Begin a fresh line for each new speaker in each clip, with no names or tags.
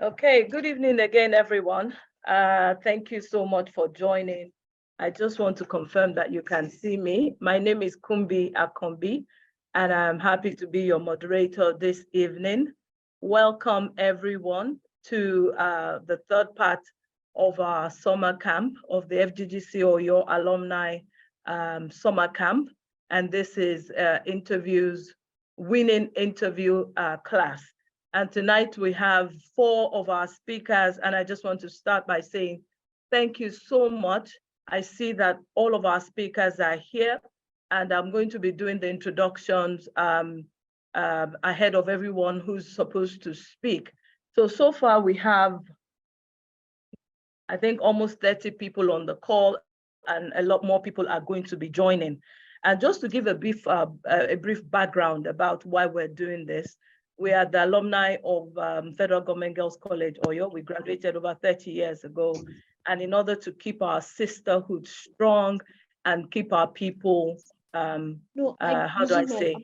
Okay, good evening again, everyone. Thank you so much for joining. I just want to confirm that you can see me. My name is Kumbi Akombi, and I'm happy to be your moderator this evening. Welcome, everyone, to the third part of our summer camp of the FGGC Oyo Alumni Summer Camp. And this is winning interview class. And tonight we have 4 of our speakers, and I just want to start by saying thank you so much. I see that all of our speakers are here, and I'm going to be doing the introductions ahead of everyone who's supposed to speak. So far we have, I think, almost 30 people on the call, and a lot more people are going to be joining. And just to give a brief background about why we're doing this, we are the alumni of Federal Government Girls College, Oyo. We graduated over 30 years ago. And in order to keep our sisterhood strong and keep our people, how do I say?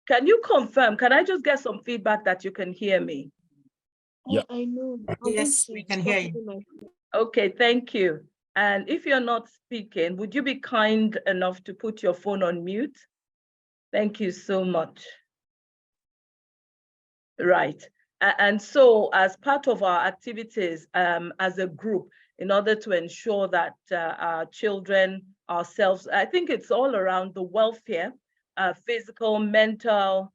Can you confirm? Can I just get some feedback that you can hear me?
Yeah, I know.
Yes, we can hear you.
Okay, thank you. And if you're not speaking, would you be kind enough to put your phone on mute? Thank you so much. Right. And so as part of our activities as a group, in order to ensure that our children, ourselves, I think it's all around the welfare, physical, mental,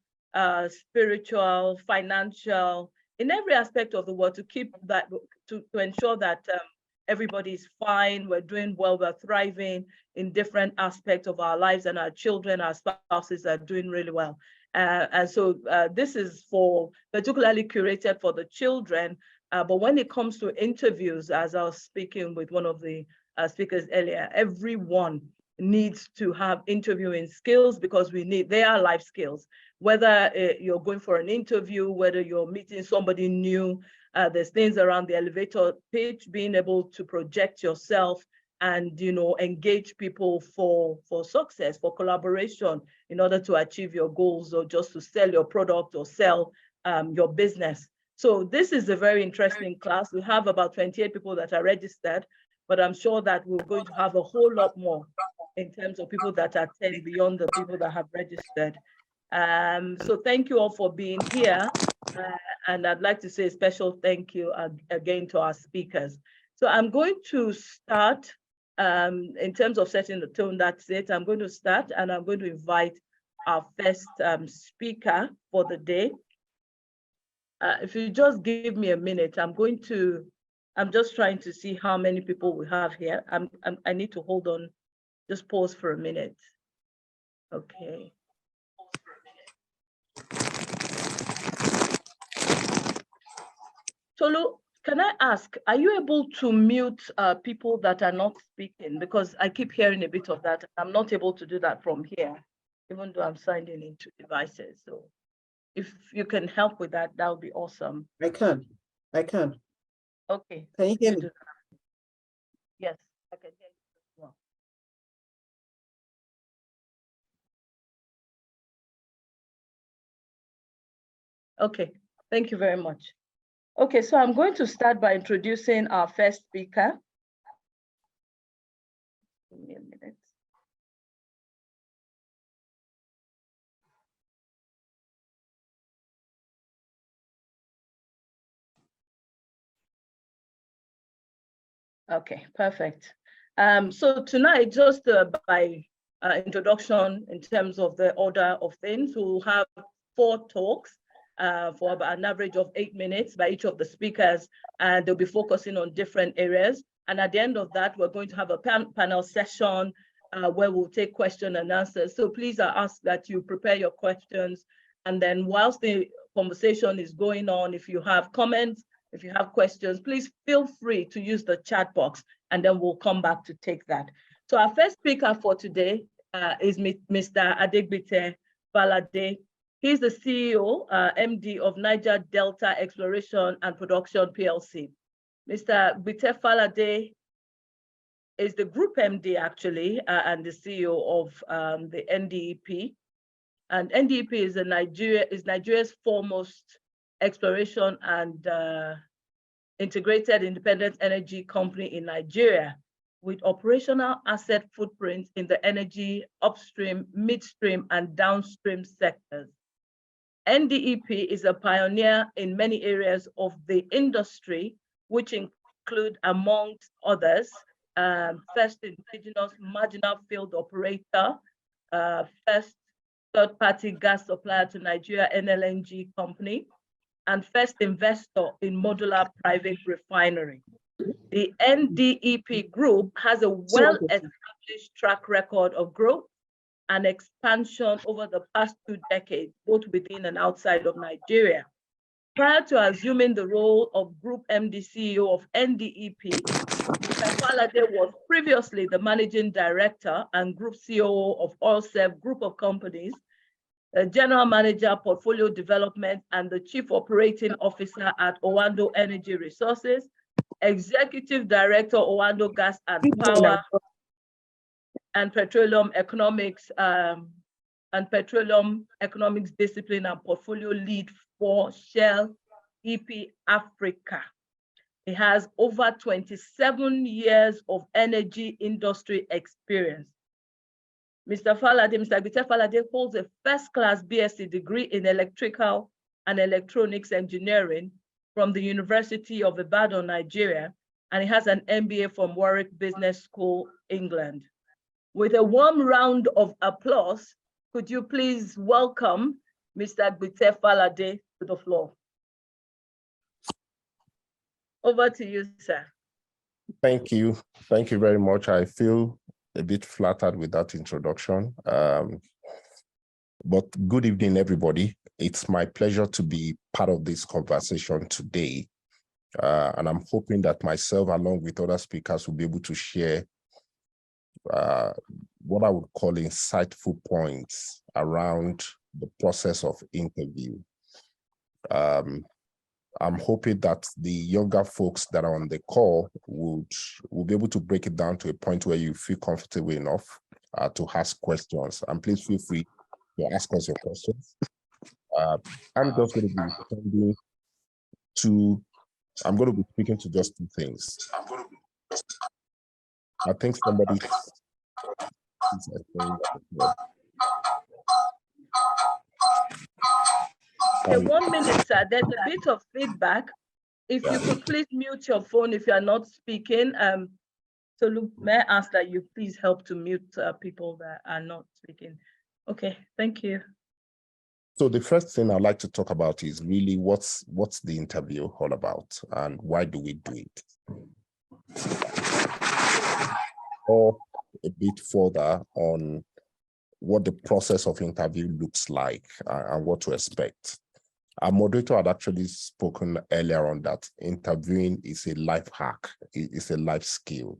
spiritual, financial, in every aspect of the world, to keep that, to ensure that everybody's fine, we're doing well, we're thriving in different aspects of our lives, and our children, our spouses are doing really well. And so this is particularly curated for the children, but when it comes to interviews, as I was speaking with one of the speakers earlier, everyone needs to have interviewing skills, because they are life skills. Whether you're going for an interview, whether you're meeting somebody new, there's things around the elevator pitch, being able to project yourself and engage people for success, for collaboration, in order to achieve your goals, or just to sell your product or sell your business. So this is a very interesting class. We have about 28 people that are registered, but I'm sure that we're going to have a whole lot more in terms of people that attend beyond the people that have registered. So thank you all for being here. And I'd like to say a special thank you again to our speakers. So I'm going to start. In terms of setting the tone, that's it. I'm going to start, and I'm going to invite our first speaker for the day. If you just give me a minute, I'm just trying to see how many people we have here. I need to hold on, just pause for a minute. Okay. Tolu, can I ask, are you able to mute people that are not speaking? Because I keep hearing a bit of that. I'm not able to do that from here, even though I'm signed in into devices. So if you can help with that, that would be awesome.
I can.
Okay.
Can you hear me?
Yes, I can hear you as well. Okay, thank you very much. Okay, so I'm going to start by introducing our first speaker. Give me a minute. Okay, perfect. So tonight, just by introduction in terms of the order of things, we'll have 4 talks for about an average of 8 minutes by each of the speakers, and they'll be focusing on different areas. And at the end of that, we're going to have a panel session where we'll take question and answers. So please, I ask that you prepare your questions, and then whilst the conversation is going on, if you have comments, if you have questions, please feel free to use the chat box, and then we'll come back to take that. So our first speaker for today is Mr. Adegbite Falade. He's the CEO, MD of Niger Delta Exploration and Production PLC. Mr. Bite Falade is the group MD actually, and the CEO of the NDEP. And NDEP is Nigeria's foremost exploration and integrated independent energy company in Nigeria, with operational asset footprints in the energy upstream, midstream, and downstream sectors. NDEP is a pioneer in many areas of the industry, which include, amongst others, first indigenous marginal field operator, first third-party gas supplier to Nigeria NLNG company, and first investor in modular private refinery. The NDEP group has a well-established track record of growth and expansion over the past 2 decades, both within and outside of Nigeria. Prior to assuming the role of Group MD CEO of NDEP, Mr. Falade was previously the Managing Director and Group COO of Oilserve Group of Companies, the General Manager, Portfolio Development, and the Chief Operating Officer at Owando Energy Resources, Executive Director, Owando Gas and Power, and Petroleum Economics, Discipline and Portfolio Lead for Shell EP Africa. He has over 27 years of energy industry experience. Mr. Adegbite Falade holds a first-class BSc degree in Electrical and Electronics Engineering from the University of Ibadan, Nigeria, and he has an MBA from Warwick Business School, England. With a warm round of applause, could you please welcome Mr. Adegbite Falade to the floor? Over to you, sir.
Thank you. Thank you very much. I feel a bit flattered with that introduction. But good evening, everybody. It's my pleasure to be part of this conversation today. And I'm hoping that myself, along with other speakers, will be able to share what I would call insightful points around the process of interview. I'm hoping that the younger folks that are on the call will be able to break it down to a point where you feel comfortable enough to ask questions. And please feel free to ask us your questions. I'm just going to be responding to, I'm going to be speaking to just 2 things. I think somebody
Okay, 1 minute, sir. There's a bit of feedback. If you could please mute your phone if you are not speaking. So look, may I ask that you please help to mute people that are not speaking? Okay, thank you.
So the first thing I'd like to talk about is really what's the interview all about and why do we do it? Or a bit further on what the process of interview looks like and what to expect. Our moderator had actually spoken earlier on that interviewing is a life hack, it's a life skill.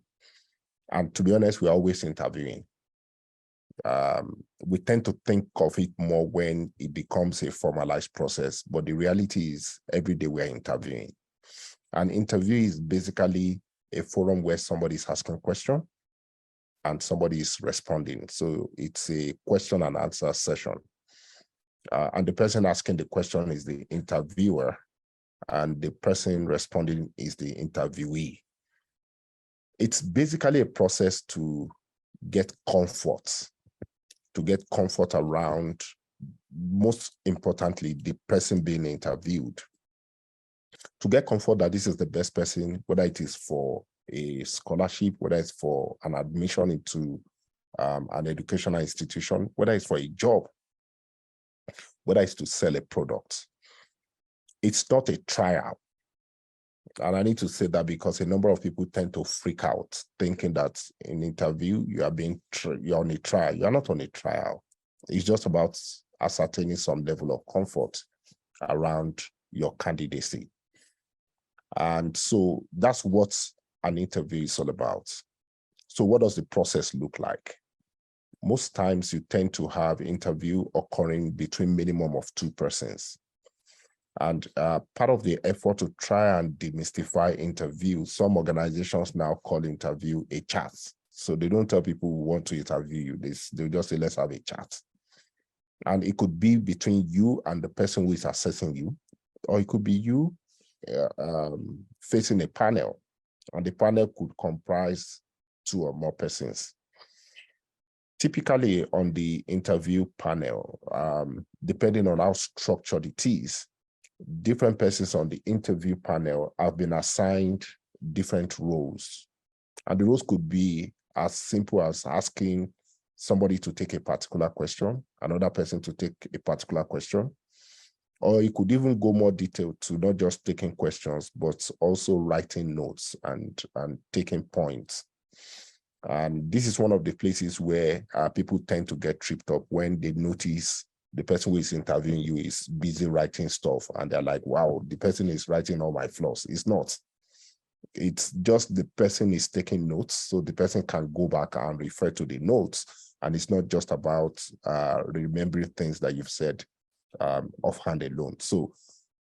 And to be honest, we're always interviewing. We tend to think of it more when it becomes a formalized process, but the reality is every day we're interviewing. An interview is basically a forum where somebody is asking a question and somebody is responding. So it's a question and answer session. And the person asking the question is the interviewer, and the person responding is the interviewee. It's basically a process to get comfort around, most importantly, the person being interviewed. To get comfort that this is the best person, whether it is for a scholarship, whether it's for an admission into an educational institution, whether it's for a job, whether it's to sell a product. It's not a trial. And I need to say that because a number of people tend to freak out thinking that in interview, you're on a trial. You're not on a trial. It's just about ascertaining some level of comfort around your candidacy. And so that's what an interview is all about. So what does the process look like? Most times you tend to have interview occurring between minimum of 2 persons. And part of the effort to try and demystify interview, some organizations now call interview a chat. So they don't tell people who want to interview you. They'll just say, let's have a chat. And it could be between you and the person who is assessing you, or it could be you facing a panel, and the panel could comprise 2 or more persons. Typically on the interview panel, depending on how structured it is, different persons on the interview panel have been assigned different roles. And the roles could be as simple as asking somebody to take a particular question, another person to take a particular question, or it could even go more detailed to not just taking questions, but also writing notes and taking points. And this is one of the places where people tend to get tripped up when they notice the person who is interviewing you is busy writing stuff, and they're like, wow, the person is writing all my flaws. It's not. It's just the person is taking notes, so the person can go back and refer to the notes, and it's not just about remembering things that you've said offhand alone. So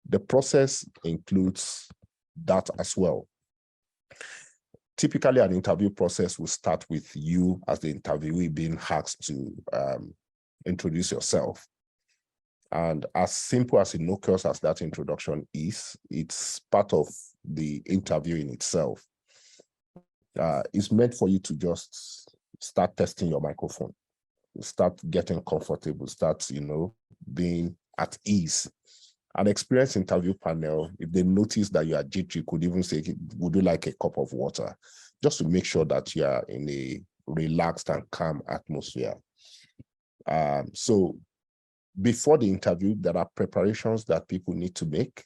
the process includes that as well. Typically, an interview process will start with you as the interviewee being asked to introduce yourself. And as simple as innocuous as that introduction is, it's part of the interview in itself. It's meant for you to just start testing your microphone, start getting comfortable, start, being at ease. An experienced interview panel, if they notice that you are jittery, could even say, would you like a cup of water? Just to make sure that you are in a relaxed and calm atmosphere. So before the interview, there are preparations that people need to make.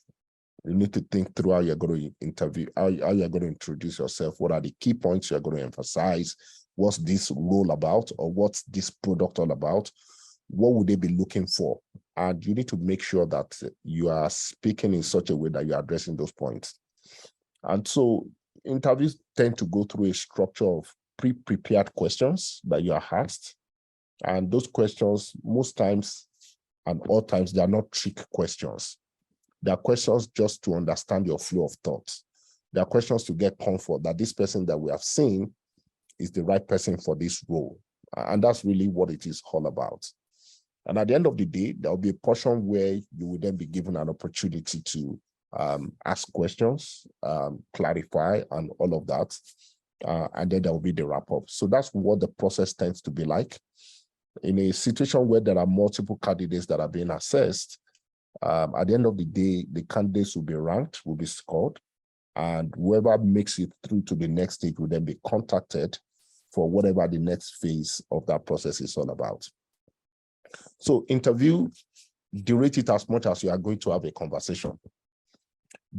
You need to think through how you're going to interview, how you're going to introduce yourself. What are the key points you're going to emphasize? What's this role about? Or what's this product all about? What would they be looking for? And you need to make sure that you are speaking in such a way that you're addressing those points. And so interviews tend to go through a structure of pre-prepared questions that you are asked. And those questions, most times and all times, they are not trick questions. They are questions just to understand your flow of thoughts. They are questions to get comfort that this person that we have seen is the right person for this role. And that's really what it is all about. And at the end of the day, there will be a portion where you will then be given an opportunity to ask questions, clarify, and all of that. And then there will be the wrap-up. So that's what the process tends to be like. In a situation where there are multiple candidates that are being assessed, at the end of the day, the candidates will be ranked, will be scored, and whoever makes it through to the next stage will then be contacted for whatever the next phase of that process is all about. So interview, durate it as much as you are going to have a conversation.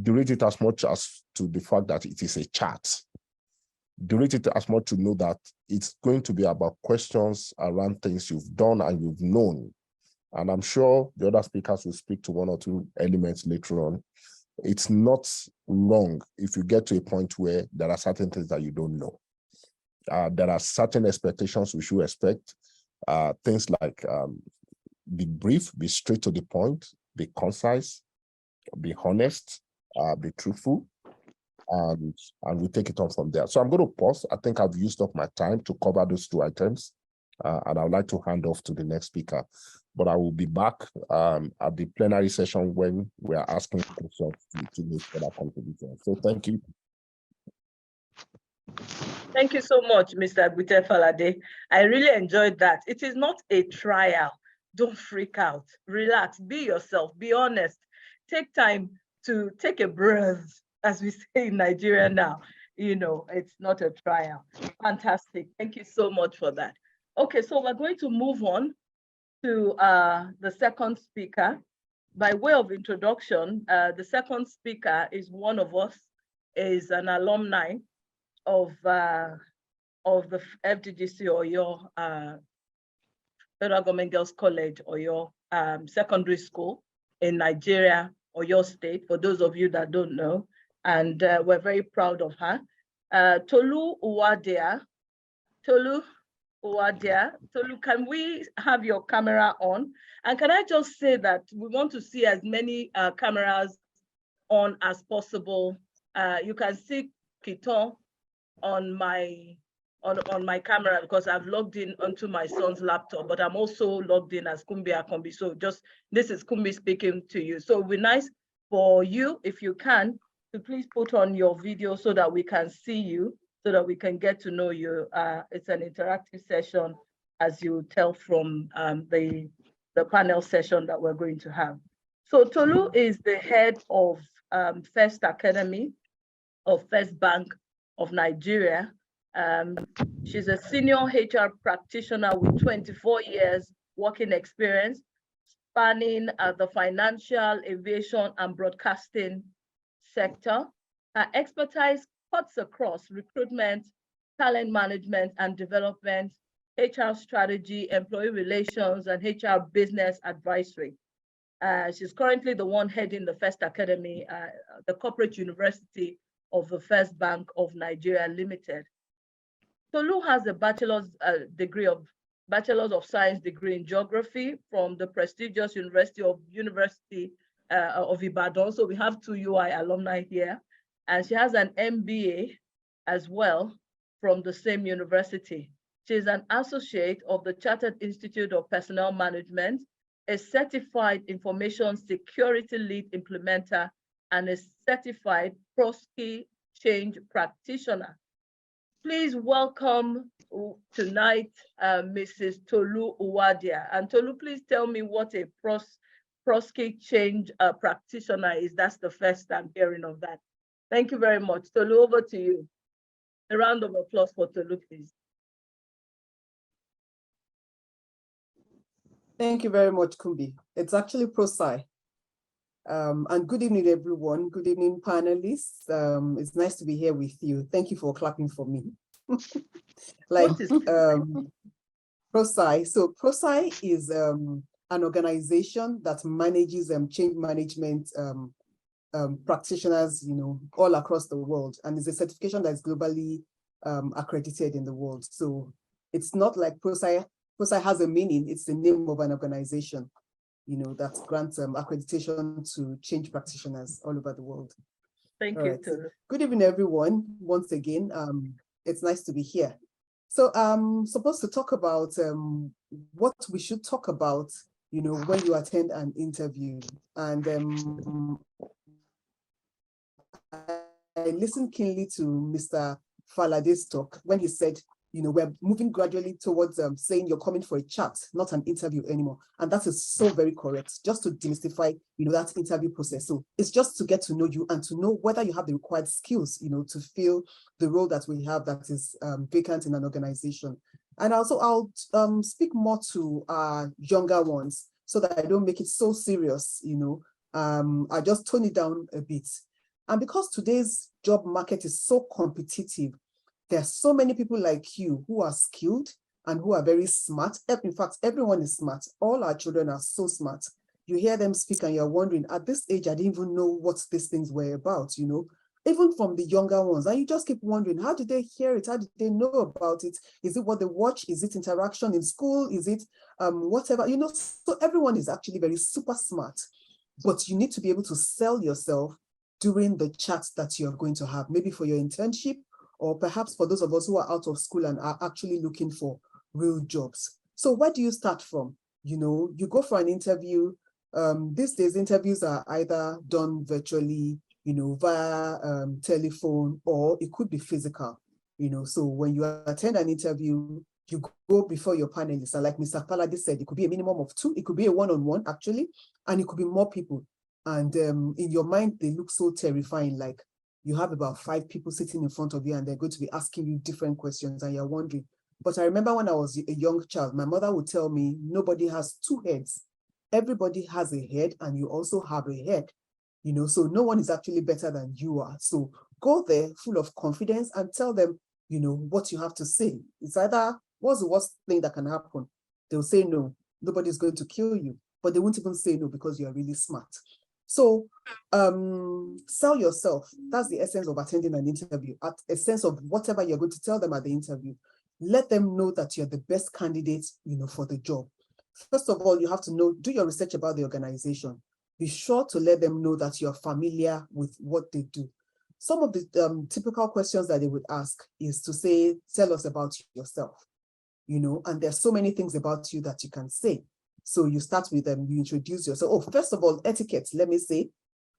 Durate it as much as to the fact that it is a chat. Durate it as much to know that it's going to be about questions around things you've done and you've known. And I'm sure the other speakers will speak to one or two elements later on. It's not wrong if you get to a point where there are certain things that you don't know. There are certain expectations we should expect. Things like be brief, be straight to the point, be concise, be honest, be truthful, and we take it on from there. So I'm going to pause. I think I've used up my time to cover those 2 items, and I would like to hand off to the next speaker. But I will be back at the plenary session when we are asking questions to make further contributions. So thank you.
Thank you so much, Mr. Falade. I really enjoyed that. It is not a trial. Don't freak out. Relax, be yourself, be honest. Take time to take a breath, as we say in Nigeria now. It's not a trial. Fantastic. Thank you so much for that. Okay, so we're going to move on to the second speaker. By way of introduction, the second speaker is one of us, is an alumni of the FGGC or your Federal Government Girls College or your secondary school in Nigeria or your state, for those of you that don't know. And we're very proud of her. Uwadia. Uwadia, Tolu, can we have your camera on? And can I just say that we want to see as many cameras on as possible. You can see Kiton on my camera because I've logged in onto my son's laptop, but I'm also logged in as Kumbi Akombi. So this is Kumbi speaking to you. So it would be nice for you, if you can, to please put on your video so that we can see you, so that we can get to know you. It's an interactive session, as you tell from the panel session that we're going to have. So Tolu is the head of FirstAcademy of First Bank of Nigeria. She's a senior HR practitioner with 24 years working experience, spanning the financial, aviation, and broadcasting sector. Her expertise cuts across recruitment, talent management and development, HR strategy, employee relations, and HR business advisory. She's currently the one heading the FirstAcademy, the corporate university of the First Bank of Nigeria Limited. Tolu has a bachelor's of science degree in geography from the prestigious University of Ibadan. So we have 2 UI alumni here, and she has an MBA as well from the same university. She's an associate of the Chartered Institute of Personnel Management, a certified information security lead implementer, and a certified Prosky change practitioner. Please welcome tonight Mrs. Tolu Uwadia. And Tolu, please tell me what a Prosky change practitioner is. That's the first I'm hearing of that. Thank you very much. Tolu, over to you. A round of applause for Tolu, please.
Thank you very much, Kumbi. It's actually ProSci. And good evening, everyone. Good evening, panelists. It's nice to be here with you. Thank you for clapping for me. ProSci. So ProSci is an organization that manages change management practitioners, all across the world, and is a certification that is globally accredited in the world. So it's not like ProSci. ProSci has a meaning. It's the name of an organization, that grants accreditation to change practitioners all over the world.
Thank you, Tolu.
Good evening, everyone. Once again, it's nice to be here. So I'm supposed to talk about what we should talk about, when you attend an interview. And I listened keenly to Mr. Falade's talk when he said, we're moving gradually towards saying you're coming for a chat, not an interview anymore. And that is so very correct, just to demystify, that interview process. So it's just to get to know you and to know whether you have the required skills, to fill the role that we have that is vacant in an organization. And also I'll speak more to our younger ones so that I don't make it so serious, I just tone it down a bit. And because today's job market is so competitive, there are so many people like you who are skilled and who are very smart. In fact, everyone is smart. All our children are so smart. You hear them speak and you're wondering, at this age, I didn't even know what these things were about, even from the younger ones. And you just keep wondering, how did they hear it? How did they know about it? Is it what they watch? Is it interaction in school? Is it whatever? So everyone is actually very super smart, but you need to be able to sell yourself during the chat that you're going to have, maybe for your internship, or perhaps for those of us who are out of school and are actually looking for real jobs. So where do you start from? You go for an interview. These days, interviews are either done virtually, via telephone, or it could be physical. So when you attend an interview, you go before your panelists. And like Mr. Falade said, it could be a minimum of 2. It could be a one-on-one, actually, and it could be more people. And in your mind, they look so terrifying, like you have about 5 people sitting in front of you and they're going to be asking you different questions and you're wondering. But I remember when I was a young child, my mother would tell me, nobody has 2 heads. Everybody has a head and you also have a head, so no one is actually better than you are. So go there full of confidence and tell them, what you have to say. It's either, what's the worst thing that can happen? They'll say no, nobody's going to kill you, but they won't even say no because you're really smart. So sell yourself. That's the essence of attending an interview, at a sense of whatever you're going to tell them at the interview. Let them know that you're the best candidate, for the job. First of all, you have to do your research about the organization. Be sure to let them know that you're familiar with what they do. Some of the typical questions that they would ask is to say, tell us about yourself, and there's so many things about you that you can say. So you start with them, you introduce yourself. Oh, first of all, etiquette, let me say,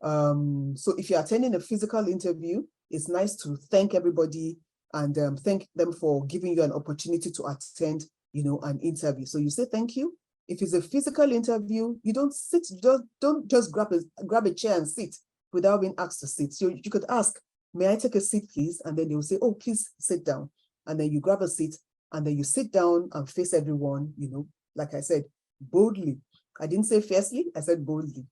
So if you're attending a physical interview, it's nice to thank everybody and thank them for giving you an opportunity to attend, an interview. So you say thank you. If it's a physical interview, you don't sit, don't just grab a chair and sit without being asked to sit. So you could ask, may I take a seat, please? And then they will say, oh, please sit down. And then you grab a seat and then you sit down and face everyone, like I said, boldly. I didn't say fiercely, I said boldly,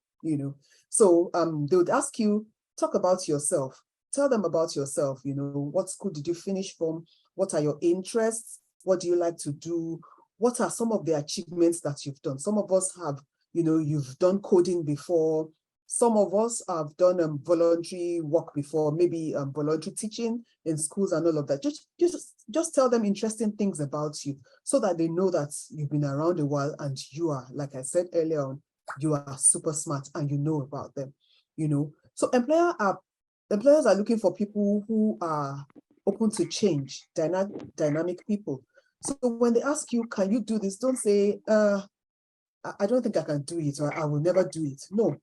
So they would ask you, talk about yourself. Tell them about yourself, what school did you finish from? What are your interests? What do you like to do? What are some of the achievements that you've done? Some of us have, you've done coding before. Some of us have done voluntary work before, maybe voluntary teaching in schools and all of that. Just tell them interesting things about you so that they know that you've been around a while and you are, like I said earlier on, you are super smart and you know about them, So employers are looking for people who are open to change, dynamic people. So when they ask you, can you do this? Don't say, I don't think I can do it, or I will never do it. No.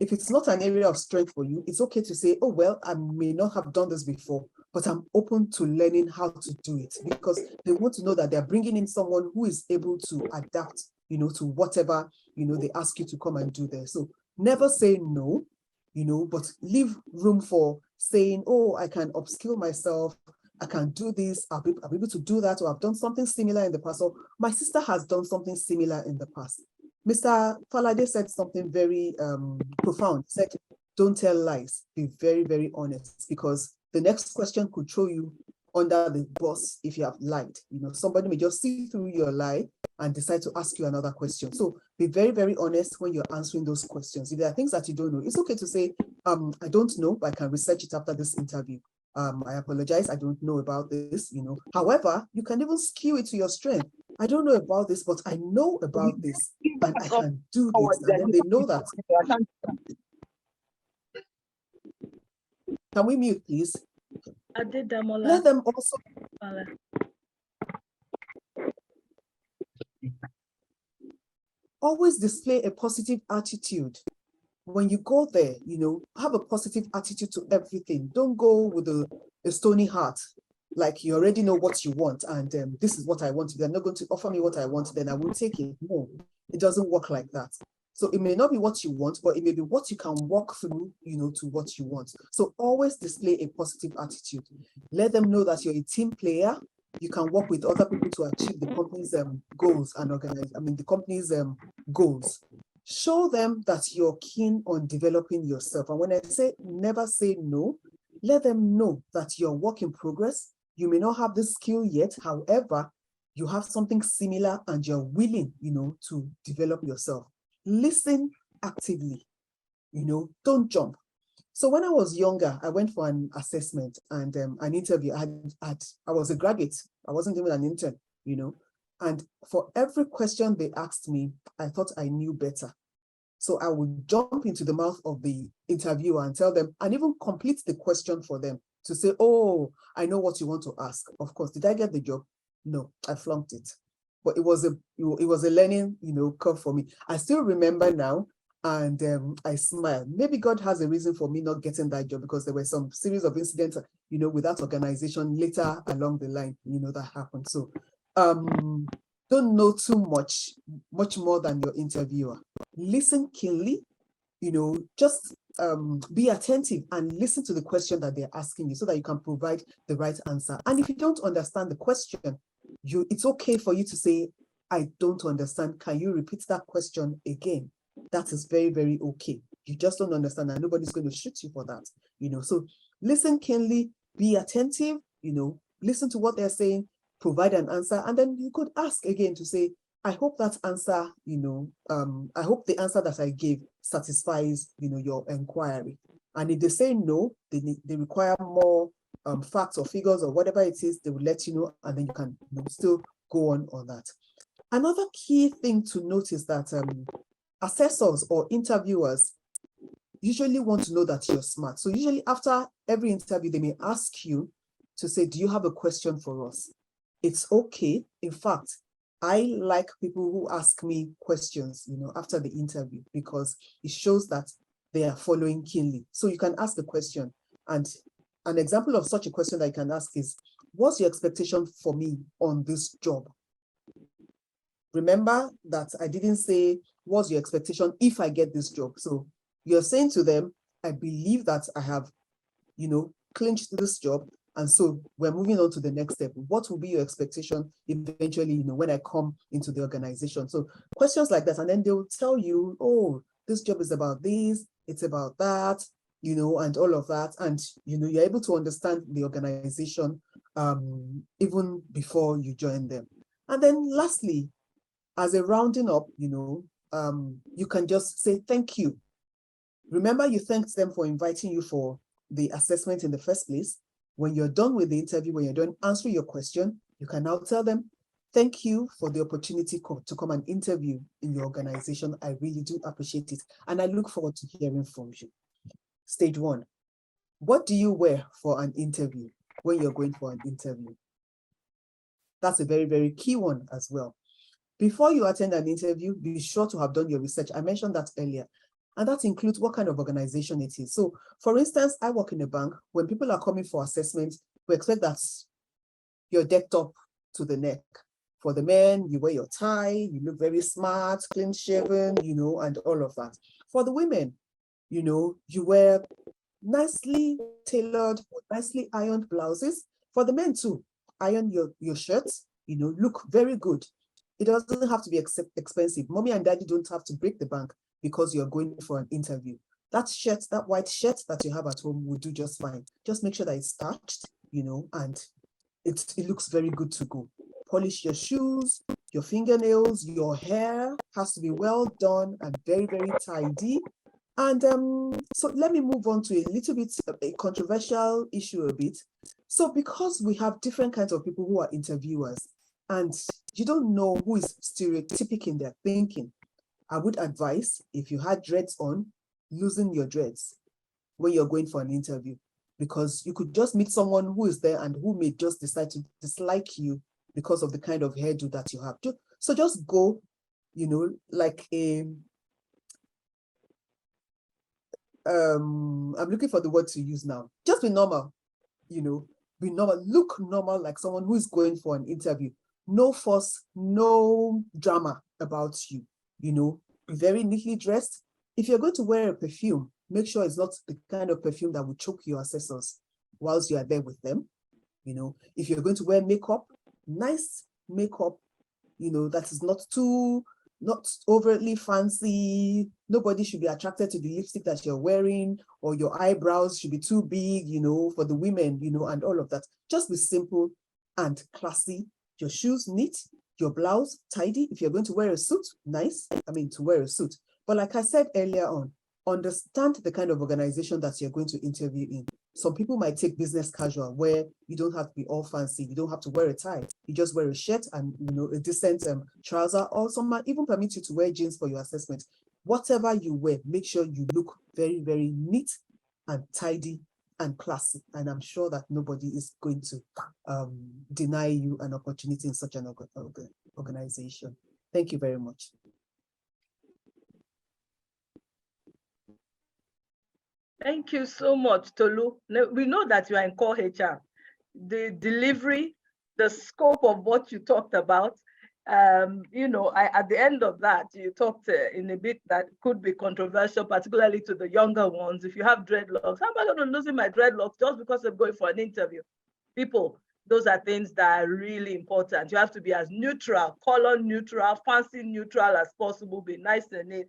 If it's not an area of strength for you, it's okay to say, oh, well, I may not have done this before, but I'm open to learning how to do it, because they want to know that they're bringing in someone who is able to adapt, to whatever, they ask you to come and do there. So never say no, but leave room for saying, oh, I can upskill myself. I can do this, I'll be able to do that, or I've done something similar in the past, or my sister has done something similar in the past. Mr. Falade said something very profound. He said, don't tell lies, be very, very honest, because the next question could throw you under the bus if you have lied. Somebody may just see through your lie and decide to ask you another question. So be very, very honest when you're answering those questions. If there are things that you don't know, it's okay to say, I don't know, but I can research it after this interview. I apologize, I don't know about this, However, you can even skew it to your strength. I don't know about this, but I know about this, and I can do this, and then they know that. Can we mute, please? Let them also. Always display a positive attitude. When you go there, have a positive attitude to everything. Don't go with a stony heart, like you already know what you want, and this is what I want. They're not going to offer me what I want, then I will take it. No, it doesn't work like that. So it may not be what you want, but it may be what you can walk through, to what you want. So always display a positive attitude. Let them know that you're a team player. You can work with other people to achieve the company's goals and the company's goals. Show them that you're keen on developing yourself. And when I say never say no, let them know that you're a work in progress. You may not have this skill yet. However, you have something similar and you're willing, to develop yourself. Listen actively, don't jump. So when I was younger, I went for an assessment and an interview. I was a graduate. I wasn't even an intern, And for every question they asked me, I thought I knew better. So I would jump into the mouth of the interviewer and tell them, and even complete the question for them to say, oh, I know what you want to ask. Of course, did I get the job? No, I flunked it. But it was a learning, curve for me. I still remember now, and I smile. Maybe God has a reason for me not getting that job, because there were some series of incidents, with that organization later along the line, that happened. So don't know too much more than your interviewer. Listen keenly, just be attentive and listen to the question that they're asking you so that you can provide the right answer. And if you don't understand the question, it's okay for you to say, I don't understand. Can you repeat that question again? That is very, very okay. You just don't understand, and nobody's going to shoot you for that. So listen keenly, be attentive, listen to what they're saying, provide an answer, and then you could ask again to say, I hope that answer, I hope the answer that I gave satisfies, your inquiry. And if they say no, they require more facts or figures or whatever it is, they will let you know, and then you can still go on that. Another key thing to note is that assessors or interviewers usually want to know that you're smart. So usually after every interview, they may ask you to say, do you have a question for us? It's okay. In fact, I like people who ask me questions, after the interview, because it shows that they are following keenly. So you can ask a question, and an example of such a question that I can ask is, what's your expectation for me on this job? Remember that I didn't say, what's your expectation if I get this job? So you're saying to them, I believe that I have, clinched this job. And so we're moving on to the next step. What will be your expectation eventually, when I come into the organization? So questions like that, and then they'll tell you, oh, this job is about this, it's about that, and all of that. And, you're able to understand the organization even before you join them. And then lastly, as a rounding up, you can just say thank you. Remember, you thanked them for inviting you for the assessment in the first place. When you're done with the interview, when you're done answering your question, you can now tell them, thank you for the opportunity to come and interview in your organization. I really do appreciate it. And I look forward to hearing from you. Stage 1, what do you wear for an interview when you're going for an interview? That's a very, very key one as well. Before you attend an interview, be sure to have done your research. I mentioned that earlier. And that includes what kind of organization it is. So for instance, I work in a bank. When people are coming for assessment, we expect that you're decked up to the neck. For the men, you wear your tie, you look very smart, clean shaven, and all of that. For the women, you wear nicely tailored, nicely ironed blouses. For the men too, iron your shirts, look very good. It doesn't have to be expensive. Mommy and daddy don't have to break the bank because you're going for an interview. That shirt, that white shirt that you have at home will do just fine. Just make sure that it's starched, and it looks very good to go. Polish your shoes, your fingernails, your hair has to be well done and very, very tidy. And so let me move on to a little bit a controversial issue a bit. So because we have different kinds of people who are interviewers, and you don't know who is stereotypic in their thinking, I would advise, if you had dreads on, loosen your dreads when you're going for an interview, because you could just meet someone who is there and who may just decide to dislike you because of the kind of hairdo that you have. So just go, like I'm looking for the word to use now. Just be normal, be normal, look normal, like someone who is going for an interview. No fuss, no drama about you, be very neatly dressed. If you're going to wear a perfume, make sure it's not the kind of perfume that will choke your assessors whilst you are there with them. If you're going to wear makeup, nice makeup, that is not overtly fancy. Nobody should be attracted to the lipstick that you're wearing, or your eyebrows should be too big, for the women, and all of that. Just be simple and classy. Your shoes neat, your blouse tidy. If you're going to wear a suit, nice. To wear a suit. But like I said earlier on, understand the kind of organization that you're going to interview in. Some people might take business casual, where you don't have to be all fancy. You don't have to wear a tie. You just wear a shirt and a decent trouser, or some might even permit you to wear jeans for your assessment. Whatever you wear, make sure you look very, very neat and tidy and classy. And I'm sure that nobody is going to deny you an opportunity in such an organization. Thank you very much.
Thank you so much, Tolu. Now, we know that you are in core HR. The delivery, the scope of what you talked about, at the end of that, you talked in a bit that could be controversial, particularly to the younger ones. If you have dreadlocks, how am I going to lose my dreadlocks just because I'm going for an interview? People, those are things that are really important. You have to be as neutral, color neutral, fancy neutral as possible, be nice and neat.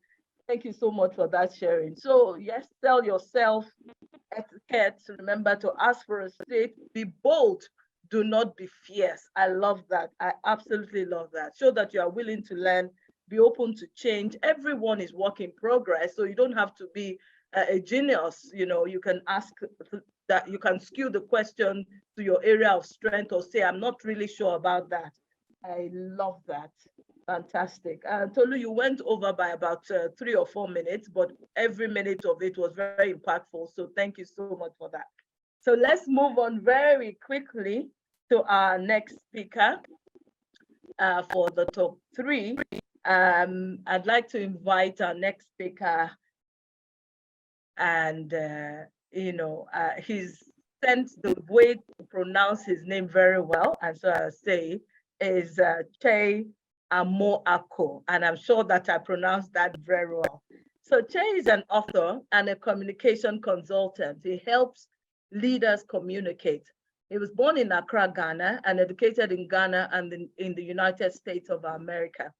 Thank you so much for that sharing. So yes, sell yourself, etiquette, remember to ask for a seat, be bold, do not be fierce. I love that. I absolutely love that. Show that you are willing to learn, be open to change. Everyone is work in progress, so you don't have to be a genius. You can ask that, you can skew the question to your area of strength, or say, I'm not really sure about that. I love that. Fantastic. Tolu, you went over by about 3 or 4 minutes, but every minute of it was very impactful. So thank you so much for that. So let's move on very quickly to our next speaker for the top 3. I'd like to invite our next speaker, And, he's sent the way to pronounce his name very well. And so I'll say is Kyei Amoako. And I'm sure that I pronounced that very well. So Kyei is an author and a communication consultant. He helps leaders communicate. He was born in Accra, Ghana, and educated in Ghana and in the United States of America.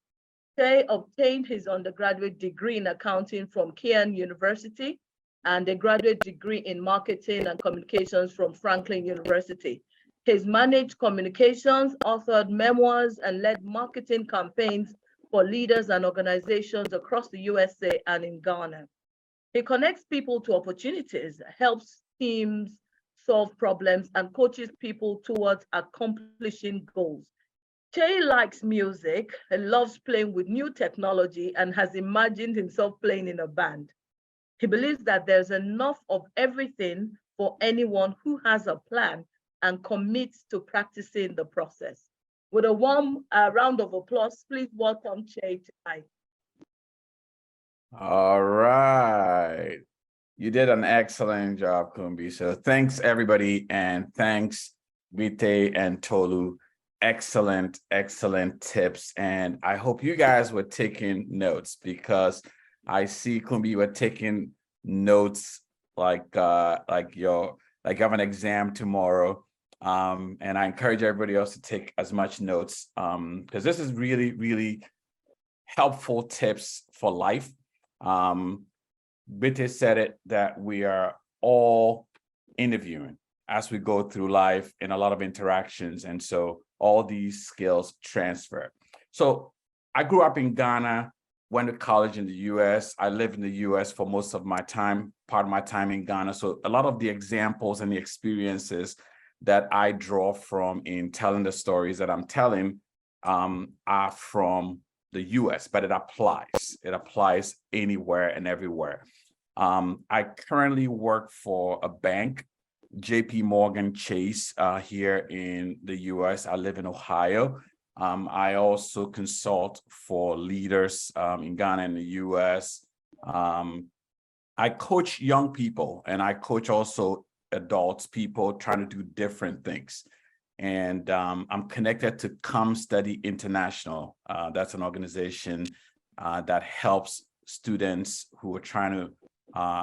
Kyei obtained his undergraduate degree in accounting from Kyei University and a graduate degree in marketing and communications from Franklin University. He's managed communications, authored memoirs, and led marketing campaigns for leaders and organizations across the USA and in Ghana. He connects people to opportunities, helps teams solve problems, and coaches people towards accomplishing goals. Kyei likes music, he loves playing with new technology, and has imagined himself playing in a band. He believes that there's enough of everything for anyone who has a plan and commits to practicing the process. With a warm round of applause, please welcome Kyei tonight.
All right. You did an excellent job, Kumbi. So thanks, everybody. And thanks, Vite and Tolu. Excellent, excellent tips. And I hope you guys were taking notes, because I see, Kumbi, you were taking notes like you have an exam tomorrow. And I encourage everybody else to take as much notes, because this is really, really helpful tips for life. Vite said it, that we are all interviewing as we go through life in a lot of interactions. And so all these skills transfer. So I grew up in Ghana, went to college in the US. I lived in the US for most of my time, part of my time in Ghana. So a lot of the examples and the experiences that I draw from in telling the stories that I'm telling are from the US, but it applies anywhere and everywhere. I currently work for a bank, JP Morgan Chase, here in the US. I live in Ohio. I also consult for leaders in Ghana and the US. I coach young people, and I coach also adults, people trying to do different things. And I'm connected to Come Study International. That's an organization that helps students who are trying to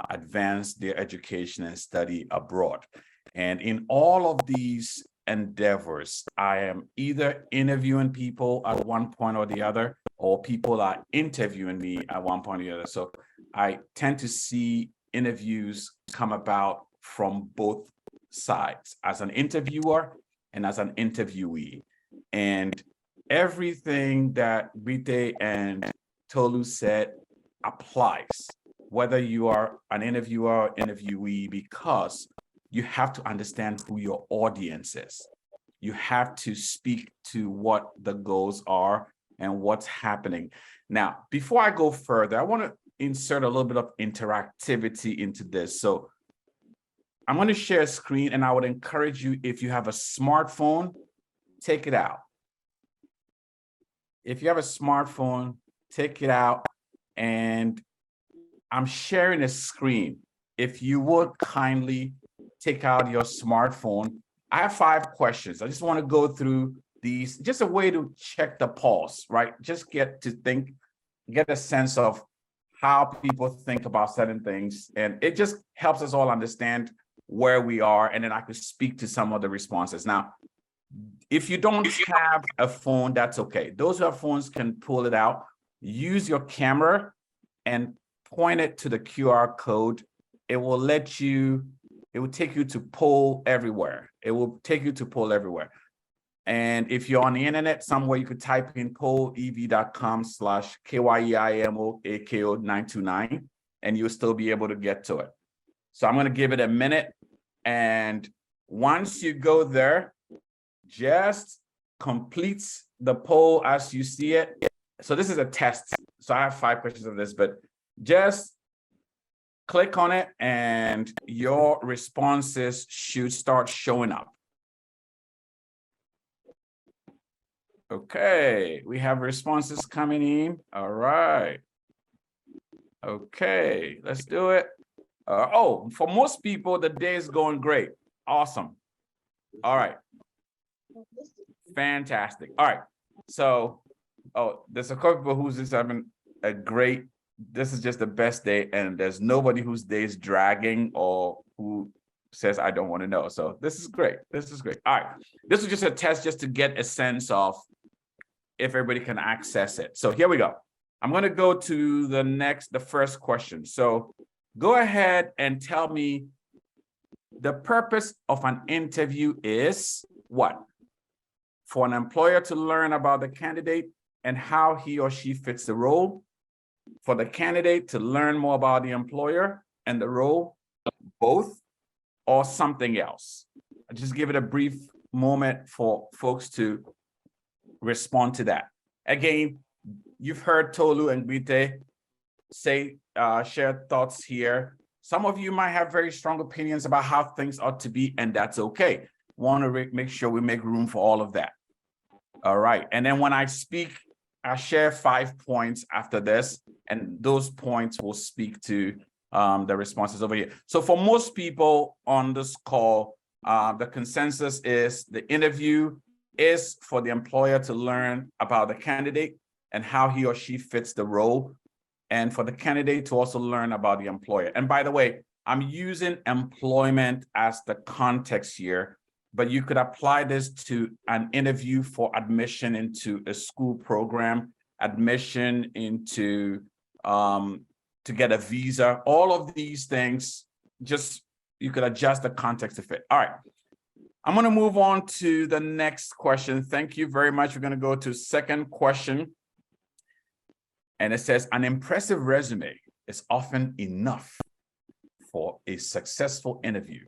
advance their education and study abroad. And in all of these endeavors, I am either interviewing people at one point or the other, or people are interviewing me at one point or the other. So I tend to see interviews come about from both sides, as an interviewer and as an interviewee. And everything that Vite and Tolu said applies, whether you are an interviewer or interviewee, because you have to understand who your audience is. You have to speak to what the goals are and what's happening. Now, before I go further, I want to insert a little bit of interactivity into this. So I'm going to share a screen, and I would encourage you, if you have a smartphone, take it out. If you have a smartphone, take it out, and I'm sharing a screen. If you would kindly take out your smartphone. I have 5 questions. I just want to go through these, just a way to check the pulse, right? Just get a sense of how people think about certain things. And it just helps us all understand where we are. And then I could speak to some of the responses. Now, if you don't have a phone, that's okay. Those who have phones can pull it out, use your camera and point it to the QR code. It will take you to poll everywhere. It will take you to poll everywhere. And if you're on the internet somewhere, you could type in pollev.com/KYEIMOAKO929, and you'll still be able to get to it. So I'm going to give it a minute. And once you go there, just complete the poll as you see it. So this is a test. So I have 5 questions of this, but just click on it and your responses should start showing up. Okay, we have responses coming in. All right. Okay, let's do it. Oh, for most people, the day is going great. Awesome. All right. Fantastic. All right. So, oh, there's a couple people who's just having a great, this is just the best day, and there's nobody whose day is dragging or who says, I don't want to know. So this is great. This is great. All right. This was just a test just to get a sense of if everybody can access it. So here we go. I'm going to go to the first question. So go ahead and tell me the purpose of an interview is what? For an employer to learn about the candidate and how he or she fits the role. For the candidate to learn more about the employer and the role, both, or something else. I'll just give it a brief moment for folks to respond to that. Again, you've heard Tolu and Bite say, share thoughts here. Some of you might have very strong opinions about how things ought to be, and that's okay. Want to make sure we make room for all of that. All right. And then when I speak, I share 5 points after this, and those points will speak to the responses over here. So for most people on this call, the consensus is the interview is for the employer to learn about the candidate and how he or she fits the role, and for the candidate to also learn about the employer. And by the way, I'm using employment as the context here, but you could apply this to an interview for admission into a school program, admission into to get a visa. All of these things, just you could adjust the context to fit. All right, I'm going to move on to the next question. Thank you very much. We're going to go to second question. And it says, an impressive resume is often enough for a successful interview.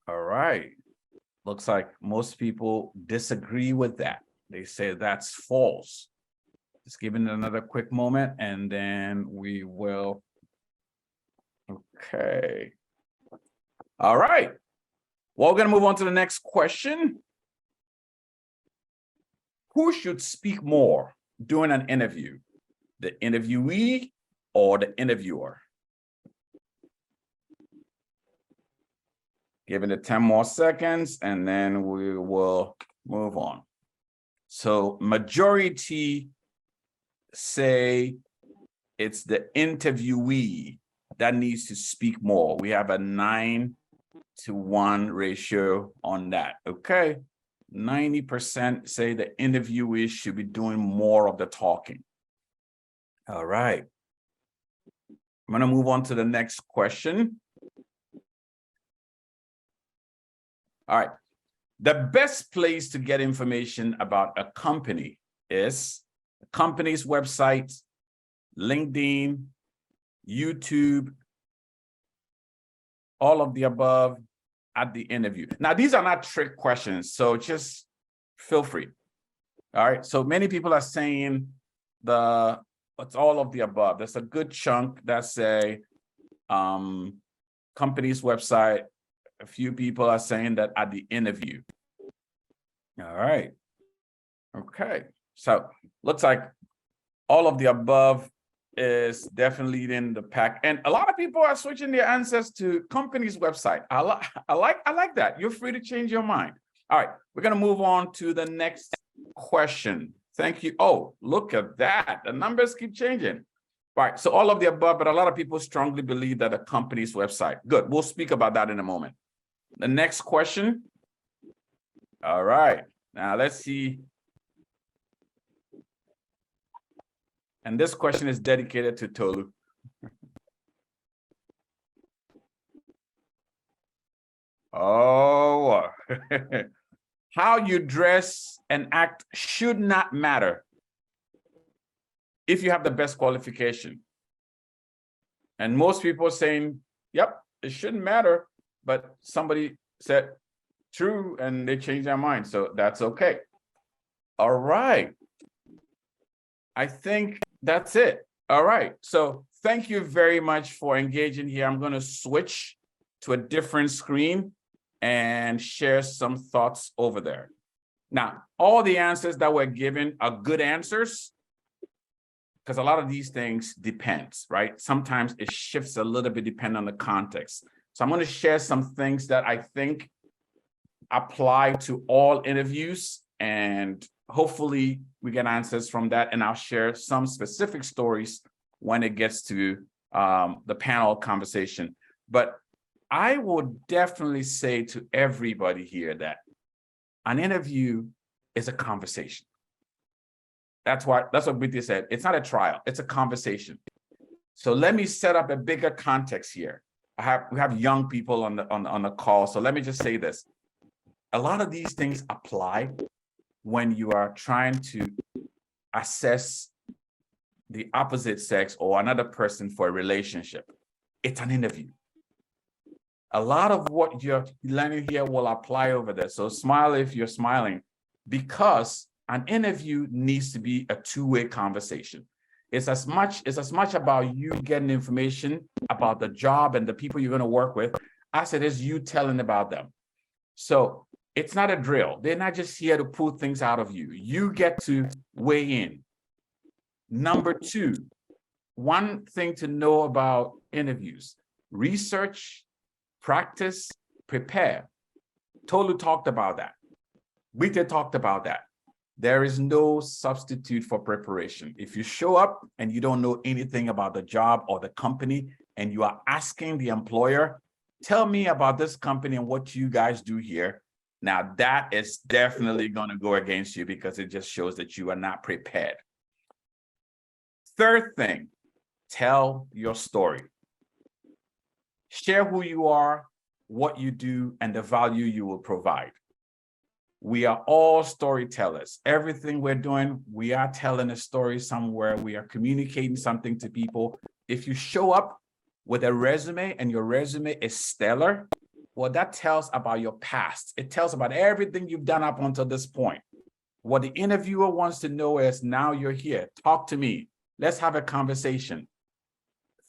All right. Looks like most people disagree with that. They say that's false. Just giving it another quick moment, and then we will. Okay. All right. Well, we're going to move on to the next question. Who should speak more during an interview? The interviewee or the interviewer? Giving it 10 more seconds, and then we will move on. So majority say it's the interviewee that needs to speak more. We have a 9-to-1 ratio on that, okay? 90% say the interviewee should be doing more of the talking. All right. I'm gonna move on to the next question. All right. The best place to get information about a company is the company's website, LinkedIn, YouTube, all of the above at the interview. Now, these are not trick questions, so just feel free. All right. So many people are saying it's all of the above. There's a good chunk that say company's website. A few people are saying that at the interview. All right. Okay. So looks like all of the above is definitely in the pack. And a lot of people are switching their answers to company's website. I like that. You're free to change your mind. All right. We're going to move on to the next question. Thank you. Oh, look at that. The numbers keep changing. All right. So all of the above, but a lot of people strongly believe that a company's website. Good. We'll speak about that in a moment. The next question. All right. Now let's see. And this question is dedicated to Tolu. Oh, how you dress and act should not matter if you have the best qualification. And most people are saying, yep, it shouldn't matter. But somebody said true and they changed their mind. So that's okay. All right. I think that's it. All right. So thank you very much for engaging here. I'm going to switch to a different screen and share some thoughts over there. Now, all the answers that were given are good answers. because a lot of these things depends, right? Sometimes it shifts a little bit depending on the context. So I'm going to share some things that I think apply to all interviews, and hopefully we get answers from that. And I'll share some specific stories when it gets to the panel conversation. But I would definitely say to everybody here that an interview is a conversation. That's what Whitney said. It's not a trial, it's a conversation. So let me set up a bigger context here. We have young people on the call. So let me just say this. A lot of these things apply when you are trying to assess the opposite sex or another person for a relationship. It's an interview. A lot of what you're learning here will apply over there. So smile if you're smiling, because an interview needs to be a two-way conversation. It's as much about you getting information about the job and the people you're going to work with as it is you telling about them. So it's not a drill. They're not just here to pull things out of you. You get to weigh in. Number two, one thing to know about interviews: research, practice, prepare. Tolu talked about that. Wita talked about that. There is no substitute for preparation. If you show up and you don't know anything about the job or the company, and you are asking the employer, tell me about this company and what you guys do here, now that is definitely going to go against you, because it just shows that you are not prepared. Third thing, tell your story. Share who you are, what you do, and the value you will provide. We are all storytellers. Everything we're doing, we are telling a story somewhere. We are communicating something to people. If you show up with a resume and your resume is stellar, well, that tells about your past. It tells about everything you've done up until this point. What the interviewer wants to know is, now you're here. Talk to me. Let's have a conversation.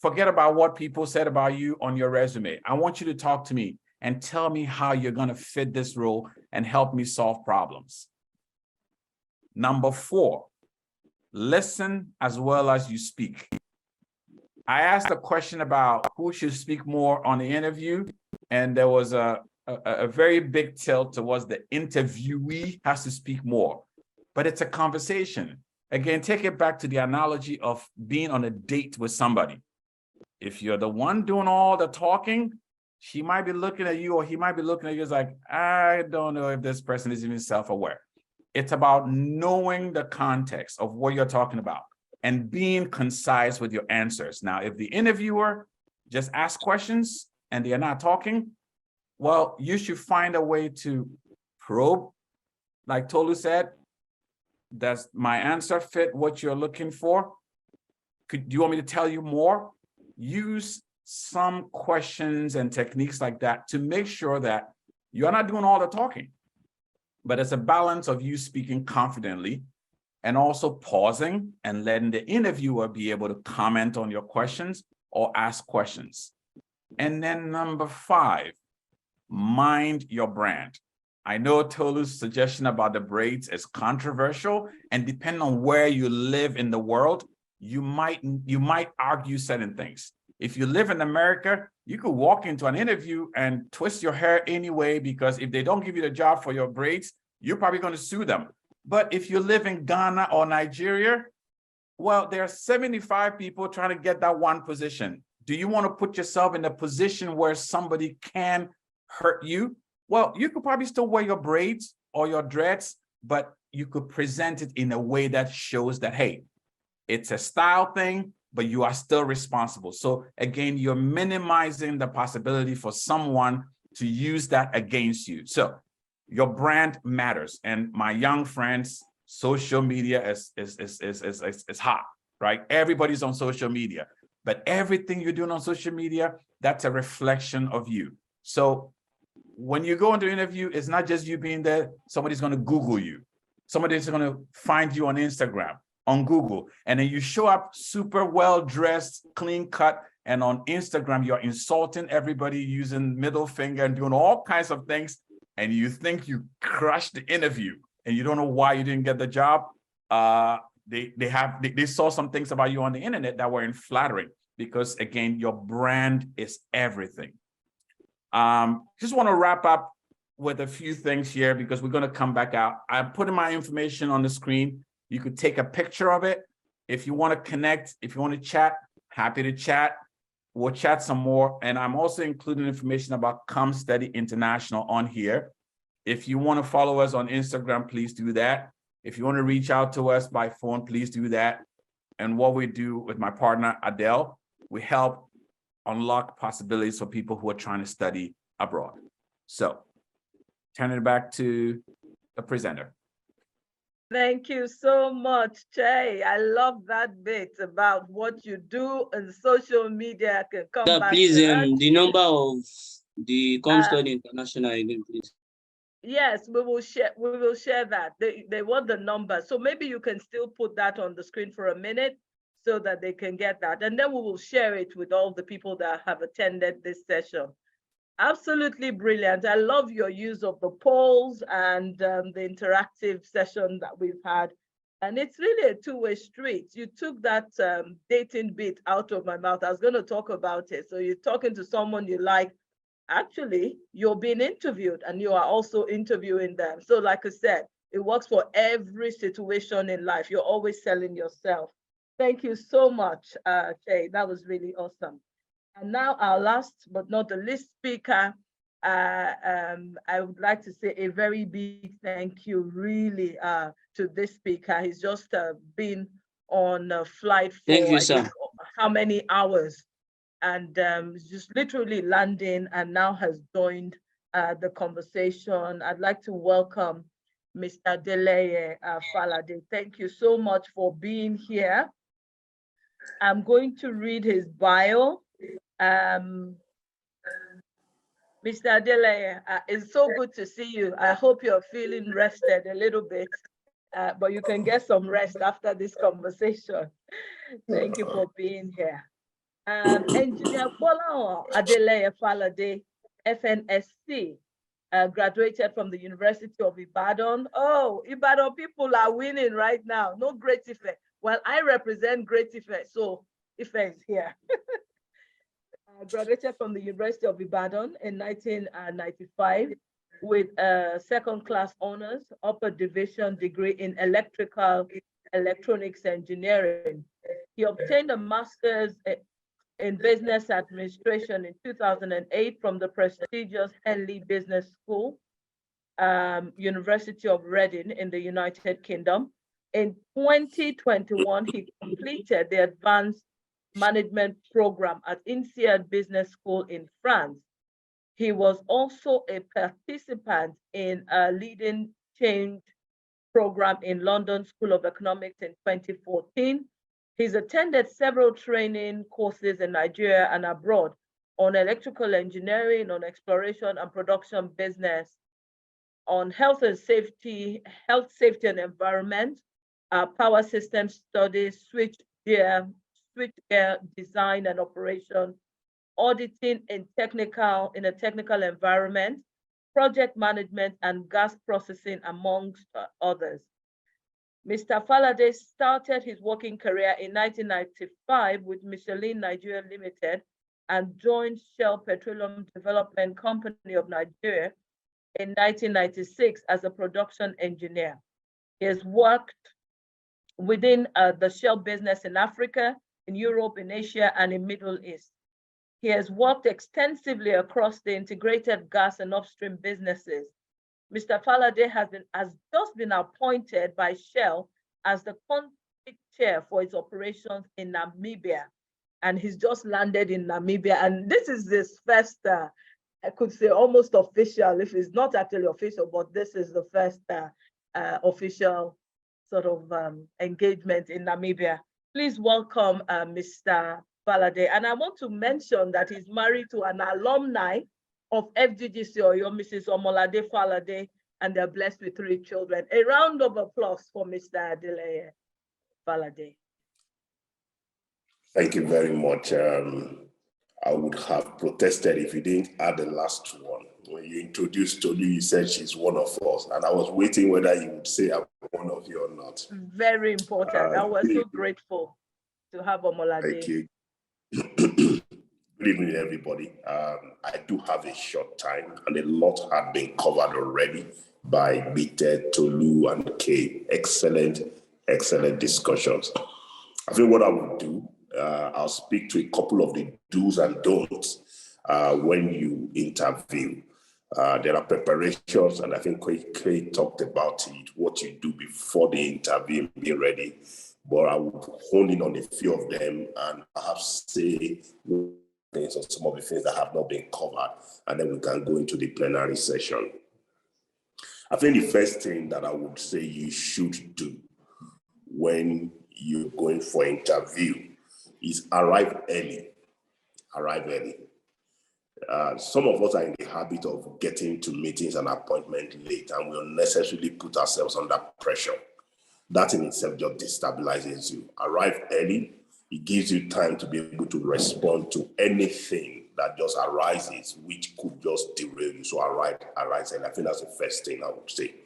Forget about what people said about you on your resume. I want you to talk to me and tell me how you're going to fit this role and help me solve problems. Number 4, listen as well as you speak. I asked a question about who should speak more on the interview, and there was a very big tilt towards the interviewee has to speak more. But it's a conversation. Again, take it back to the analogy of being on a date with somebody. If you're the one doing all the talking, she might be looking at you, or he might be looking at you as like, I don't know if this person is even self-aware. It's about knowing the context of what you're talking about and being concise with your answers. Now, if the interviewer just asks questions and they are not talking, well, you should find a way to probe. Like Tolu said, does my answer fit what you're looking for? Do you want me to tell you more? Use some questions and techniques like that to make sure that you're not doing all the talking, but it's a balance of you speaking confidently and also pausing and letting the interviewer be able to comment on your questions or ask questions. And then number 5, mind your brand. I know Tolu's suggestion about the braids is controversial, and depending on where you live in the world, you might argue certain things. If you live in America, you could walk into an interview and twist your hair anyway, because if they don't give you the job for your braids, you're probably going to sue them. But if you live in Ghana or Nigeria, well, there are 75 people trying to get that one position. Do you want to put yourself in a position where somebody can hurt you? Well, you could probably still wear your braids or your dreads, but you could present it in a way that shows that, hey, it's a style thing, but you are still responsible. So again, you're minimizing the possibility for someone to use that against you. So your brand matters. And my young friends, social media is hot, right? Everybody's on social media, but everything you're doing on social media, that's a reflection of you. So when you go into an interview, it's not just you being there. Somebody's going to Google you. Somebody's going to find you on Instagram, on Google, and then you show up super well dressed, clean cut, and on Instagram you're insulting everybody using middle finger and doing all kinds of things, and you think you crushed the interview and you don't know why you didn't get the job. they saw some things about you on the internet that weren't flattering, because again, your brand is everything. Just want to wrap up with a few things here, because we're going to come back out. I'm putting my information on the screen. You could take a picture of it. If you want to connect, if you want to chat, happy to chat. We'll chat some more. And I'm also including information about Come Study International on here. If you want to follow us on Instagram, please do that. If you want to reach out to us by phone, please do that. And what we do with my partner, Adeleye, we help unlock possibilities for people who are trying to study abroad. So, turn it back to the presenter.
Thank you so much, Kyei. I love that bit about what you do on social media. Can come back.
Please, the number of the Come Study International again, please.
Yes, we will share. We will share that. They want the number, so maybe you can still put that on the screen for a minute, so that they can get that, and then we will share it with all the people that have attended this session. Absolutely brilliant. I love your use of the polls and the interactive session that we've had. And it's really a two-way street. You took that dating bit out of my mouth. I was going to talk about it. So you're talking to someone you like. Actually, you're being interviewed and you are also interviewing them. So like I said, it works for every situation in life. You're always selling yourself. Thank you so much, Kyei. That was really awesome. And now our last but not the least speaker, I would like to say a very big thank you really to this speaker. He's just been on a flight for how many hours, and just literally landing and now has joined the conversation. I'd like to welcome Mr. Adeleye Falade. Thank you so much for being here. I'm going to read his bio. Mr. Adeleye, it's so good to see you. I hope you're feeling rested a little bit, but you can get some rest after this conversation. Thank you for being here. Engineer Bola Adeleye Falade, FNSC, graduated from the University of Ibadan. Oh, Ibadan people are winning right now. No Great Ife. Well, I represent Great Ife, so Ife is here. Graduated from the University of Ibadan in 1995 with a second-class honors, upper division degree in electrical electronics engineering. He obtained a master's in business administration in 2008 from the prestigious Henley Business School, University of Reading in the United Kingdom. In 2021, he completed the advanced management program at INSEAD Business School in France. He was also a participant in a leading change program in London School of Economics in 2014. He's attended several training courses in Nigeria and abroad on electrical engineering, on exploration and production business, on health safety and environment, power system studies, switchgear design and operation, auditing in a technical environment, project management and gas processing, amongst others. Mr. Falade started his working career in 1995 with Michelin Nigeria Limited and joined Shell Petroleum Development Company of Nigeria in 1996 as a production engineer. He has worked within the Shell business in Africa, in Europe, in Asia, and in Middle East. He has worked extensively across the integrated gas and upstream businesses. Mr. Falade has just been appointed by Shell as the conflict chair for its operations in Namibia. And he's just landed in Namibia. And this is his first, I could say almost official, if it's not actually official, but this is the first official sort of engagement in Namibia. Please welcome Mr. Falade. And I want to mention that he's married to an alumni of FGGC Oyo, Mrs. Omolade Falade, and they're blessed with 3 children. A round of applause for Mr. Adeleye Falade.
Thank you very much. I would have protested if you didn't add the last one. When you introduced Tolu, you said she's one of us. And I was waiting whether you would say I'm one of love you or not.
Very important. I was so grateful to have Omolade.
Thank you. Good evening, everybody. I do have a short time, and a lot had been covered already by Bite, Tolu, and Kyei. Excellent discussions. I think what I will do, I'll speak to a couple of the do's and don'ts when you interview. There are preparations, and I think Kyei talked about it, what you do before the interview, be ready. But I will hone in on a few of them and perhaps say things on some of the things that have not been covered, and then we can go into the plenary session. I think the first thing that I would say you should do when you're going for interview is arrive early. Arrive early. Some of us are in the habit of getting to meetings and appointments late, and we unnecessarily put ourselves under pressure. That in itself just destabilizes you. Arrive early. It gives you time to be able to respond to anything that just arises, which could just derail you. So arrive early. I think that's the first thing I would say.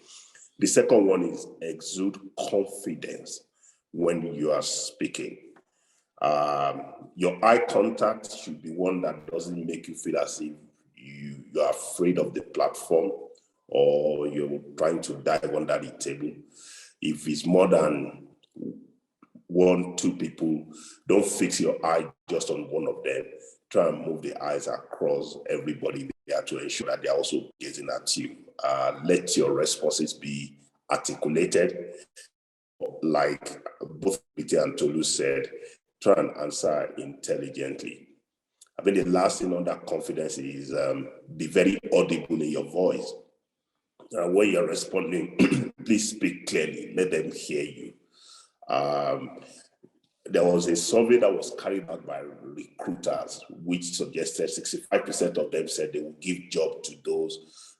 The second one is exude confidence when you are speaking. Your eye contact should be one that doesn't make you feel as if you're afraid of the platform or you're trying to dive under the table. If it's more than 1-2 people, don't fix your eye just on one of them. Try and move the eyes across everybody there to ensure that they're also gazing at you. Let your responses be articulated. Like both Peter and Tolu said, try and answer intelligently. I think the last thing on that confidence is be very audible in your voice. When you're responding, please speak clearly. Let them hear you. There was a survey that was carried out by recruiters, which suggested 65% of them said they would give job to those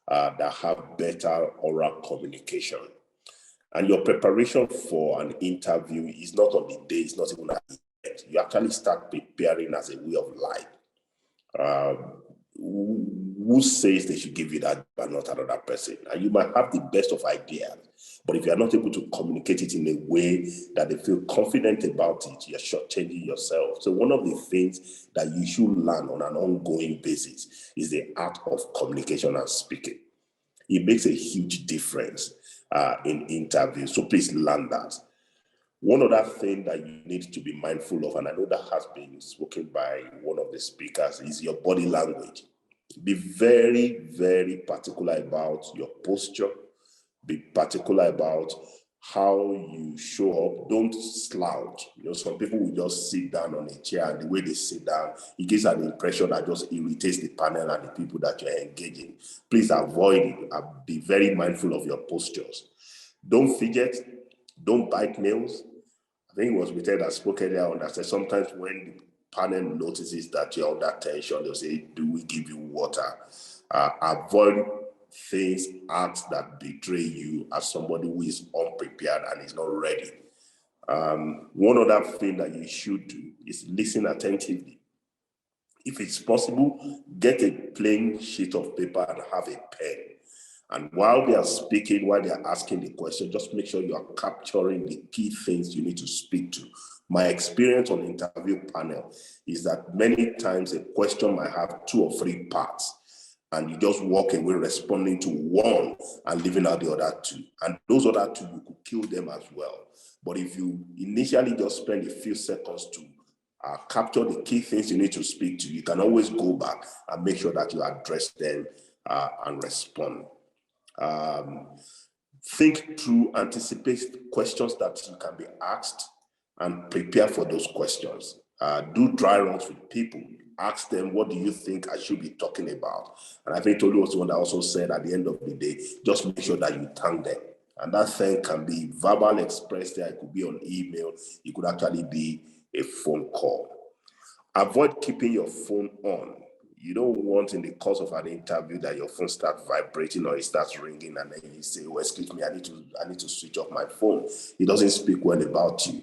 that have better oral communication. And your preparation for an interview is not on the day, it's not even at the end. You actually start preparing as a way of life. Who says they should give you that but not another person? And you might have the best of ideas, but if you are not able to communicate it in a way that they feel confident about it, you're shortchanging yourself. So one of the things that you should learn on an ongoing basis is the art of communication and speaking. It makes a huge difference in interviews. So please learn that. One other thing that you need to be mindful of, and I know that has been spoken by one of the speakers, is your body language. Be very, very particular about your posture. Be particular about how you show up. Don't slouch. Some people will just sit down on a chair, and the way they sit down, it gives an impression that just irritates the panel and the people that you're engaging. Please avoid it. Be very mindful of your postures. Don't fidget. Don't bite nails. I think it was Peter that spoke earlier on that said sometimes when the panel notices that you're under tension, they'll say, do we give you water? Avoid things, acts that betray you as somebody who is unprepared and is not ready. One other thing that you should do is listen attentively. If it's possible, get a plain sheet of paper and have a pen. And while they are speaking, while they are asking the question, just make sure you are capturing the key things you need to speak to. My experience on interview panel is that many times a question might have 2 or 3 parts, and you just walk away responding to one and leaving out the other 2. And those other 2, you could kill them as well. But if you initially just spend a few seconds to capture the key things you need to speak to, you can always go back and make sure that you address them and respond. Think through, anticipate questions that you can be asked and prepare for those questions. Do dry runs with people. Ask them, what do you think I should be talking about? And I think Tolu was the one that also said at the end of the day, just make sure that you thank them. And that thing can be verbal expressed there, it could be on email, it could actually be a phone call. Avoid keeping your phone on. You don't want in the course of an interview that your phone starts vibrating or it starts ringing and then you say, oh, excuse me, I need to switch off my phone. It doesn't speak well about you.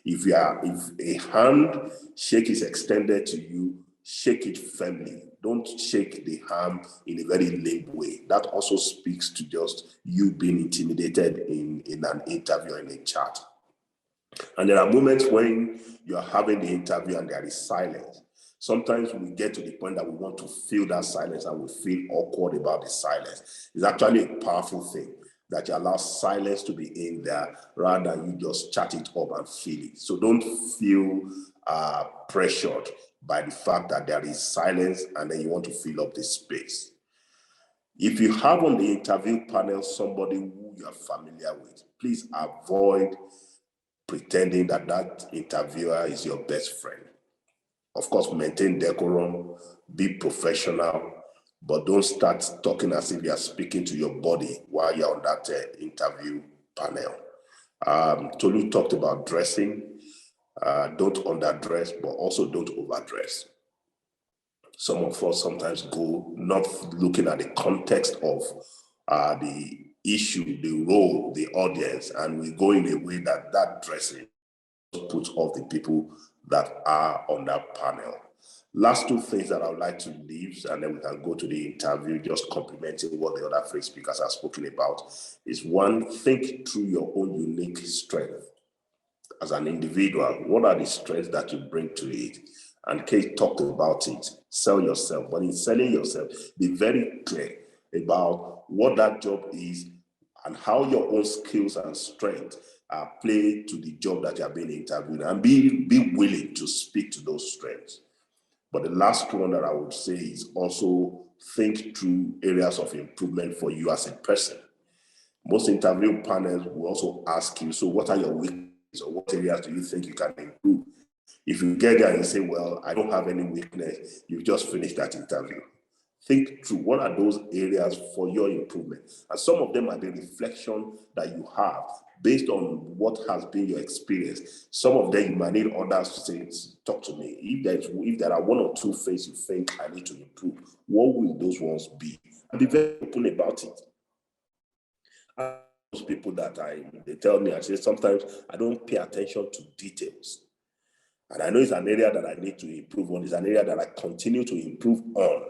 If a handshake is extended to you, shake it firmly. Don't shake the arm in a very limp way. That also speaks to just you being intimidated in an interview or in a chat. And there are moments when you're having the interview and there is silence. Sometimes we get to the point that we want to feel that silence and we feel awkward about the silence. It's actually a powerful thing that you allow silence to be in there rather than you just chat it up and feel it. So don't feel pressured by the fact that there is silence and then you want to fill up the space. If you have on the interview panel somebody who you are familiar with, please avoid pretending that that interviewer is your best friend. Of course, maintain decorum, be professional, but don't start talking as if you are speaking to your body while you're on that interview panel. Tolu talked about dressing. Don't underdress, but also don't overdress. Some of us sometimes go not looking at the context of the issue, the role, the audience, and we go in a way that dressing puts off the people that are on that panel. Last two things that I would like to leave, and then we can go to the interview, just complementing what the other three speakers have spoken about, is one, think through your own unique strength. As an individual, what are the strengths that you bring to it? And Kate talked about it. Sell yourself. But in selling yourself, be very clear about what that job is and how your own skills and strengths play to the job that you are being interviewed, and be willing to speak to those strengths. But the last one that I would say is also think through areas of improvement for you as a person. Most interview panels will also ask you, so what are your weaknesses or what areas do you think you can improve? If you get there and say, well, I don't have any weakness, you've just finished that interview. Think through what are those areas for your improvement. And some of them are the reflection that you have based on what has been your experience. Some of them you might need others to say, talk to me. If there are one or two things you think I need to improve, what will those ones be? And be very open about it. And those people that they tell me, I say, sometimes I don't pay attention to details. And I know it's an area that I need to improve on. It's an area that I continue to improve on.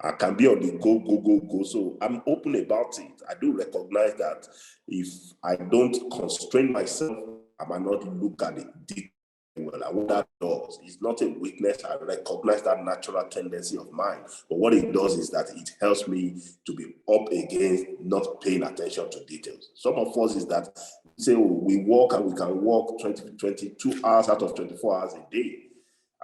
I can be on the go. So I'm open about it. I do recognize that if I don't constrain myself, I might not look at it deep well. And what that does is not a weakness. I recognize that natural tendency of mine. But what it does is that it helps me to be up against not paying attention to details. Some of us is that say we walk and we can walk 22 hours out of 24 hours a day.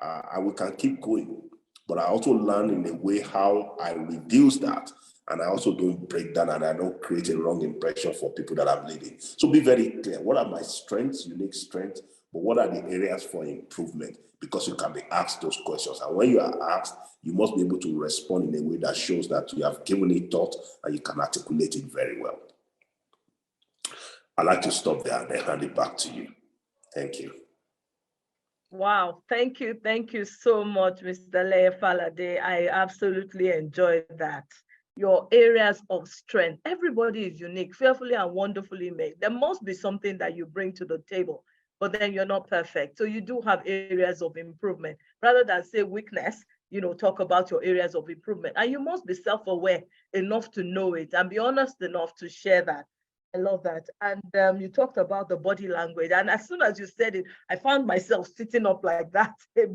And we can keep going. But I also learn in a way how I reduce that. And I also don't break down and I don't create a wrong impression for people that I'm leading. So be very clear. What are my strengths, unique strengths, but what are the areas for improvement? Because you can be asked those questions. And when you are asked, you must be able to respond in a way that shows that you have given it thought and you can articulate it very well. I'd like to stop there and then hand it back to you. Thank you.
Wow, thank you so much, Mr. Leye Falade. I absolutely enjoyed that. Your areas of strength. Everybody is unique, fearfully and wonderfully made. There must be something that you bring to the table, but then you're not perfect. So you do have areas of improvement. Rather than say weakness, talk about your areas of improvement. And you must be self-aware enough to know it and be honest enough to share that. I love that. And you talked about the body language. And as soon as you said it, I found myself sitting up like that, a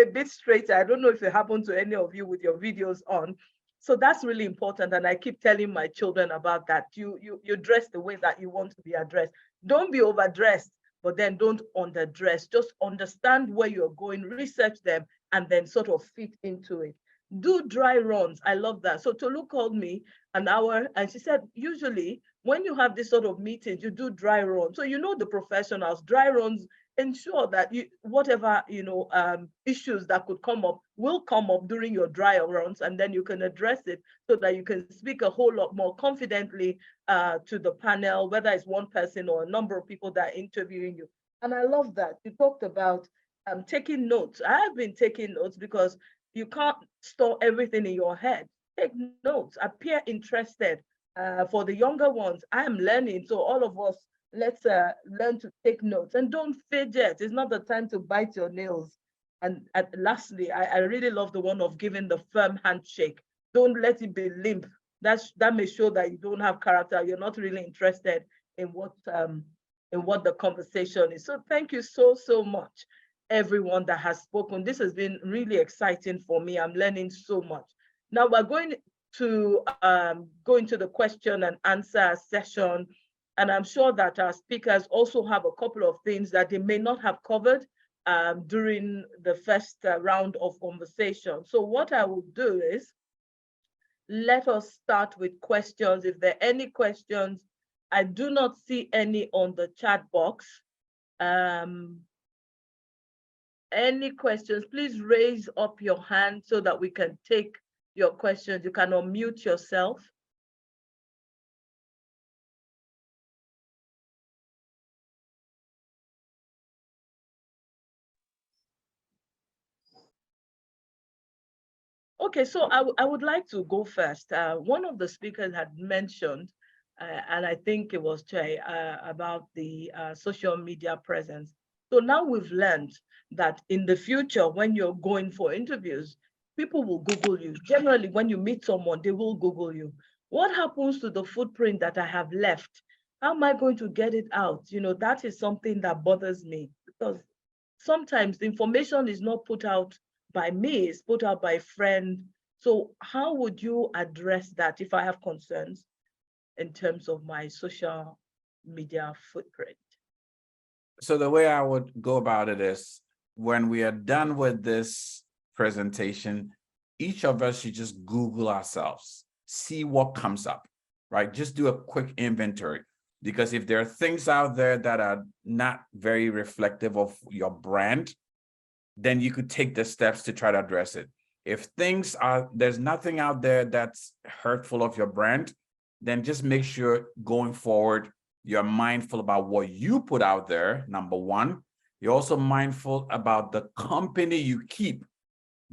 bit straighter. I don't know if it happened to any of you with your videos on. So that's really important. And I keep telling my children about that. You dress the way that you want to be addressed. Don't be overdressed, but then don't underdress. Just understand where you're going, research them, and then sort of fit into it. Do dry runs. I love that. So Tolu called me an hour and she said, usually when you have this sort of meetings, you do dry runs. So the professionals, dry runs ensure that whatever issues that could come up will come up during your dry runs, and then you can address it so that you can speak a whole lot more confidently to the panel, whether it's one person or a number of people that are interviewing you. And I love that. You talked about taking notes. I have been taking notes because you can't store everything in your head. Take notes, appear interested. For the younger ones, I am learning. So all of us, let's learn to take notes and don't fidget. It's not the time to bite your nails. lastly, I really love the one of giving the firm handshake. Don't let it be limp. That may show that you don't have character. You're not really interested in what the conversation is. So thank you so much, everyone that has spoken. This has been really exciting for me. I'm learning so much. Now we're going to go into the question and answer session. And I'm sure that our speakers also have a couple of things that they may not have covered during the first round of conversation. So what I will do is, let us start with questions. If there are any questions, I do not see any on the chat box. Any questions, please raise up your hand so that we can take your questions. You can unmute yourself. Okay, so I would like to go first. One of the speakers had mentioned, and I think it was Kyei, about the social media presence. So now we've learned that in the future, when you're going for interviews, people will Google you. Generally, when you meet someone, they will Google you. What happens to the footprint that I have left? How am I going to get it out? You know, that is something that bothers me, because sometimes the information is not put out by me, it's put out by a friend. So how would you address that if I have concerns in terms of my social media footprint?
So the way I would go about it is, when we are done with this presentation, each of us should just Google ourselves, see what comes up, right? Just do a quick inventory. Because if there are things out there that are not very reflective of your brand, then you could take the steps to try to address it. If there's nothing out there that's hurtful of your brand, then just make sure going forward, you're mindful about what you put out there, number one. You're also mindful about the company you keep,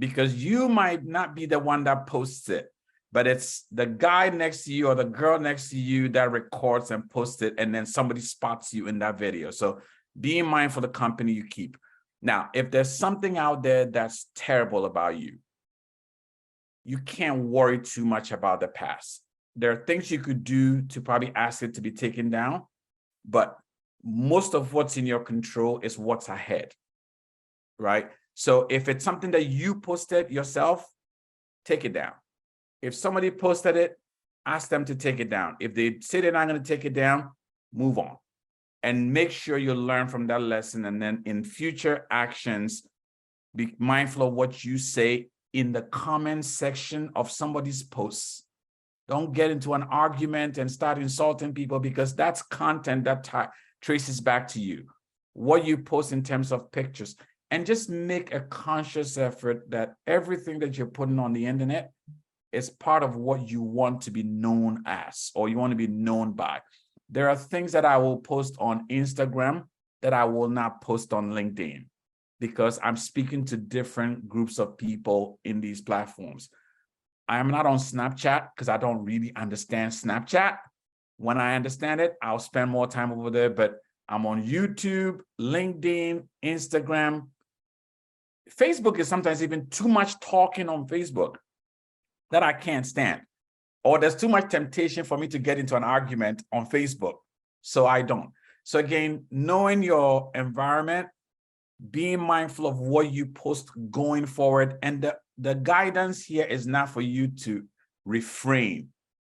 because you might not be the one that posts it, but it's the guy next to you or the girl next to you that records and posts it, and then somebody spots you in that video. So being mindful of the company you keep. Now, if there's something out there that's terrible about you, you can't worry too much about the past. There are things you could do to probably ask it to be taken down, but most of what's in your control is what's ahead, right? So if it's something that you posted yourself, take it down. If somebody posted it, ask them to take it down. If they say they're not going to take it down, move on. And make sure you learn from that lesson. And then in future actions, be mindful of what you say in the comment section of somebody's posts. Don't get into an argument and start insulting people, because that's content that traces back to you. What you post in terms of pictures. And just make a conscious effort that everything that you're putting on the internet is part of what you want to be known as, or you want to be known by. There are things that I will post on Instagram that I will not post on LinkedIn, because I'm speaking to different groups of people in these platforms. I am not on Snapchat because I don't really understand Snapchat. When I understand it, I'll spend more time over there, but I'm on YouTube, LinkedIn, Instagram. Facebook is sometimes even too much talking on Facebook that I can't stand. Or there's too much temptation for me to get into an argument on Facebook, so I don't. So again, knowing your environment, being mindful of what you post going forward, and the guidance here is not for you to refrain.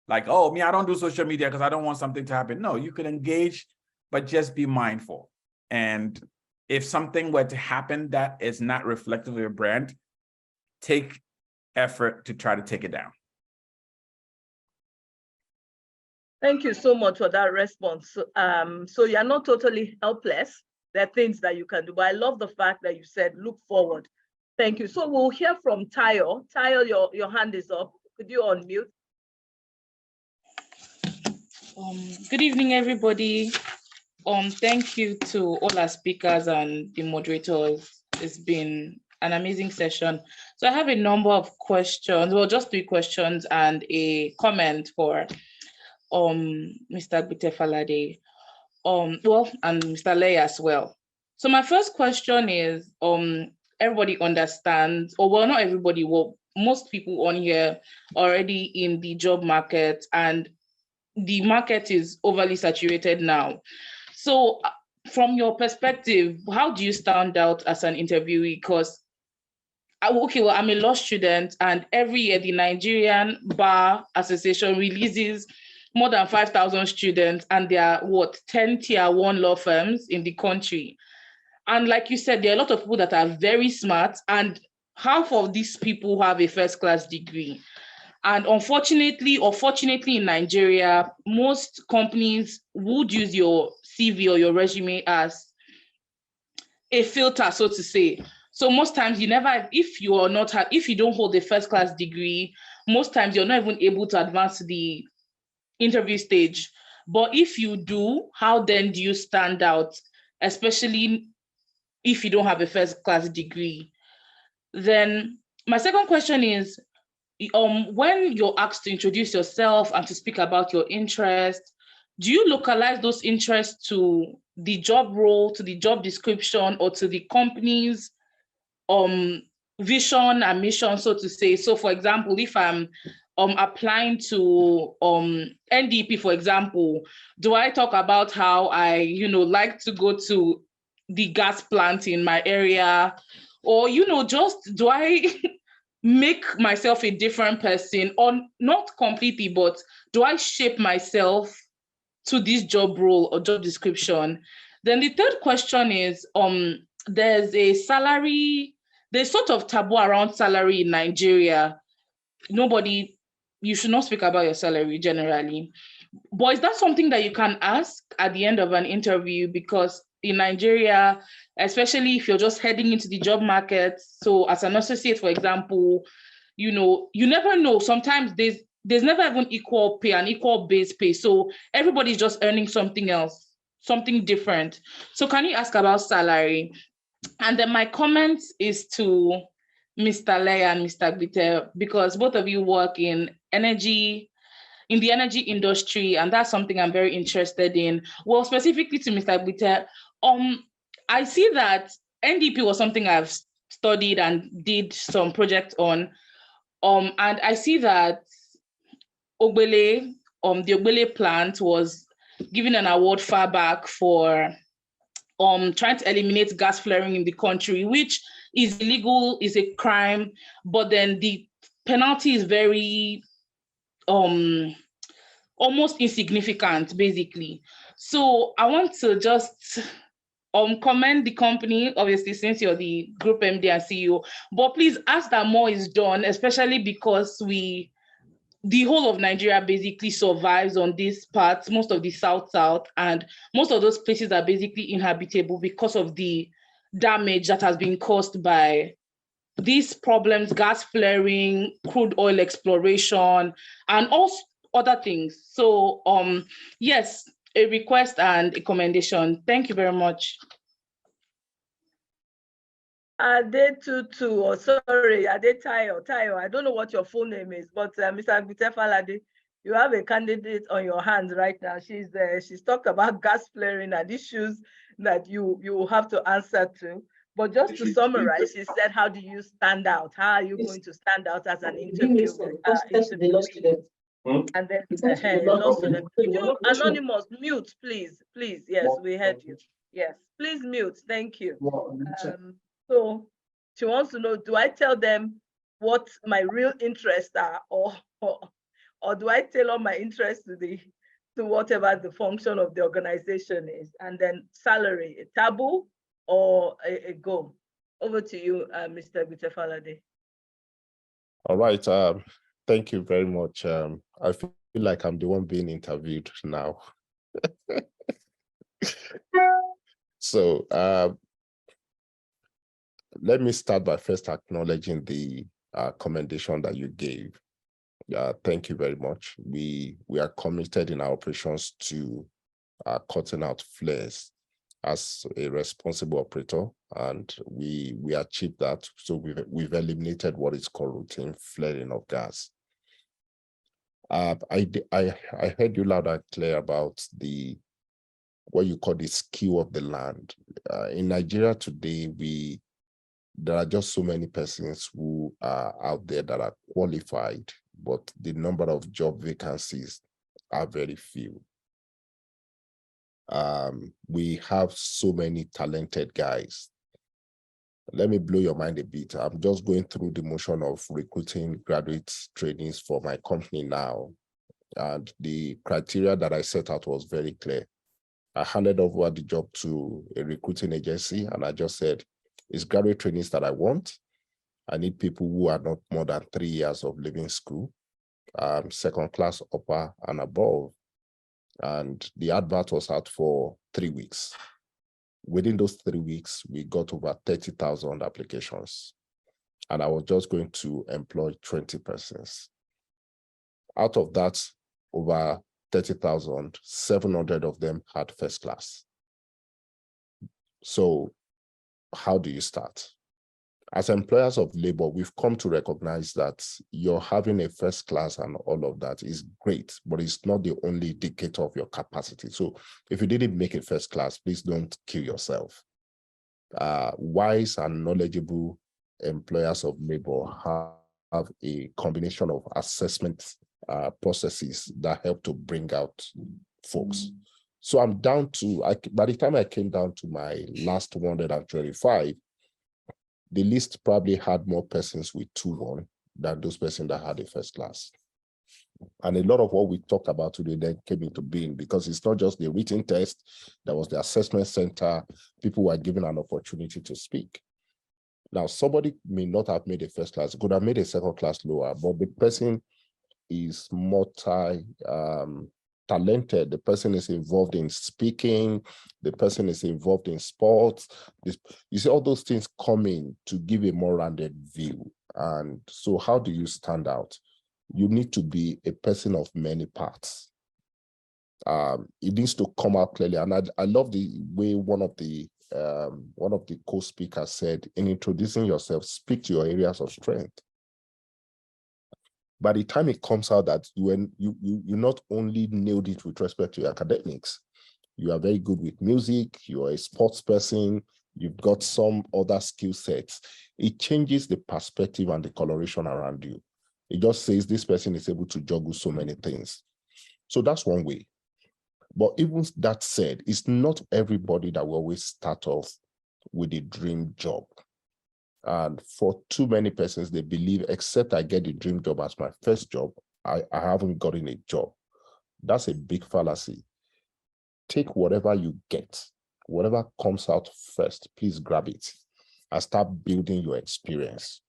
Like, oh, I don't do social media because I don't want something to happen. No, you can engage, but just be mindful. And if something were to happen that is not reflective of your brand, take effort to try to take it down.
Thank you so much for that response. So you're not totally helpless. There are things that you can do, but I love the fact that you said, look forward. Thank you. So we'll hear from Tayo. Tayo, your hand is up. Could you unmute?
Good evening, everybody. Thank you to all our speakers and the moderators. It's been an amazing session. So I have a number of questions, well, just 3 questions and a comment for Mr. Adegbite Falade, and Mr. Lay as well. So my first question is, everybody understands, or well, not everybody, well, most people on here already in the job market, and the market is overly saturated now. So from your perspective, how do you stand out as an interviewee? Because okay, well, I'm a law student, and every year the Nigerian Bar Association releases more than 5,000 students, and there are 10 tier 1 law firms in the country. And like you said, there are a lot of people that are very smart, and half of these people have a first-class degree. And unfortunately or fortunately in Nigeria, most companies would use your CV or your resume as a filter, so to say. So most times if you don't hold a first-class degree, most times you're not even able to advance to the interview stage. But if you do, how then do you stand out, especially if you don't have a first-class degree? Then my second question is, when you're asked to introduce yourself and to speak about your interests, do you localize those interests to the job role, to the job description, or to the company's vision and mission, so to say? So for example, if I'm applying to NDP, for example, do I talk about how I like to go to the gas plant in my area, or just do I make myself a different person, or not completely, but do I shape myself to this job role or job description? Then the third question is, there's sort of taboo around salary in Nigeria. You should not speak about your salary generally. But is that something that you can ask at the end of an interview? Because in Nigeria, especially if you're just heading into the job market, so as an associate, for example, you never know. Sometimes there's never even equal pay and equal base pay. So everybody's just earning something else, something different. So can you ask about salary? And then my comment is to Mr. Leye and Mr. Adegbite, because both of you work in the energy industry, and that's something I'm very interested in. Well, specifically to Mr. Adegbite, I see that NDP was something I've studied and did some project on, and I see that Ogbele, the Ogbele plant was given an award far back for trying to eliminate gas flaring in the country, which is illegal, is a crime, but then the penalty is very almost insignificant, basically. So I want to just commend the company, obviously, since you're the group MD and CEO, but please ask that more is done, especially because the whole of Nigeria basically survives on this part, most of the South, and most of those places are basically inhabitable because of the damage that has been caused by these problems, gas flaring, crude oil exploration, and also other things. So yes, a request and a commendation. Thank you very much.
Adetutu, or sorry, Tayo. I don't know what your full name is, but Mr. Adegbite Falade, you have a candidate on your hands right now. She's talked about gas flaring and issues that you have to answer to. But just to summarize, she said, how do you stand out? How are you going to stand out as an interview? And then law student. Could you, anonymous, mute, please? Please, yes, we heard you. Yes, please mute. Thank you. So she wants to know, do I tell them what my real interests are, or do I tailor my interest to whatever the function of the organization is? And then salary, a taboo or a go? Over to you, Mr. Adegbite Falade.
All right. Thank you very much. I feel like I'm the one being interviewed now. So let me start by first acknowledging the commendation that you gave. Thank you very much. We are committed in our operations to cutting out flares as a responsible operator, and we achieved that. So we've eliminated what is called routine flaring of gas. I heard you loud and clear about what you call the skill of the land. In Nigeria today, there are just so many persons who are out there that are qualified, but the number of job vacancies are very few. We have so many talented guys. Let me blow your mind a bit. I'm just going through the motion of recruiting graduate trainees for my company now. And the criteria that I set out was very clear. I handed over the job to a recruiting agency, and I just said, it's graduate trainees that I want. I need people who are not more than 3 years of leaving school, second class, upper and above. And the advert was out for 3 weeks. Within those 3 weeks, we got over 30,000 applications. And I was just going to employ 20 persons. Out of that, over 30,000, 700 of them had first class. So how do you start? As employers of labor, we've come to recognize that you're having a first class and all of that is great, but it's not the only indicator of your capacity. So if you didn't make a first class, please don't kill yourself. Wise and knowledgeable employers of labor have a combination of assessment processes that help to bring out folks. So I'm down to, by the time I came down to my last 125, the list probably had more persons with 2-1 than those persons that had a first class. And a lot of what we talked about today then came into being, because it's not just the written test, there was the assessment center, people were given an opportunity to speak. Now, somebody may not have made a first class, could have made a second class lower, but the person is multi-talented. The person is involved in speaking, the person is involved in sports. You see, all those things come in to give a more rounded view. And so how do you stand out? You need to be a person of many parts. It needs to come out clearly. And I love the way one of the co-speakers said, in introducing yourself, speak to your areas of strength. By the time it comes out that you not only nailed it with respect to your academics, you are very good with music, you are a sports person, you've got some other skill sets, it changes the perspective and the coloration around you. It just says this person is able to juggle so many things. So that's one way. But even that said, it's not everybody that will always start off with a dream job. And for too many persons, they believe, except I get the dream job as my first job, I haven't gotten a job. That's a big fallacy. Take whatever you get, whatever comes out first, please grab it and start building your experience.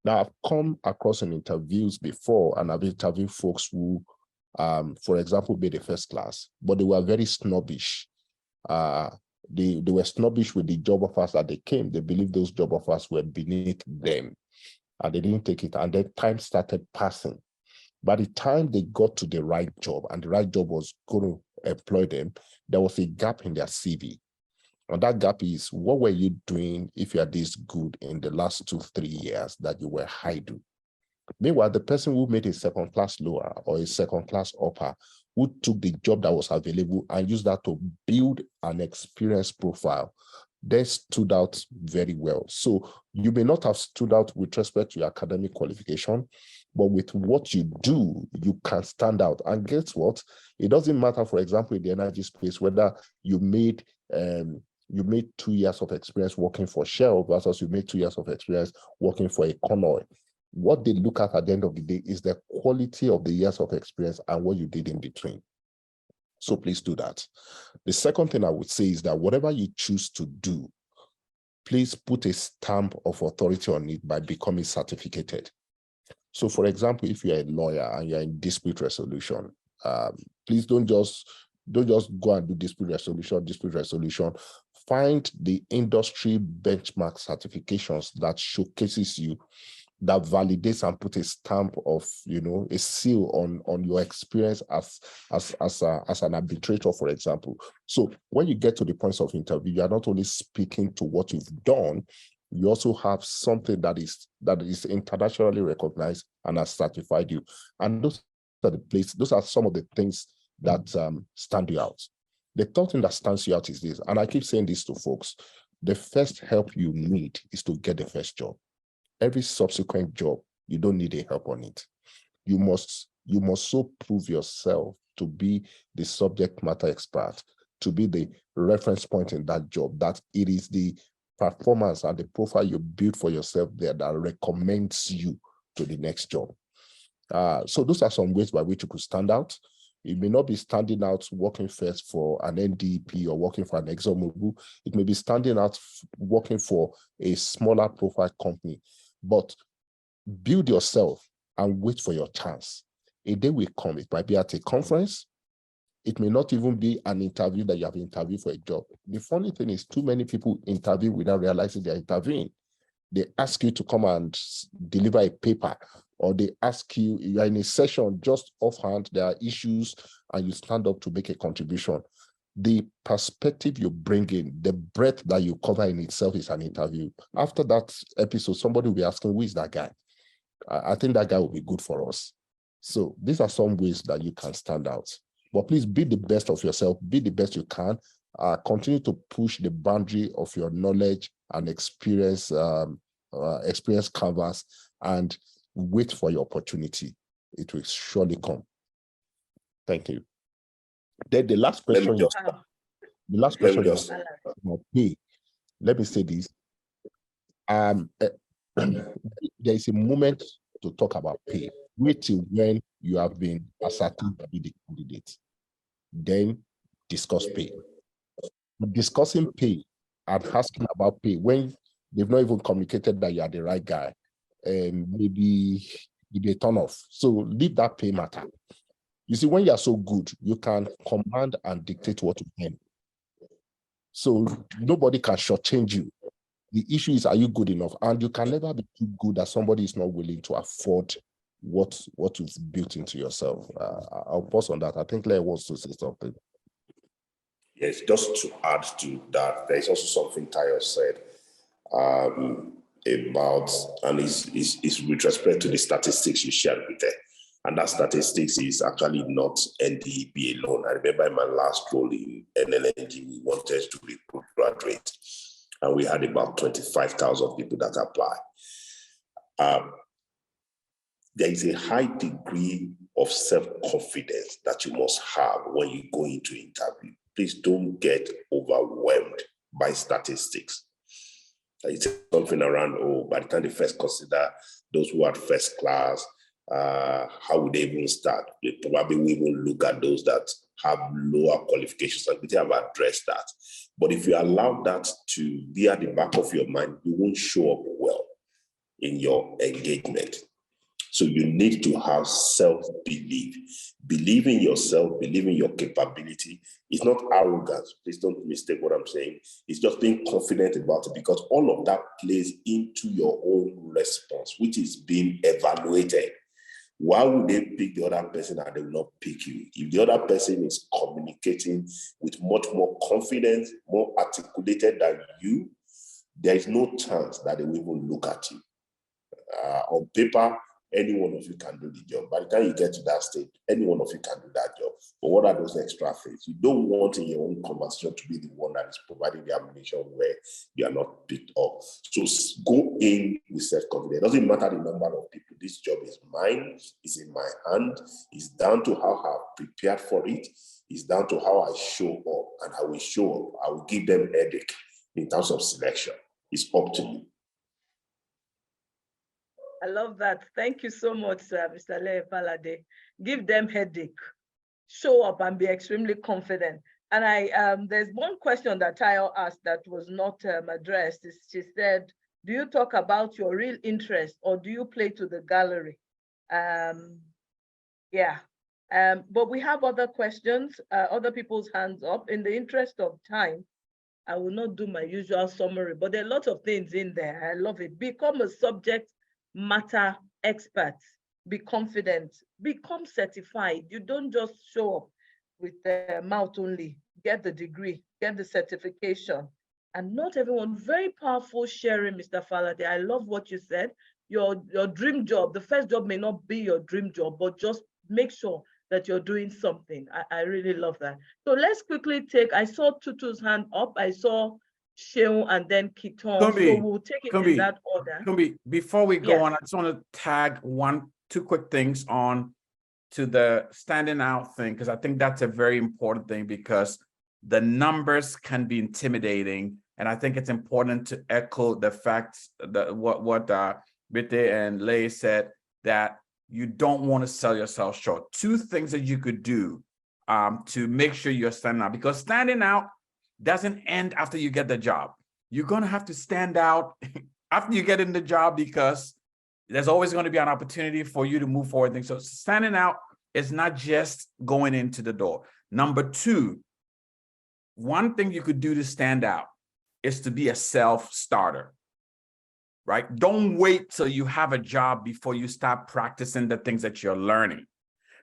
Now, I've come across in interviews before, and I've interviewed folks who, for example, made a first class, but they were very snobbish. They were snobbish with the job offers that they came. They believed those job offers were beneath them, and they didn't take it. And then time started passing. By the time they got to the right job, and the right job was going to employ them, there was a gap in their CV. And that gap is, what were you doing if you are this good in the last 2-3 years that you were hiding? Meanwhile, the person who made a second class lower or a second class upper, who took the job that was available and used that to build an experience profile, they stood out very well. So you may not have stood out with respect to your academic qualification, but with what you do, you can stand out. And guess what? It doesn't matter, for example, in the energy space, whether you made 2 years of experience working for Shell versus you made 2 years of experience working for a Connoy. What they look at the end of the day is the quality of the years of experience and what you did in between. So please do that. The second thing I would say is that whatever you choose to do, please put a stamp of authority on it by becoming certificated. So for example, if you're a lawyer and you're in dispute resolution, please don't just go and do dispute resolution. Find the industry benchmark certifications that showcases you, that validates and put a stamp of, a seal on your experience as an arbitrator, for example. So when you get to the points of interview, you are not only speaking to what you've done, you also have something that is internationally recognized and has certified you. And those are some of the things that stand you out. The third thing that stands you out is this, and I keep saying this to folks, the first help you need is to get the first job. Every subsequent job, you don't need a help on it. You must so prove yourself to be the subject matter expert, to be the reference point in that job, that it is the performance and the profile you build for yourself there that recommends you to the next job. So those are some ways by which you could stand out. You may not be standing out working first for an NDP or working for an ExxonMobil. It may be standing out working for a smaller profile company, but build yourself and wait for your chance. A day will come. It might be at a conference. It may not even be an interview that you have interviewed for a job. The funny thing is, too many people interview without realizing they're interviewing. They ask you to come and deliver a paper, or they ask you, you're in a session just offhand, there are issues, and you stand up to make a contribution. The perspective you bring in, the breadth that you cover in itself is an interview. After that episode, somebody will be asking, who is that guy? I think that guy will be good for us. So these are some ways that you can stand out. But please be the best of yourself, be the best you can. Continue to push the boundary of your knowledge and experience canvas, and wait for your opportunity. It will surely come. Thank you. Then the last question, about pay. Let me say this. There is a moment to talk about pay. Wait till when you have been ascertained to be the candidate. Then discuss pay. But discussing pay and asking about pay when they've not even communicated that you are the right guy, maybe a turn off. So leave that pay matter. You see, when you are so good, you can command and dictate what to do. So nobody can shortchange you. The issue is, are you good enough? And you can never be too good that somebody is not willing to afford what you've built into yourself. I'll pause on that. I think Claire wants to say something.
Yes, just to add to that, there is also something Tayo said about, and is with respect to the statistics you shared with them. And that statistics is actually not NDP alone. I remember in my last role in NLNG, we wanted to recruit graduates, and we had about 25,000 people that apply. There is a high degree of self-confidence that you must have when you go into interview. Please don't get overwhelmed by statistics. It's something around, by the time they first consider those who are first class, how would they even start? They probably will even look at those that have lower qualifications, and we have addressed that. But if you allow that to be at the back of your mind, you won't show up well in your engagement. So you need to have self-belief. Believe in yourself, believe in your capability. It's not arrogance. Please don't mistake what I'm saying. It's just being confident about it, because all of that plays into your own response, which is being evaluated. Why would they pick the other person and they will not pick you? If the other person is communicating with much more confidence, more articulated than you, there is no chance that they will even look at you. On paper, any one of you can do the job. By the time you get to that stage, any one of you can do that job. But what are those extra things? You don't want in your own conversation to be the one that is providing the ammunition where you are not picked up. So go in with self-confidence. It doesn't matter the number of people. This job is mine. It's in my hand. It's down to how I've prepared for it. It's down to how I show up. And I will show up. I will give them headache in terms of selection. It's up to you.
I love that. Thank you so much, Mr. Falade. Give them headache. Show up and be extremely confident. And there's one question that Tayo asked that was not addressed. She said, do you talk about your real interest or do you play to the gallery? But we have other questions, other people's hands up. In the interest of time, I will not do my usual summary, but there are lots of things in there. I love it. Become a subject matter expert, be confident, become certified. You don't just show up with the mouth only, get the degree, get the certification. And not everyone, very powerful sharing, Mr. Falade. I love what you said. Your dream job, the first job may not be your dream job, but just make sure that you're doing something. I really love that. So let's quickly take, I saw Tutu's hand up. I saw Sheung, and then Kiton. So we'll take it in that order.
Kumbi, before we go on, I just want to tag two quick things on to the standing out thing, because I think that's a very important thing, because the numbers can be intimidating. And I think it's important to echo the facts that what Bite and Lay said, that you don't want to sell yourself short. Two things that you could do to make sure you're standing out, because standing out doesn't end after you get the job. You're going to have to stand out after you get in the job, because there's always going to be an opportunity for you to move forward. So standing out is not just going into the door. Number two, one thing you could do to stand out is to be a self-starter, right? Don't wait till you have a job before you start practicing the things that you're learning.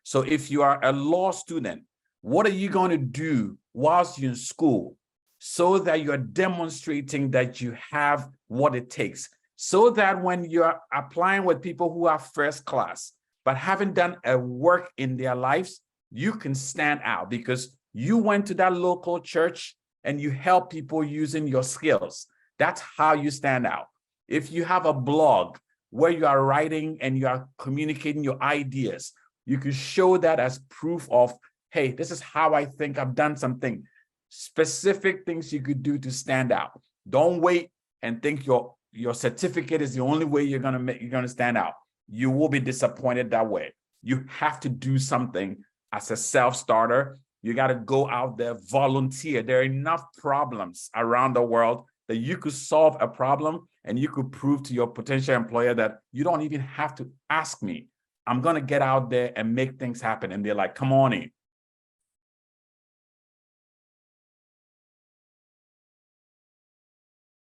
So if you are a law student, what are you going to do whilst you're in school so that you're demonstrating that you have what it takes, so that when you're applying with people who are first class but haven't done a work in their lives, you can stand out because you went to that local church and you help people using your skills. That's how you stand out. If you have a blog where you are writing and you are communicating your ideas, you can show that as proof of, hey, this is how I think I've done something. Specific things you could do to stand out. Don't wait and think your certificate is the only way you're gonna stand out. You will be disappointed that way. You have to do something as a self-starter. You got to go out there, volunteer. There are enough problems around the world that you could solve a problem and you could prove to your potential employer that you don't even have to ask me. I'm going to get out there and make things happen. And they're like, come on in.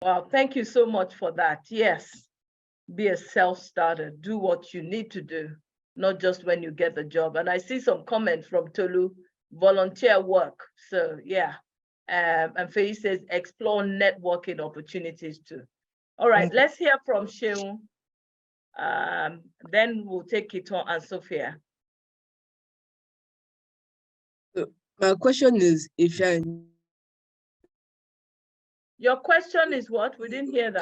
Wow, thank you so much for that. Yes, be a self-starter. Do what you need to do, not just when you get the job. And I see some comments from Tolu, volunteer work. So yeah, and Faye says explore networking opportunities too. All right, let's hear from Sheung. Then we'll take Kiton and Sophia.
My question is, if you're
Your question is what? We didn't hear that.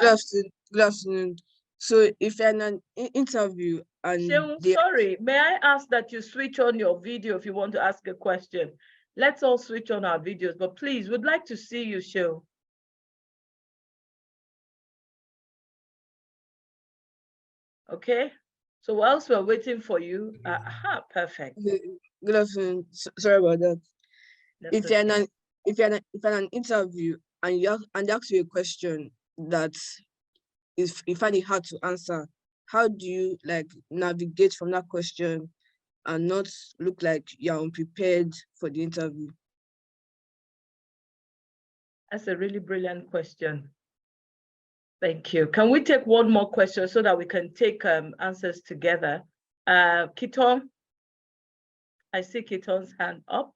Good afternoon. So if you're in an interview and
Sheung, sorry, may I ask that you switch on your video if you want to ask a question? Let's all switch on our videos, but please, we'd like to see you, Sheung. Okay, so whilst we're waiting for you, perfect.
Good afternoon. Sorry about that. If you're in an interview and they ask you a question that you find it hard to answer, how do you navigate from that question and not look like you're unprepared for the interview?
That's a really brilliant question. Thank you. Can we take one more question so that we can take answers together? Kiton, I see Kiton's hand up.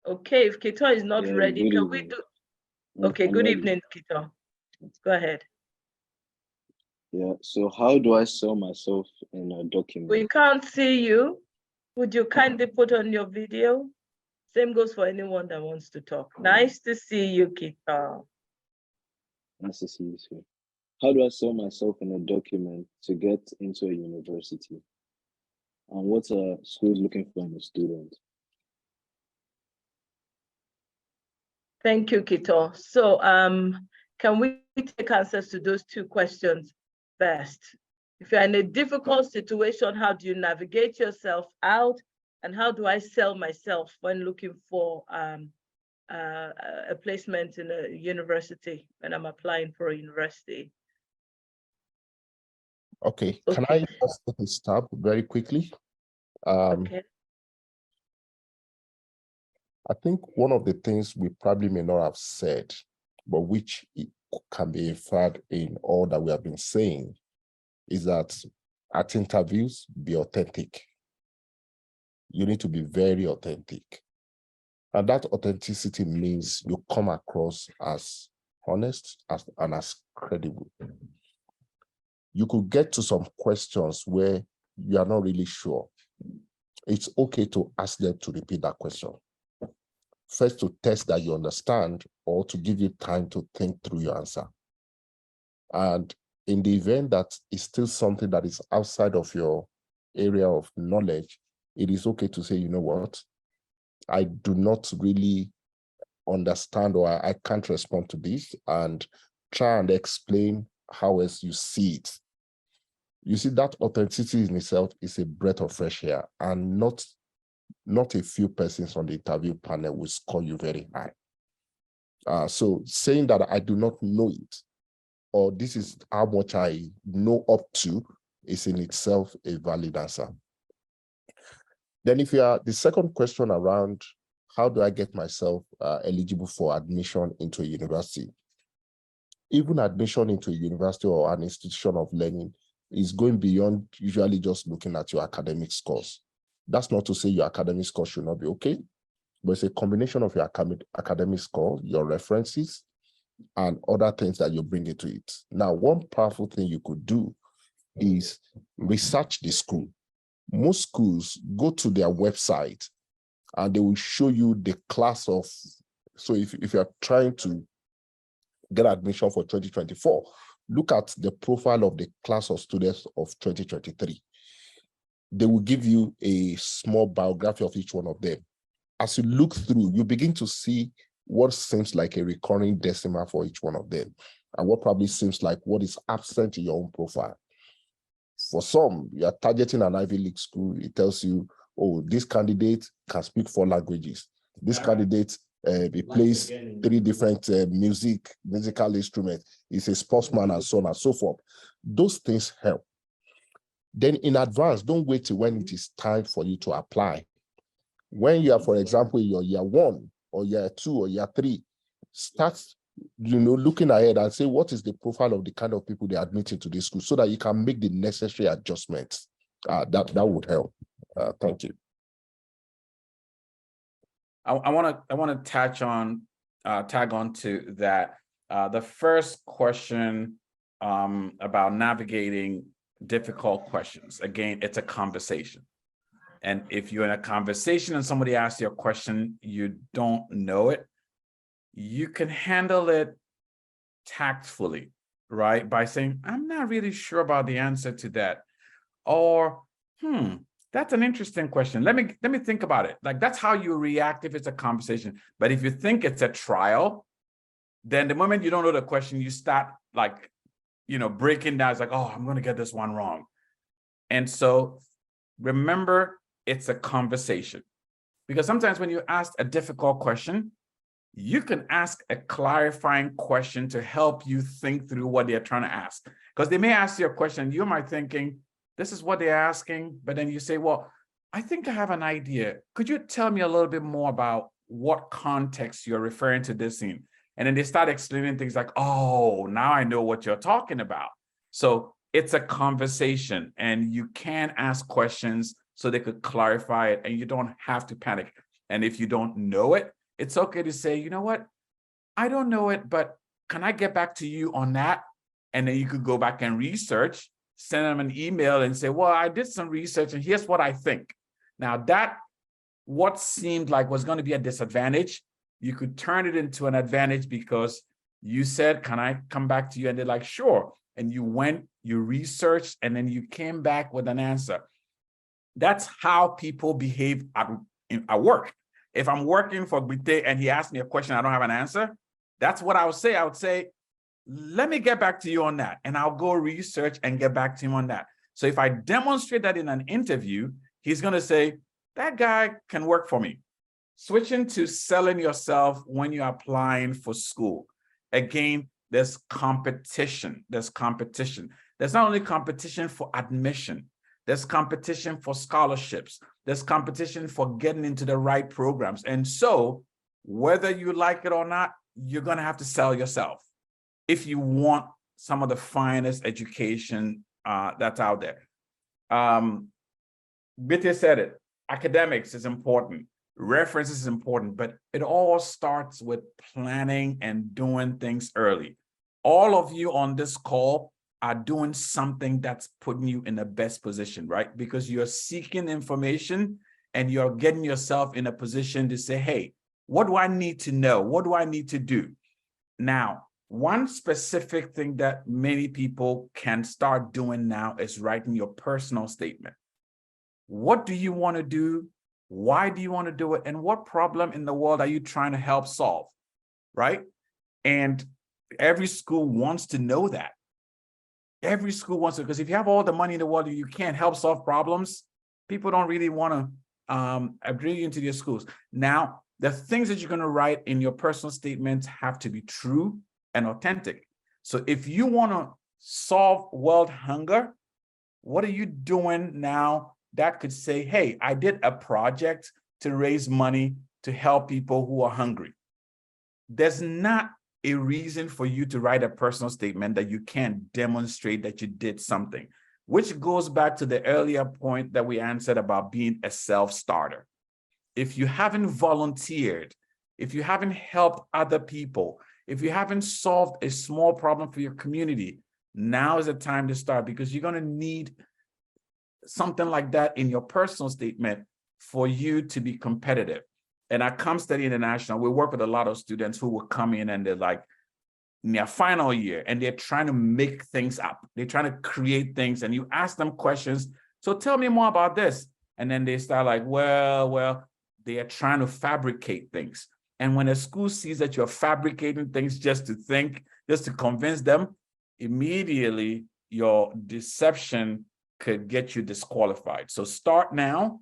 Okay, if Kiton is not ready, can we do? Okay, good evening, Kiton. Go ahead.
Yeah, so how do I sell myself in a document?
We can't see you. Would you kindly put on your video? Same goes for anyone that wants to talk. Nice to see you, Kiton.
Nice to see you too. How do I sell myself in a document to get into a university? And what are schools looking for in a student?
Thank you, Kiton. So can we take answers to those two questions first? If you're in a difficult situation, how do you navigate yourself out? And how do I sell myself when looking for a placement in a university, when I'm applying for a university?
Okay, can I just take a stab very quickly?
Okay.
I think one of the things we probably may not have said, but which can be inferred in all that we have been saying, is that at interviews, be authentic. You need to be very authentic. And that authenticity means you come across as honest and as credible. You could get to some questions where you are not really sure. It's okay to ask them to repeat that question. first to test that you understand or to give you time to think through your answer. And in the event that it's still something that is outside of your area of knowledge, it is okay to say, you know what, I do not really understand, or I can't respond to this, and try and explain how else you see it. You see, that authenticity in itself is a breath of fresh air, and not a few persons on the interview panel will score you very high. So saying that I do not know it, or this is how much I know up to, is in itself a valid answer. Then if you are, the second question around how do I get myself eligible for admission into a university? Even admission into a university or an institution of learning is going beyond usually just looking at your academic scores. That's not to say your academic score should not be okay, but it's a combination of your academic score, your references, and other things that you bring into it. Now, one powerful thing you could do is research the school. Most schools, go to their website and they will show you the class of, so if you're trying to get admission for 2024, look at the profile of the class of students of 2023. They will give you a small biography of each one of them. As you look through, you begin to see what seems like a recurring decimal for each one of them, and what probably seems like what is absent in your own profile. For some, you are targeting an Ivy League school. It tells you, oh, this candidate can speak 4 languages. This candidate he plays 3 different musical instruments. He's a sportsman, and so on and so forth. Those things help. Then in advance, don't wait till when it is time for you to apply. When you are, for example, in your year 1 or year 2 or year 3, start looking ahead and say, what is the profile of the kind of people they are admitting to this school, so that you can make the necessary adjustments. That would help. Thank you.
I want to tag on to that. The first question about navigating difficult questions. Again, it's a conversation. And if you're in a conversation and somebody asks you a question, you don't know it, you can handle it tactfully, right? By saying, I'm not really sure about the answer to that. Or, that's an interesting question. Let me think about it. Like, that's how you react if it's a conversation. But if you think it's a trial, then the moment you don't know the question, you start like, breaking down. It's like, oh, I'm going to get this one wrong. And so remember, it's a conversation. Because sometimes when you ask a difficult question, you can ask a clarifying question to help you think through what they're trying to ask. Because they may ask you a question, you might thinking, this is what they're asking, but then you say, well, I think I have an idea. Could you tell me a little bit more about what context you're referring to this in? And then they start explaining things like, oh, now I know what you're talking about. So it's a conversation, and you can ask questions so they could clarify it, and you don't have to panic. And if you don't know it, it's okay to say, you know what? I don't know it, but can I get back to you on that? And then you could go back and research, send them an email and say, well, I did some research and here's what I think. Now that what seemed like was going to be a disadvantage, you could turn it into an advantage because you said, can I come back to you? And they're like, sure. And you went, you researched, and then you came back with an answer. That's how people behave at work. If I'm working for Bite and he asked me a question, I don't have an answer, that's what I would say. I would say, let me get back to you on that. And I'll go research and get back to him on that. So if I demonstrate that in an interview, he's going to say, that guy can work for me. Switching to selling yourself when you're applying for school. Again, there's competition. There's competition. There's not only competition for admission. There's competition for scholarships. There's competition for getting into the right programs. And so whether you like it or not, you're going to have to sell yourself if you want some of the finest education that's out there. Bite said it, academics is important, references is important, but it all starts with planning and doing things early. All of you on this call are doing something that's putting you in the best position, right? Because you're seeking information and you're getting yourself in a position to say, hey, What do I need to know? What do I need to do? Now, one specific thing that many people can start doing now is writing your personal statement. What do you want to do? Why do you want to do it? And what problem in the world are you trying to help solve, right? And every school wants to know that. Every school wants to, because if you have all the money in the world, you can't help solve problems. People don't really want to bring you into their schools. Now, the things that you're going to write in your personal statements have to be true and authentic. So if you want to solve world hunger, what are you doing now that could say, hey, I did a project to raise money to help people who are hungry? There's not a reason for you to write a personal statement that you can't demonstrate that you did something, which goes back to the earlier point that we answered about being a self-starter. If you haven't volunteered, if you haven't helped other people, if you haven't solved a small problem for your community, now is the time to start, because you're going to need something like that in your personal statement for you to be competitive. And at Come Study International, we work with a lot of students who will come in and they're like in their final year and they're trying to make things up. They're trying to create things, and you ask them questions. So tell me more about this. And then they start like, well, they are trying to fabricate things. And when a school sees that you're fabricating things just to think, just to convince them, immediately your deception could get you disqualified. So start now.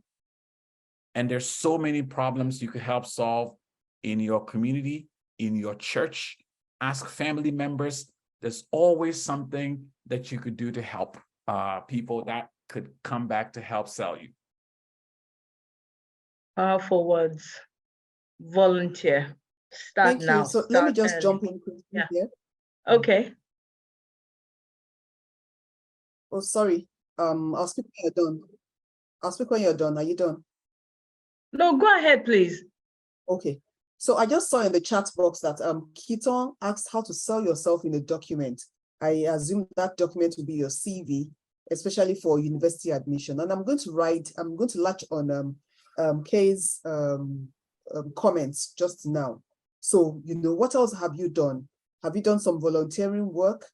And there's so many problems you could help solve in your community, in your church. Ask family members. There's always something that you could do to help people that could come back to help sell you.
Powerful words. Volunteer. Start
Thank
now.
you. So
Start
let me just
early.
jump in quickly
Yeah.
here.
Okay.
Oh, sorry. I'll speak when you're done. I'll speak when you're done. Are you done?
No, go ahead, please.
Okay. So I just saw in the chat box that Keaton asked how to sell yourself in a document. I assume that document will be your CV, especially for university admission. And I'm going to latch on Kay's comments just now. So, what else have you done? Have you done some volunteering work?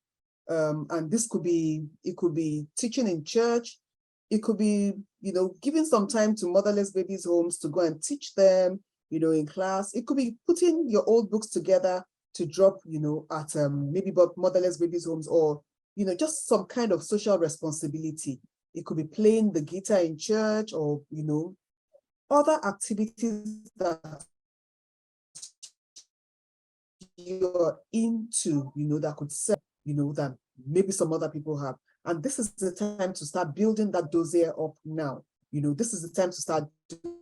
And it could be teaching in church. It could be, giving some time to motherless babies' homes to go and teach them, in class. It could be putting your old books together to drop, at maybe motherless babies' homes, or, just some kind of social responsibility. It could be playing the guitar in church, or, other activities that you're into, that could serve, that maybe some other people have. And this is the time to start building that dossier up now. This is the time to start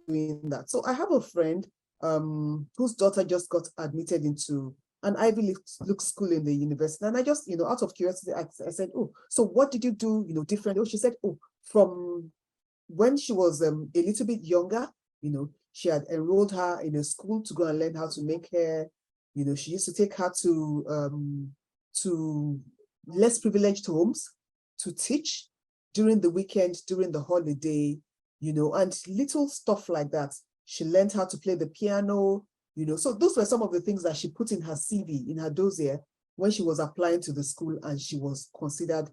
doing that. So I have a friend whose daughter just got admitted into an Ivy League school in the university. And I just, out of curiosity, I said, oh, so what did you do, differently? Oh, she said, oh, from when she was a little bit younger, she had enrolled her in a school to go and learn how to make hair. She used to take her to less privileged homes to teach during the weekend, during the holiday, and little stuff like that. She learned how to play the piano, so those were some of the things that she put in her CV, in her dossier, when she was applying to the school and she was considered,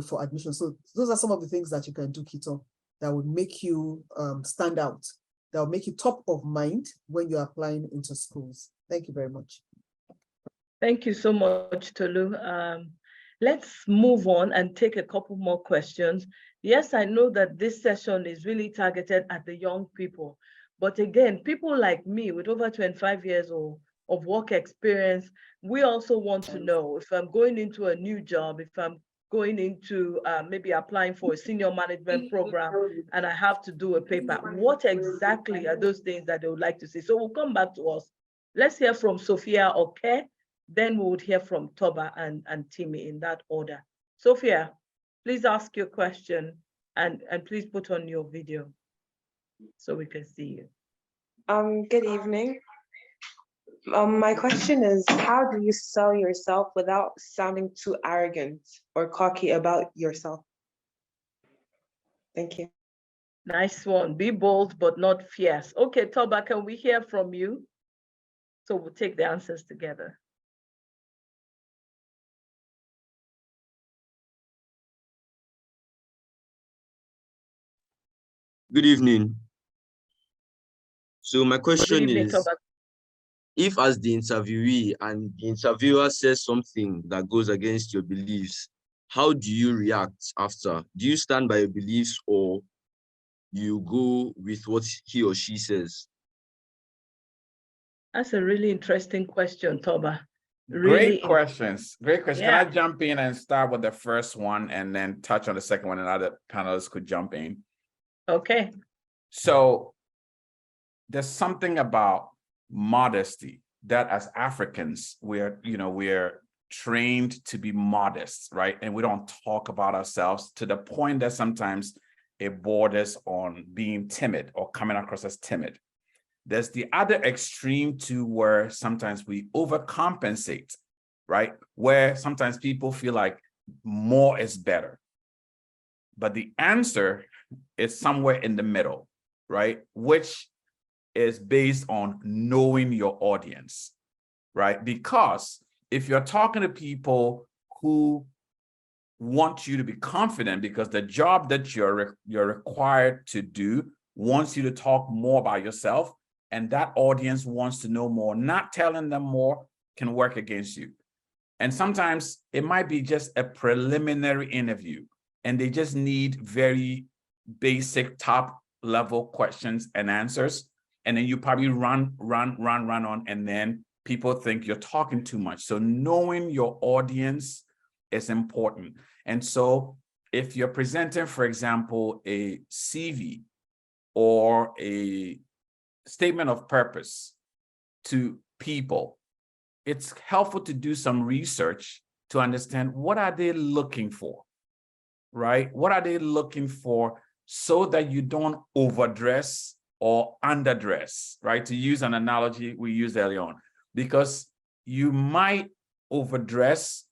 for admission. So those are some of the things that you can do, Kito, that would make you stand out, that will make you top of mind when you're applying into schools. Thank you very much.
Thank you so much, Tolu. Let's move on and take a couple more questions. Yes, I know that this session is really targeted at the young people, but again, people like me with over 25 years of work experience, we also want to know, if I'm going into a new job, if I'm going into maybe applying for a senior management program and I have to do a paper, what exactly are those things that they would like to see? So we'll come back to us. Let's hear from Sophia or Kyei. Then we would hear from Toba and Timmy in that order. Sophia, please ask your question and please put on your video so we can see you.
Good evening. My question is, how do you sell yourself without sounding too arrogant or cocky about yourself? Thank you.
Nice one. Be bold, but not fierce. Okay, Toba, can we hear from you? So we'll take the answers together.
Good evening. So my
Good
question
evening,
is,
Thomas.
if as the interviewee and the interviewer says something that goes against your beliefs, how do you react after? Do you stand by your beliefs or you go with what he or she says?
That's a really interesting question, Toba.
Great questions. Great question.
Yeah.
Can I jump in and start with the first one and then touch on the second one and other panelists could jump in?
Okay.
So there's something about modesty that as Africans, we're trained to be modest, right? And we don't talk about ourselves to the point that sometimes it borders on being timid or coming across as timid. There's the other extreme too, where sometimes we overcompensate, right? Where sometimes people feel like more is better. But the answer is somewhere in the middle, right? Which is based on knowing your audience, right? Because if you're talking to people who want you to be confident because the job that you're required to do wants you to talk more about yourself, and that audience wants to know more, not telling them more can work against you. And sometimes it might be just a preliminary interview and they just need very basic top level questions and answers. And then you probably run on, and then people think you're talking too much. So knowing your audience is important. And so if you're presenting, for example, a CV or a statement of purpose to people, it's helpful to do some research to understand what are they looking for, right? What are they looking for so that you don't overdress or underdress, right? To use an analogy we used earlier on, because you might overdress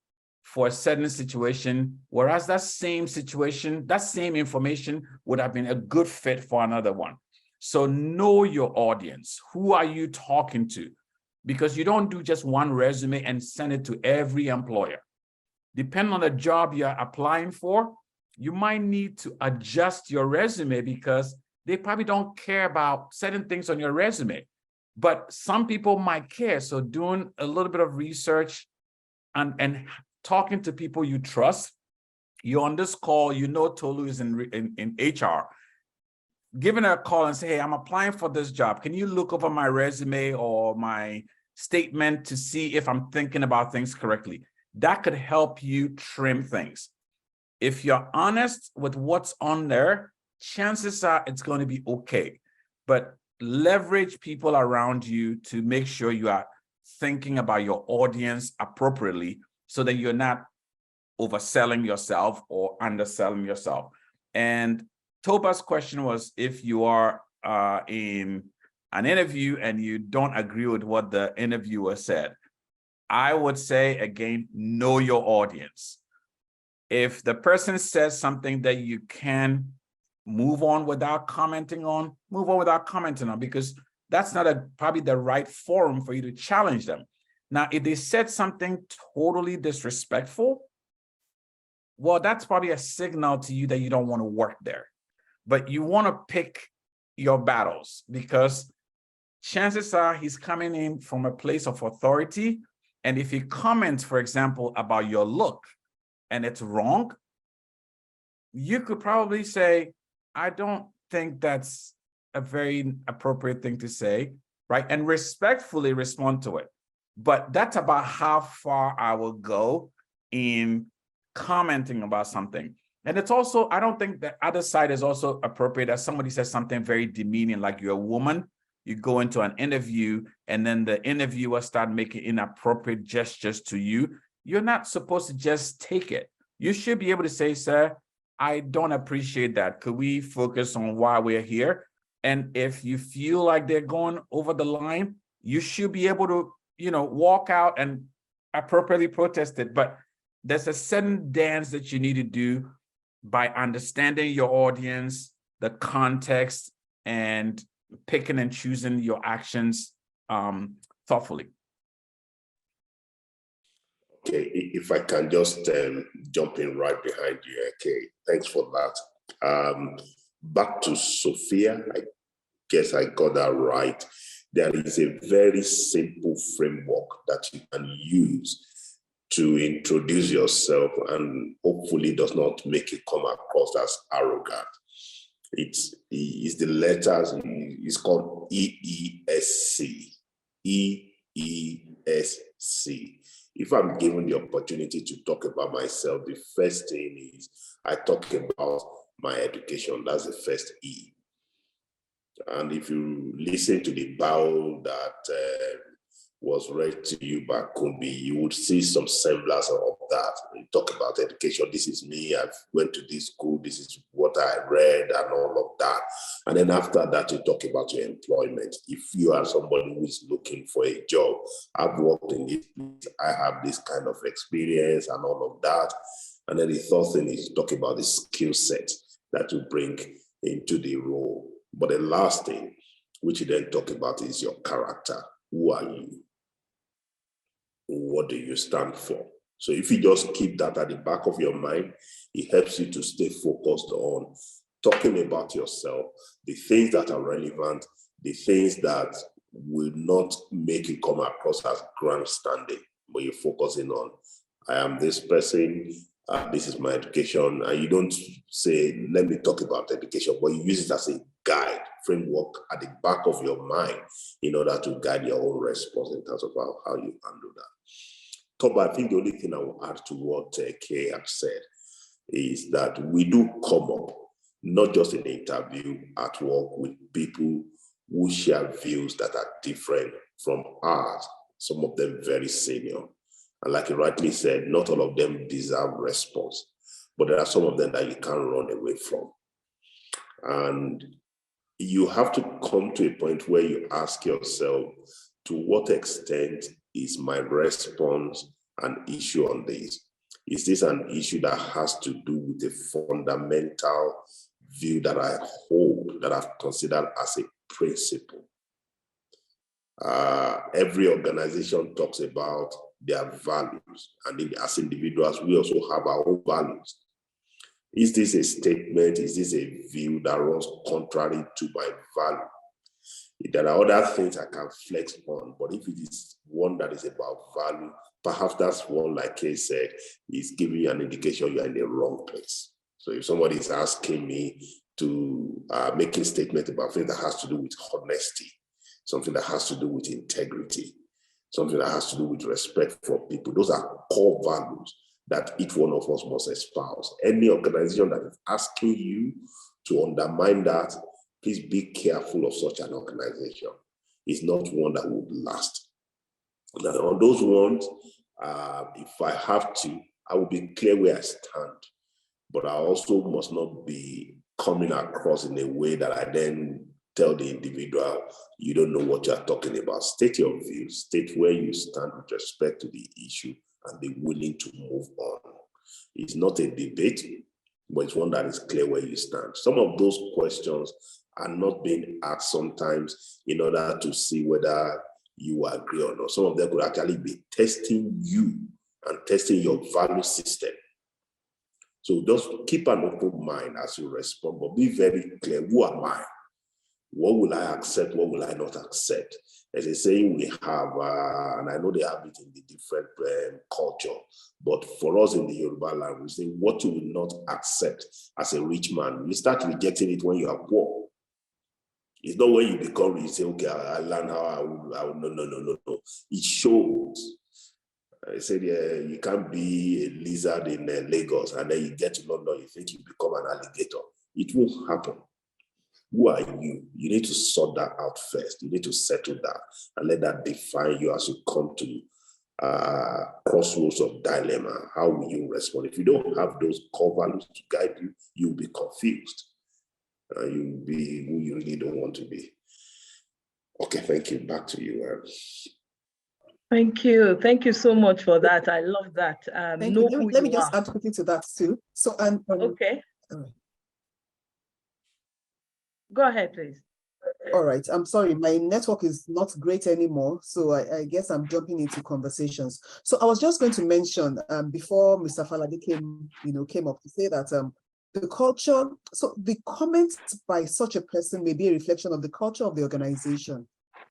for a certain situation, whereas that same situation, that same information would have been a good fit for another one. So know your audience. Who are you talking to? Because you don't do just one resume and send it to every employer. Depending on the job you're applying for, you might need to adjust your resume because they probably don't care about certain things on your resume, but some people might care. So doing a little bit of research and talking to people you trust. You're on this call, you know Tolu is in HR. Giving her a call and say, hey, I'm applying for this job. Can you look over my resume or my statement to see if I'm thinking about things correctly? That could help you trim things. If you're honest with what's on there, chances are it's going to be okay. But leverage people around you to make sure you are thinking about your audience appropriately so that you're not overselling yourself or underselling yourself. And Toba's question was, if you are in an interview and you don't agree with what the interviewer said, I would say, again, know your audience. If the person says something that you can move on without commenting on, move on without commenting on, because that's not probably the right forum for you to challenge them. Now, if they said something totally disrespectful, well, that's probably a signal to you that you don't want to work there. But you want to pick your battles, because chances are he's coming in from a place of authority. And if he comments, for example, about your look and it's wrong, you could probably say, I don't think that's a very appropriate thing to say, right? And respectfully respond to it. But that's about how far I will go in commenting about something. And it's also, I don't think the other side is also appropriate. As somebody says something very demeaning, like you're a woman, you go into an interview and then the interviewer start making inappropriate gestures to you. You're not supposed to just take it. You should be able to say, sir, I don't appreciate that. Could we focus on why we're here? And if you feel like they're going over the line, you should be able to, walk out and appropriately protest it. But there's a certain dance that you need to do by understanding your audience, the context, and picking and choosing your actions thoughtfully.
Okay, if I can just jump in right behind you, okay, thanks for that. Back to Sophia, I guess I got that right. There is a very simple framework that you can use to introduce yourself and hopefully does not make it come across as arrogant. It's the letters, it's called EESC. EESC. If I'm given the opportunity to talk about myself, the first thing is I talk about my education. That's the first E. And if you listen to the bio that was read to you by Kumbi, you would see some semblance of that. You talk about education. This is me. I went to this school. This is what I read and all of that. And then after that, you talk about your employment. If you are somebody who is looking for a job, I've worked in this, I have this kind of experience and all of that. And then the third thing is talk about the skill set that you bring into the role. But the last thing, which you then talk about, is your character. Who are you? What do you stand for? So if you just keep that at the back of your mind, it helps you to stay focused on talking about yourself, the things that are relevant, the things that will not make you come across as grandstanding, but you're focusing on, I am this person, this is my education, and you don't say, let me talk about education, but you use it as a guide, framework at the back of your mind in order to guide your own response in terms of how you handle that. Toba, I think the only thing I will add to what Kyei had said is that we do come up, not just in the interview, at work with people who share views that are different from ours, some of them very senior. And like you rightly said, not all of them deserve response, but there are some of them that you can't run away from. And you have to come to a point where you ask yourself, to what extent is my response an issue on this? Is this an issue that has to do with a fundamental view that I hold, that I've considered as a principle? Every organization talks about their values, and as individuals, we also have our own values. Is this a statement? Is this a view that runs contrary to my value? There are other things I can flex on, but if it is one that is about value, perhaps that's one, like Kyei said, is giving you an indication you're in the wrong place. So if somebody is asking me to make a statement about things that has to do with honesty, something that has to do with integrity, something that has to do with respect for people, those are core values that each one of us must espouse. Any organization that is asking you to undermine that, please be careful of such an organization. It's not one that would last. Now, on those ones, if I have to, I will be clear where I stand, but I also must not be coming across in a way that I then tell the individual, you don't know what you're talking about. State your views, state where you stand with respect to the issue, and be willing to move on. It's not a debate, but it's one that is clear where you stand. Some of those questions are not being asked sometimes in order to see whether you agree or not. Some of them could actually be testing you and testing your value system. So just keep an open mind as you respond, but be very clear. Who am I? What will I accept? What will I not accept? As a saying we have, and I know they have it in the different culture, but for us in the Yoruba language, we say what you will not accept as a rich man. You start rejecting it when you are poor. It's not when you become rich, you say, okay, I learn how I will, no. It shows. I said, yeah, you can't be a lizard in Lagos, and then you get to London, you think you become an alligator. It won't happen. Who are you? You need to sort that out first. You need to settle that and let that define you as you come to crossroads of dilemma. How will you respond? If you don't have those core values to guide you, you'll be confused. You'll be who you really don't want to be. Okay, thank you. Back to you.
Thank you. Thank you so much for that. I love that.
Thank you. Let me just add quickly to that too. So,
okay. Go ahead, please.
All right, I'm sorry, my network is not great anymore, so I guess I'm jumping into conversations. So I was just going to mention before Mr. Falade came up to say that the culture, so the comments by such a person may be a reflection of the culture of the organization.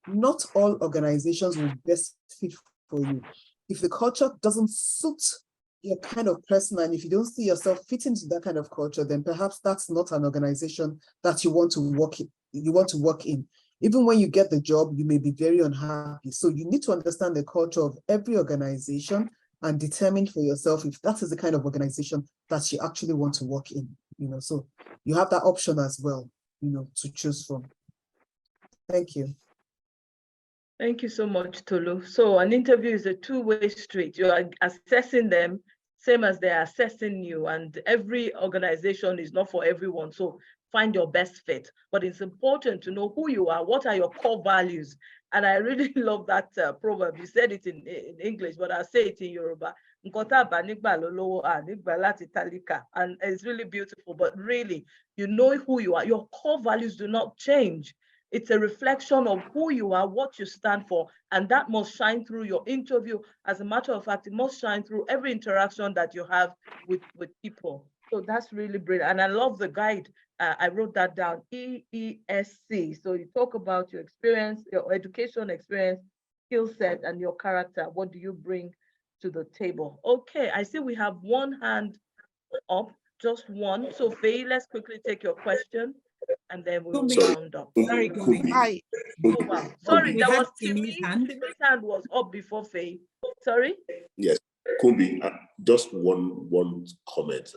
Not all organizations will best fit for you. If the culture doesn't suit your kind of person, and if you don't see yourself fit into that kind of culture, then perhaps that's not an organization that you want to work in. Even when you get the job, you may be very unhappy. So you need to understand the culture of every organization and determine for yourself if that is the kind of organization that you actually want to work in. So you have that option as well, to choose from. Thank you.
Thank you so much, Tolu. So an interview is a two-way street. You are assessing them same as they're assessing you, and every organization is not for everyone. So find your best fit. But it's important to know who you are, what are your core values. And I really love that proverb. You said it in English, but I'll say it in Yoruba. And it's really beautiful, but really, you know who you are. Your core values do not change. It's a reflection of who you are, what you stand for, and that must shine through your interview. As a matter of fact, it must shine through every interaction that you have with people. So that's really brilliant. And I love the guide. I wrote that down, EESC. So you talk about your experience, your education experience, skill set, and your character. What do you bring to the table? Okay, I see we have one hand up, just one. So Faye, let's quickly take your question, and then we'll round up.
Sorry, hi.
Oh, wow. Sorry, that was Timmy's hand. Timmy's hand was up before Faye. Sorry?
Yes, Kumbi, just one comment.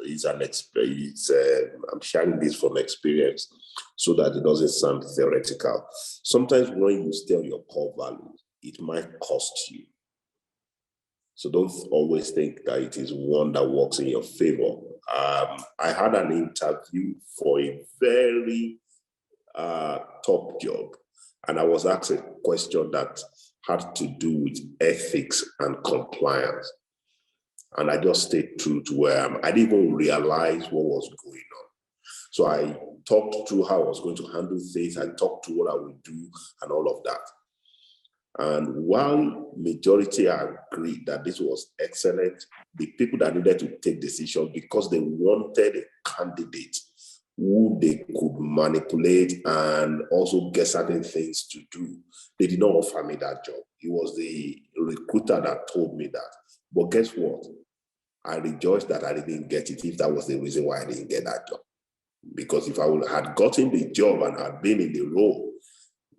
I'm sharing this from experience so that it doesn't sound theoretical. Sometimes when you stay on your core values, it might cost you. So don't always think that it is one that works in your favor. I had an interview for a very top job, and I was asked a question that had to do with ethics and compliance. And I just stayed true to where I am. I didn't even realize what was going on. So I talked through how I was going to handle things. I talked to what I would do and all of that. And while majority agreed that this was excellent, the people that needed to take decisions because they wanted a candidate who they could manipulate and also get certain things to do, they did not offer me that job. It was the recruiter that told me that. But guess what? I rejoiced that I didn't get it if that was the reason why I didn't get that job. Because if I had gotten the job and had been in the role,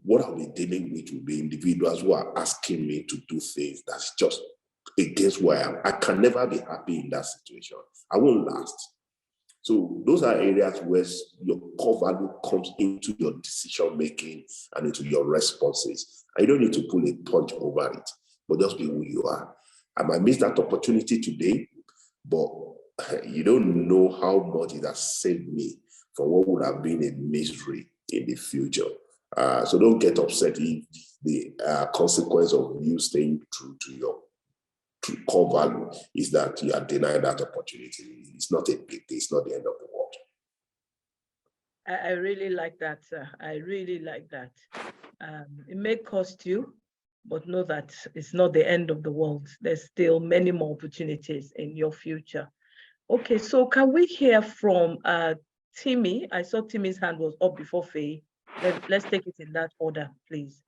what I'll be dealing with will be individuals who are asking me to do things that's just against where I am. I can never be happy in that situation. I won't last. So those are areas where your core value comes into your decision-making and into your responses. And you don't need to pull a punch over it, but just be who you are. I might miss that opportunity today, but you don't know how much it has saved me from what would have been a misery in the future. So don't get upset if the consequence of you staying true to your core value is that you are denied that opportunity. It's not a big deal. It's not the end of the world.
I really like that, sir. I really like that. It may cost you, but know that it's not the end of the world. There's still many more opportunities in your future. Okay, so can we hear from Timmy? I saw Timmy's hand was up before Faye. Let's take it in that order, please.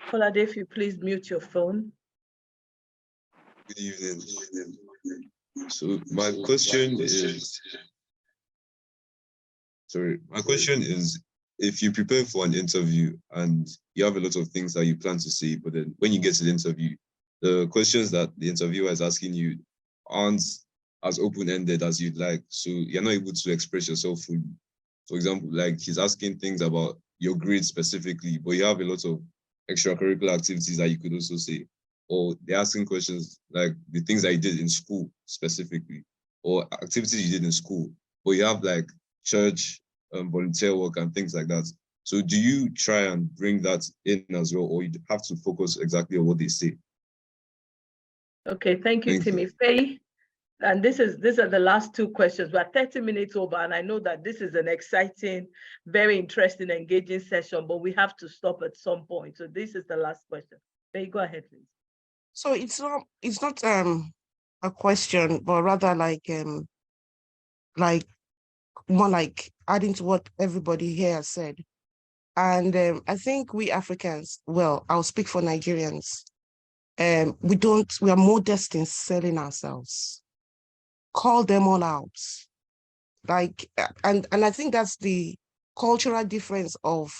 Falade, if you please mute your phone.
Good evening. So my question is, if you prepare for an interview and you have a lot of things that you plan to say, but then when you get to the interview, the questions that the interviewer is asking you aren't as open-ended as you'd like. So you're not able to express yourself fully. For example, like he's asking things about your grades specifically, but you have a lot of extracurricular activities that you could also say. Or they're asking questions like the things that you did in school specifically, or activities you did in school, but you have like church, volunteer work and things like that. So do you try and bring that in as well, or you have to focus exactly on what they say?
Okay, thank you, Timmy. Faye, And these are the last two questions. We're 30 minutes over, and I know that this is an exciting, very interesting, engaging session, but we have to stop at some point. So this is the last question. May you go ahead, please.
So it's not a question, but rather like more like adding to what everybody here has said. And I think we Africans, well, I'll speak for Nigerians, we are modest in selling ourselves. Call them all out. Like, and I think that's the cultural difference of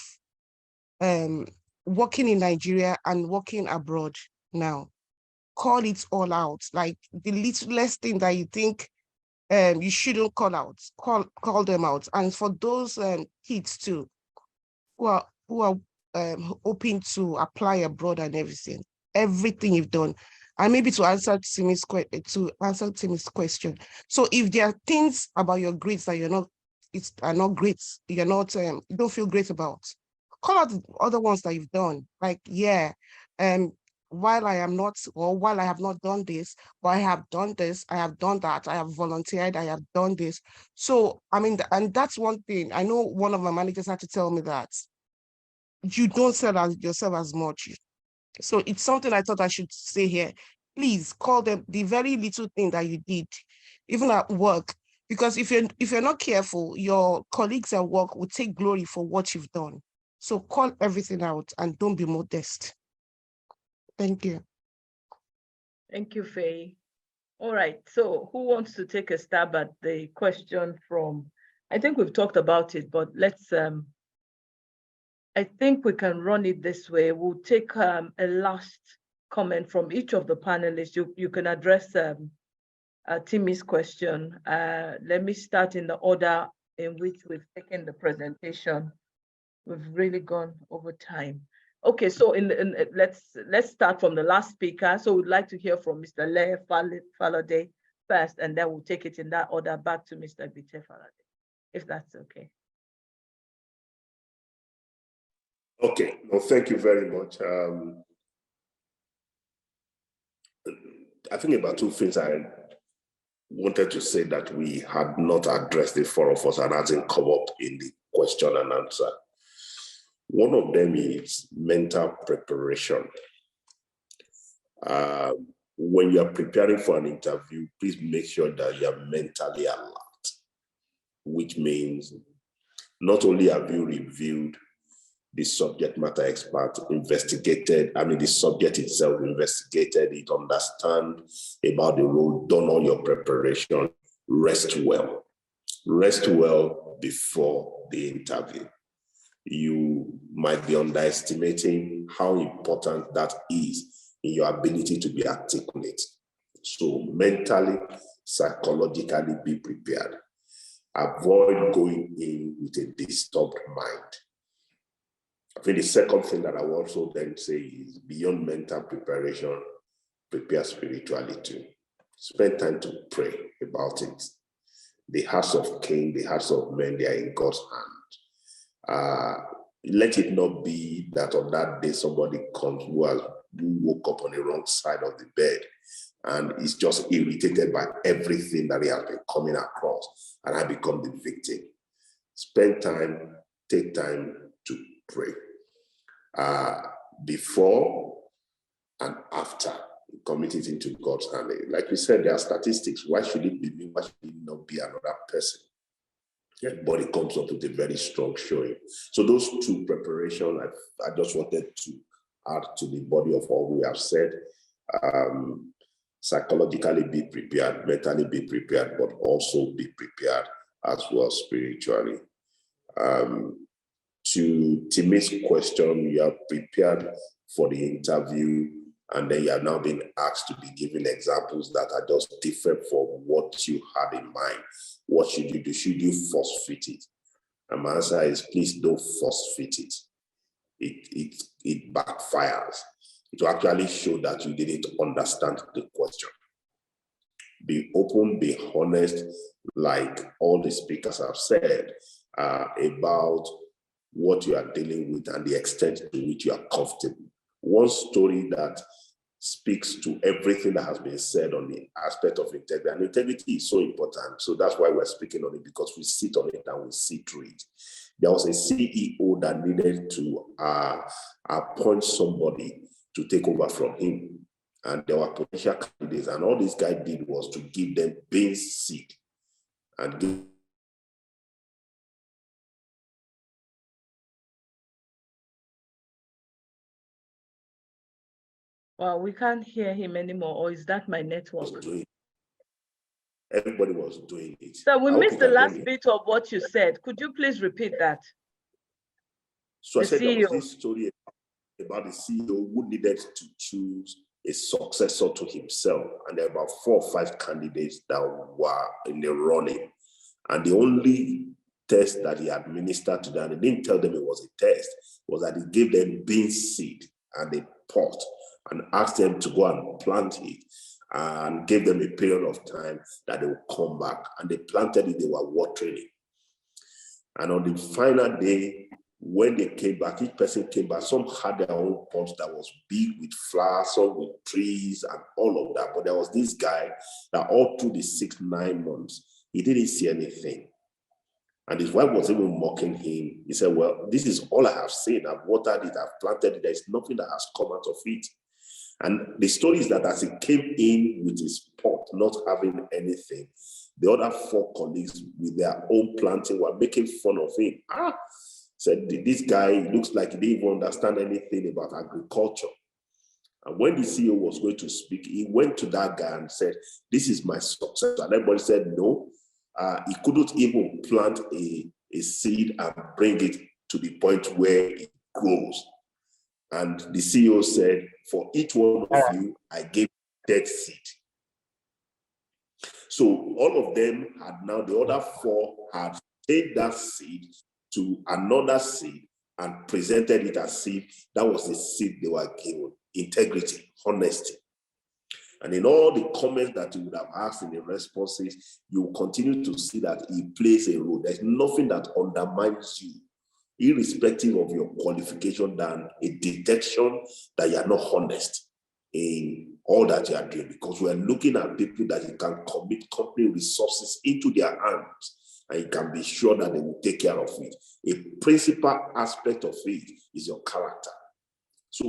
working in Nigeria and working abroad now. Call it all out. Like the littlest thing that you think you shouldn't call out, call them out. And for those kids too, who are hoping to apply abroad and everything you've done. And maybe to answer Timi's question. So if there are things about your grades that are not great, you don't feel great about, call out the other ones that you've done. Like, yeah, while I have not done this, but I have done this, I have done that, I have volunteered, I have done this. So, I mean, and that's one thing. I know one of my managers had to tell me that you don't sell yourself as much. So it's something I thought I should say here. Please call them the very little thing that you did, even at work, because if you're not careful, your colleagues at work will take glory for what you've done. So call everything out and don't be modest. Thank you.
Thank you, Faye. All right, so who wants to take a stab at the question from, I think we've talked about it, but let's, I think we can run it this way. We'll take a last comment from each of the panelists. You can address Timi's question. Let me start in the order in which we've taken the presentation. We've really gone over time. Okay, so let's start from the last speaker. So we'd like to hear from Mr. Le Falade first, and then we'll take it in that order back to Mr. Adegbite Falade, if that's okay.
Okay, well, thank you very much. I think about two things I wanted to say that we had not addressed, the four of us, and hasn't come up in the question and answer. One of them is mental preparation. When you're preparing for an interview, please make sure that you're mentally alert, which means not only have you reviewed the subject matter expert, the subject itself, investigated it, understand about the role, done all your preparation, rest well. Rest well before the interview. You might be underestimating how important that is in your ability to be articulate. So mentally, psychologically be prepared. Avoid going in with a disturbed mind. I think the second thing that I will also then say is beyond mental preparation, prepare spiritually too. Spend time to pray about it. The hearts of kings, the hearts of men, they are in God's hand. Let it not be that on that day somebody comes who woke up on the wrong side of the bed and is just irritated by everything that he has been coming across, and I become the victim. Spend time, take time to pray. Before and after, commit it into God's hand. Like we said, there are statistics. Why should it be me? Why should it not be another person? Everybody comes up with a very strong showing. So those two preparations, I just wanted to add to the body of all we have said. Psychologically be prepared, mentally be prepared, but also be prepared as well spiritually. To Timi's question, you are prepared for the interview, and then you are now being asked to be given examples that are just different from what you had in mind. What should you do? Should you force fit it? And my answer is, please don't force fit it. It backfires. It will actually show that you didn't understand the question. Be open, be honest, like all the speakers have said, about what you are dealing with and the extent to which you are comfortable. One story that speaks to everything that has been said on the aspect of integrity. And integrity is so important. So that's why we're speaking on it, because we sit on it and we see through it. There was a CEO that needed to appoint somebody to take over from him. And there were potential candidates. And all this guy did was to give them beans seed and give.
Well, we can't hear him anymore, or is that my network?
Everybody was doing it.
So we missed the last bit of what you said. Could you please repeat that?
So I said there was this story about the CEO who needed to choose a successor to himself. And there were about 4 or 5 candidates that were in the running. And the only test that he administered to them, he didn't tell them it was a test, was that he gave them beans seed and a pot and asked them to go and plant it, and gave them a period of time that they would come back. And they planted it, they were watering it. And on the final day, when they came back, each person came back, some had their own pots that was big with flowers, some with trees and all of that. But there was this guy that all through the 6-9 months, he didn't see anything. And his wife was even mocking him. He said, well, this is all I have seen. I've watered it, I've planted it. There's nothing that has come out of it. And the story is that as he came in with his pot, not having anything, the other 4 colleagues with their own planting were making fun of him. Said, this guy looks like he didn't even understand anything about agriculture. And when the CEO was going to speak, he went to that guy and said, this is my success. And everybody said, no, he couldn't even plant a seed and bring it to the point where it grows. And the CEO said, for each one of you, I gave dead seed. So all of them had now, the other 4 had taken that seed to another seed and presented it as if that was the seed they were given. Integrity, honesty. And in all the comments that you would have asked in the responses, you will continue to see that it plays a role. There's nothing that undermines you, irrespective of your qualification, than a detection that you are not honest in all that you are doing, because we are looking at people that you can commit company resources into their hands and you can be sure that they will take care of it. A principal aspect of it is your character. So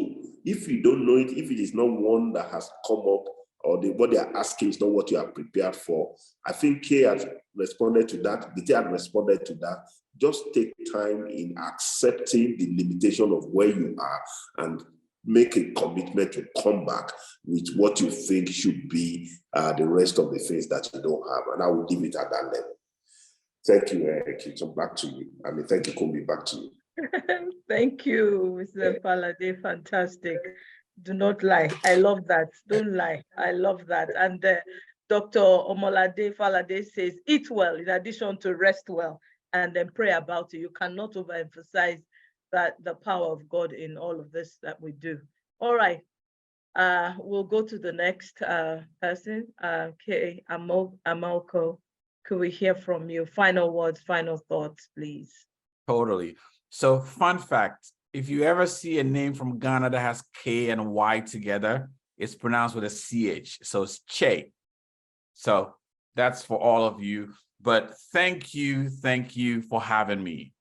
if you don't know it, if it is not one that has come up, or what they are asking is not what you are prepared for, I think Kyei has responded to that, Gite has responded to that. Just take time in accepting the limitation of where you are and make a commitment to come back with what you think should be the rest of the things that you don't have. And I will leave it at that level. Thank you, Kito. Back to you. I mean, thank you, Kumbi. Back to you.
Thank you, Mr. Falade. Fantastic. Do not lie. I love that. Don't lie. I love that. And Dr. Omolade Falade says, eat well in addition to rest well, and then pray about it. You cannot overemphasize that the power of God in all of this that we do. All right. We'll go to the next person, Kyei, Amoako. Could we hear from you? Final words, final thoughts, please.
Totally. So fun fact, if you ever see a name from Ghana that has K and Y together, it's pronounced with a CH. So it's Che. So that's for all of you. But thank you for having me.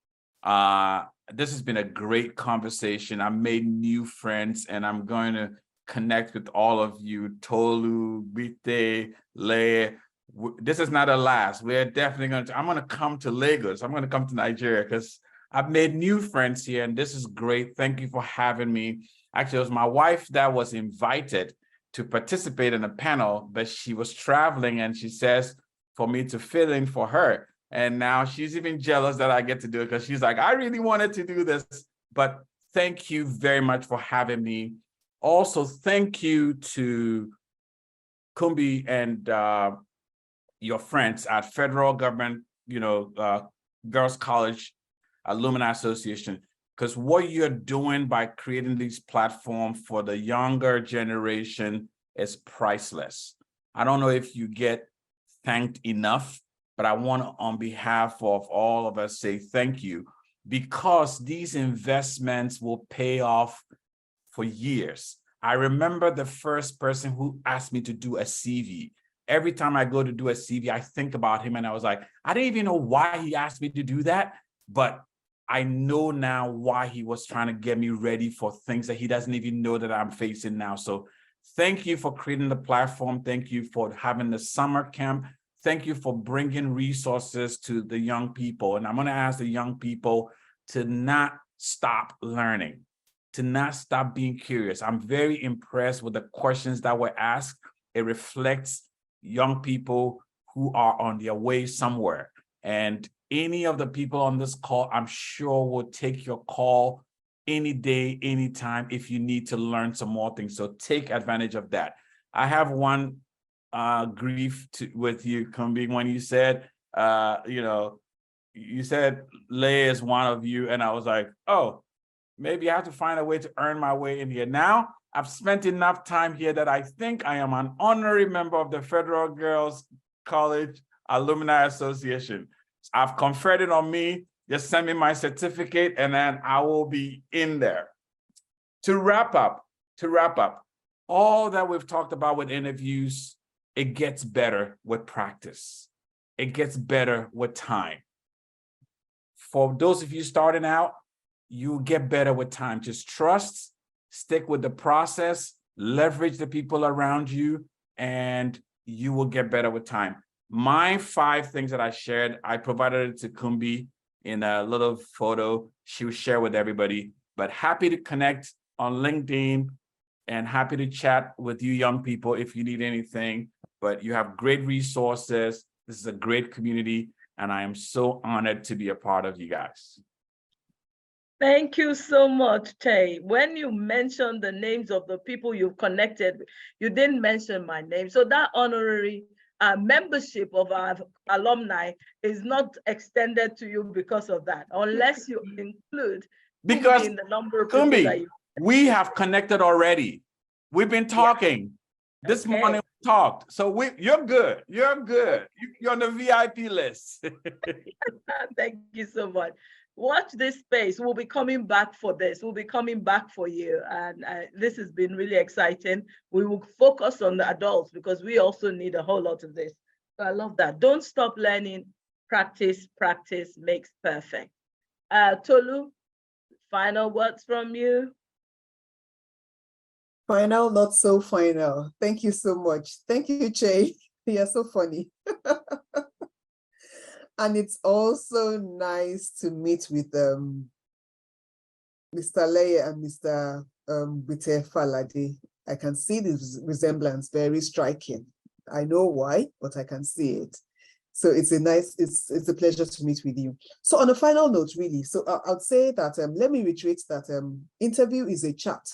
This has been a great conversation. I made new friends and I'm going to connect with all of you. Tolu, Bite, Leye. This is not a last. We're definitely I'm going to come to Lagos. I'm going to come to Nigeria because I've made new friends here and this is great. Thank you for having me. Actually, it was my wife that was invited to participate in a panel, but she was traveling and she says for me to fill in for her. And now she's even jealous that I get to do it because she's like, I really wanted to do this. But thank you very much for having me. Also, thank you to Kumbi and your friends at Federal Government, Girls College Alumni Association, because what you're doing by creating these platforms for the younger generation is priceless. I don't know if you get thanked enough, but I want to, on behalf of all of us, say thank you, because these investments will pay off for years. I remember the first person who asked me to do a CV. Every time I go to do a CV, I think about him and I was like, I didn't even know why he asked me to do that, but I know now why he was trying to get me ready for things that he doesn't even know that I'm facing now. So thank you for creating the platform. Thank you for having the summer camp. Thank you for bringing resources to the young people. And I'm going to ask the young people to not stop learning, to not stop being curious. I'm very impressed with the questions that were asked. It reflects young people who are on their way somewhere. And any of the people on this call, I'm sure will take your call any day, anytime, if you need to learn some more things. So take advantage of that. I have one grief with you, Kumbi, when you said, you said Lay is one of you, and I was like, oh, maybe I have to find a way to earn my way in here. Now, I've spent enough time here that I think I am an honorary member of the Federal Girls College Alumni Association. I've conferred it on me. Just send me my certificate, and then I will be in there. To wrap up, all that we've talked about with interviews, it gets better with practice. It gets better with time. For those of you starting out, you get better with time. Just trust, stick with the process, leverage the people around you, and you will get better with time. My 5 things that I shared, I provided it to Kumbi in a little photo she will share with everybody, but happy to connect on LinkedIn and happy to chat with you young people if you need anything, but you have great resources. This is a great community, and I am so honored to be a part of you guys.
Thank you so much, Tay. When you mentioned the names of the people you've connected, you didn't mention my name. So that honorary membership of our alumni is not extended to you because of that, unless you include
because
in the number of people that you.
We have connected already. We've been talking. Yeah. This morning we talked. So you're good. You're good. You're on the VIP list.
Thank you so much. Watch this space. We'll be coming back for this. We'll be coming back for you. And this has been really exciting. We will focus on the adults because we also need a whole lot of this. So I love that. Don't stop learning. Practice, practice makes perfect. Tolu, final words from you.
Final, not so final. Thank you so much. Thank you, Kyei. You're so funny. And it's also nice to meet with Mr. Leye and Mr. Falade. I can see this resemblance, very striking. I know why, but I can see it. So it's a pleasure to meet with you. So on a final note, really, so I'd say that, let me reiterate that interview is a chat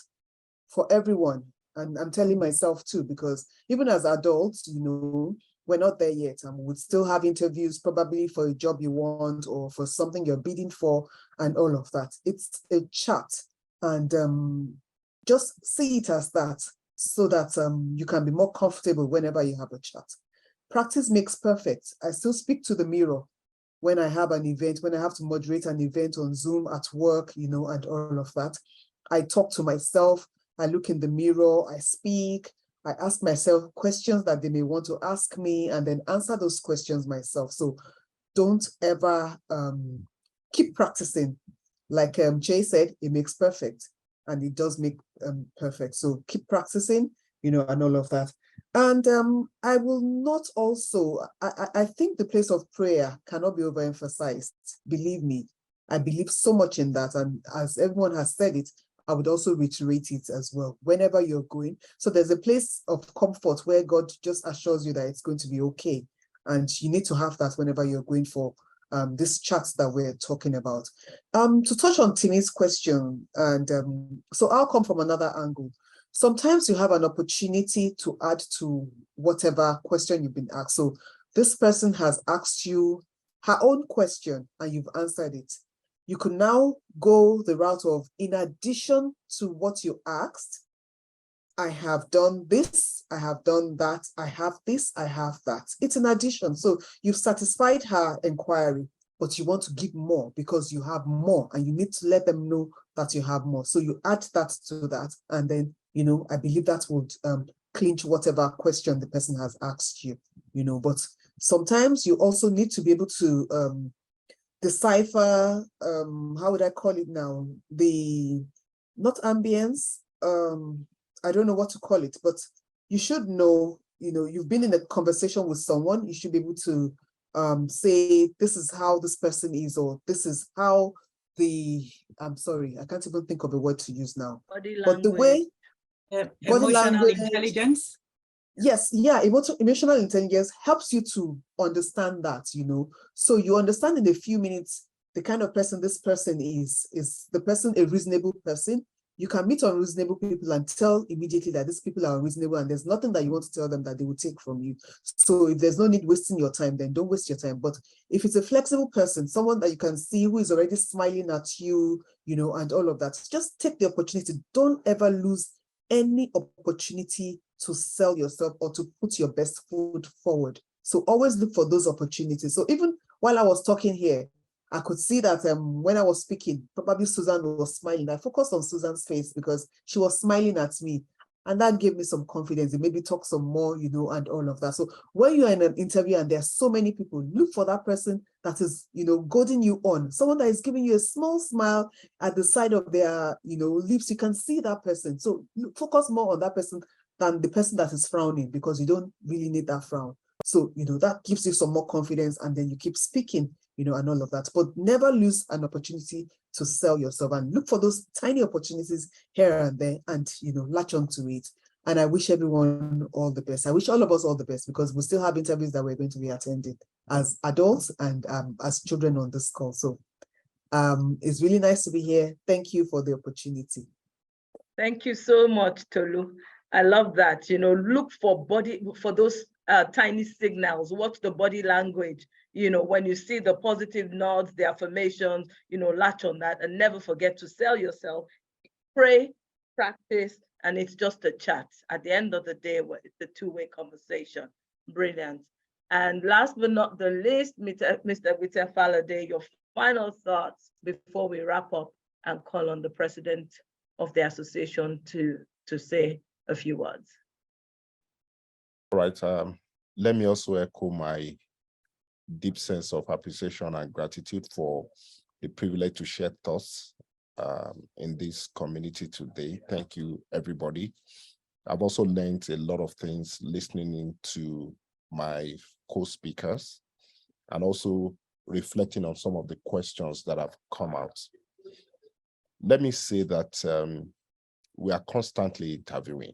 for everyone. And I'm telling myself too, because even as adults, we're not there yet, and we'll still have interviews probably for a job you want or for something you're bidding for and all of that. It's a chat, and just see it as that so that you can be more comfortable whenever you have a chat. Practice makes perfect. I still speak to the mirror when I have an event, when I have to moderate an event on Zoom at work, and all of that. I talk to myself, I look in the mirror, I speak, I ask myself questions that they may want to ask me and then answer those questions myself. So don't ever keep practicing. Like Kyei said, it makes perfect, and it does make perfect. So keep practicing, and all of that. And I will not also, I think the place of prayer cannot be overemphasized. Believe me, I believe so much in that. And as everyone has said it, I would also reiterate it as well, whenever you're going. So there's a place of comfort where God just assures you that it's going to be okay. And you need to have that whenever you're going for this chat that we're talking about. To touch on Timi's question, and so I'll come from another angle. Sometimes you have an opportunity to add to whatever question you've been asked. So this person has asked you her own question and you've answered it. You can now go the route of, in addition to what you asked, I have done this, I have done that, I have this, I have that. It's an addition. So you've satisfied her inquiry, but you want to give more because you have more and you need to let them know that you have more. So you add that to that, and then I believe that would clinch whatever question the person has asked you, but sometimes you also need to be able to decipher, how would I call it now? Not ambience, I don't know what to call it, but you should know, you've been in a conversation with someone, you should be able to say, this is how this person is, or this is how I'm sorry, I can't even think of a word to use now.
Body
but the way,
emotional intelligence.
Yes, yeah, emotional intelligence helps you to understand that, so you understand in a few minutes the kind of person this person is the person a reasonable person? You can meet unreasonable people and tell immediately that these people are unreasonable, and there's nothing that you want to tell them that they will take from you. So if there's no need wasting your time, then don't waste your time. But if it's a flexible person, someone that you can see who is already smiling at you, and all of that, just take the opportunity. Don't ever lose any opportunity to sell yourself or to put your best foot forward. So always look for those opportunities. So even while I was talking here, I could see that when I was speaking, probably Susan was smiling. I focused on Susan's face because she was smiling at me. And that gave me some confidence. It made me talk some more, and all of that. So when you're in an interview and there's so many people, look for that person that is, goading you on. Someone that is giving you a small smile at the side of their, lips. You can see that person. So focus more on that person than the person that is frowning, because you don't really need that frown. So, that gives you some more confidence, and then you keep speaking, and all of that. But never lose an opportunity to sell yourself, and look for those tiny opportunities here and there, and, latch onto it. And I wish everyone all the best. I wish all of us all the best, because we still have interviews that we're going to be attending as adults and as children on this call. So it's really nice to be here. Thank you for the opportunity.
Thank you so much, Tolu. I love that. Look for those tiny signals. Watch the body language. When you see the positive nods, the affirmations, latch on that, and never forget to sell yourself. Pray, practice, and it's just a chat. At the end of the day, it's a two-way conversation. Brilliant. And last but not the least, Mr. Falade, your final thoughts before we wrap up and call on the president of the association to say a few words.
All right. Let me also echo my deep sense of appreciation and gratitude for the privilege to share thoughts in this community today. Thank you, everybody. I've also learned a lot of things listening to my co-speakers and also reflecting on some of the questions that have come out. Let me say that we are constantly interviewing.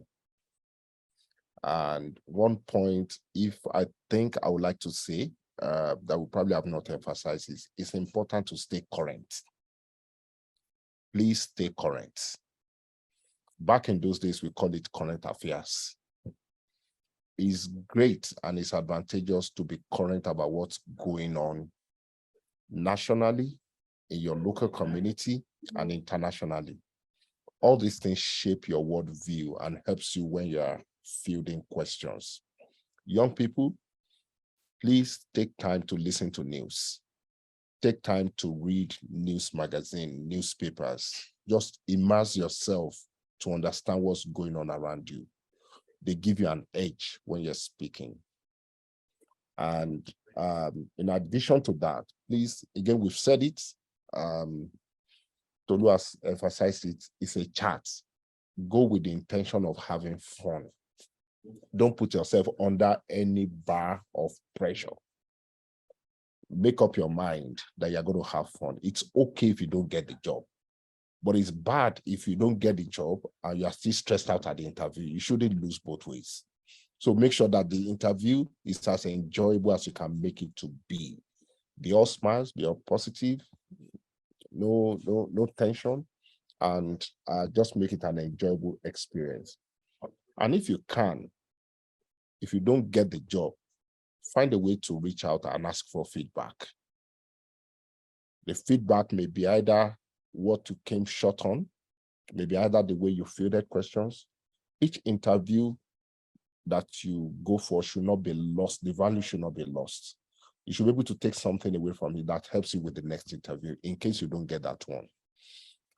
And one point, if I think I would like to say, that we probably have not emphasized is it's important to stay current. Please stay current. Back in those days, we call it current affairs. It's great and it's advantageous to be current about what's going on nationally, in your local community, and internationally. All these things shape your worldview and helps you when you're fielding questions. Young people, please take time to listen to news. Take time to read news magazine, newspapers. Just immerse yourself to understand what's going on around you. They give you an edge when you're speaking. And in addition to that, please, again, we've said it, Tolu has emphasized it, it's a chat. Go with the intention of having fun. Don't put yourself under any bar of pressure. Make up your mind that you're going to have fun. It's okay if you don't get the job, but it's bad if you don't get the job and you're still stressed out at the interview. You shouldn't lose both ways. So make sure that the interview is as enjoyable as you can make it to be. Be all smiles, be all positive, no tension, and just make it an enjoyable experience. And if you can, if you don't get the job, find a way to reach out and ask for feedback. The feedback may be either what you came short on, maybe either the way you fielded questions. Each interview that you go for should not be lost. The value should not be lost. You should be able to take something away from it that helps you with the next interview in case you don't get that one.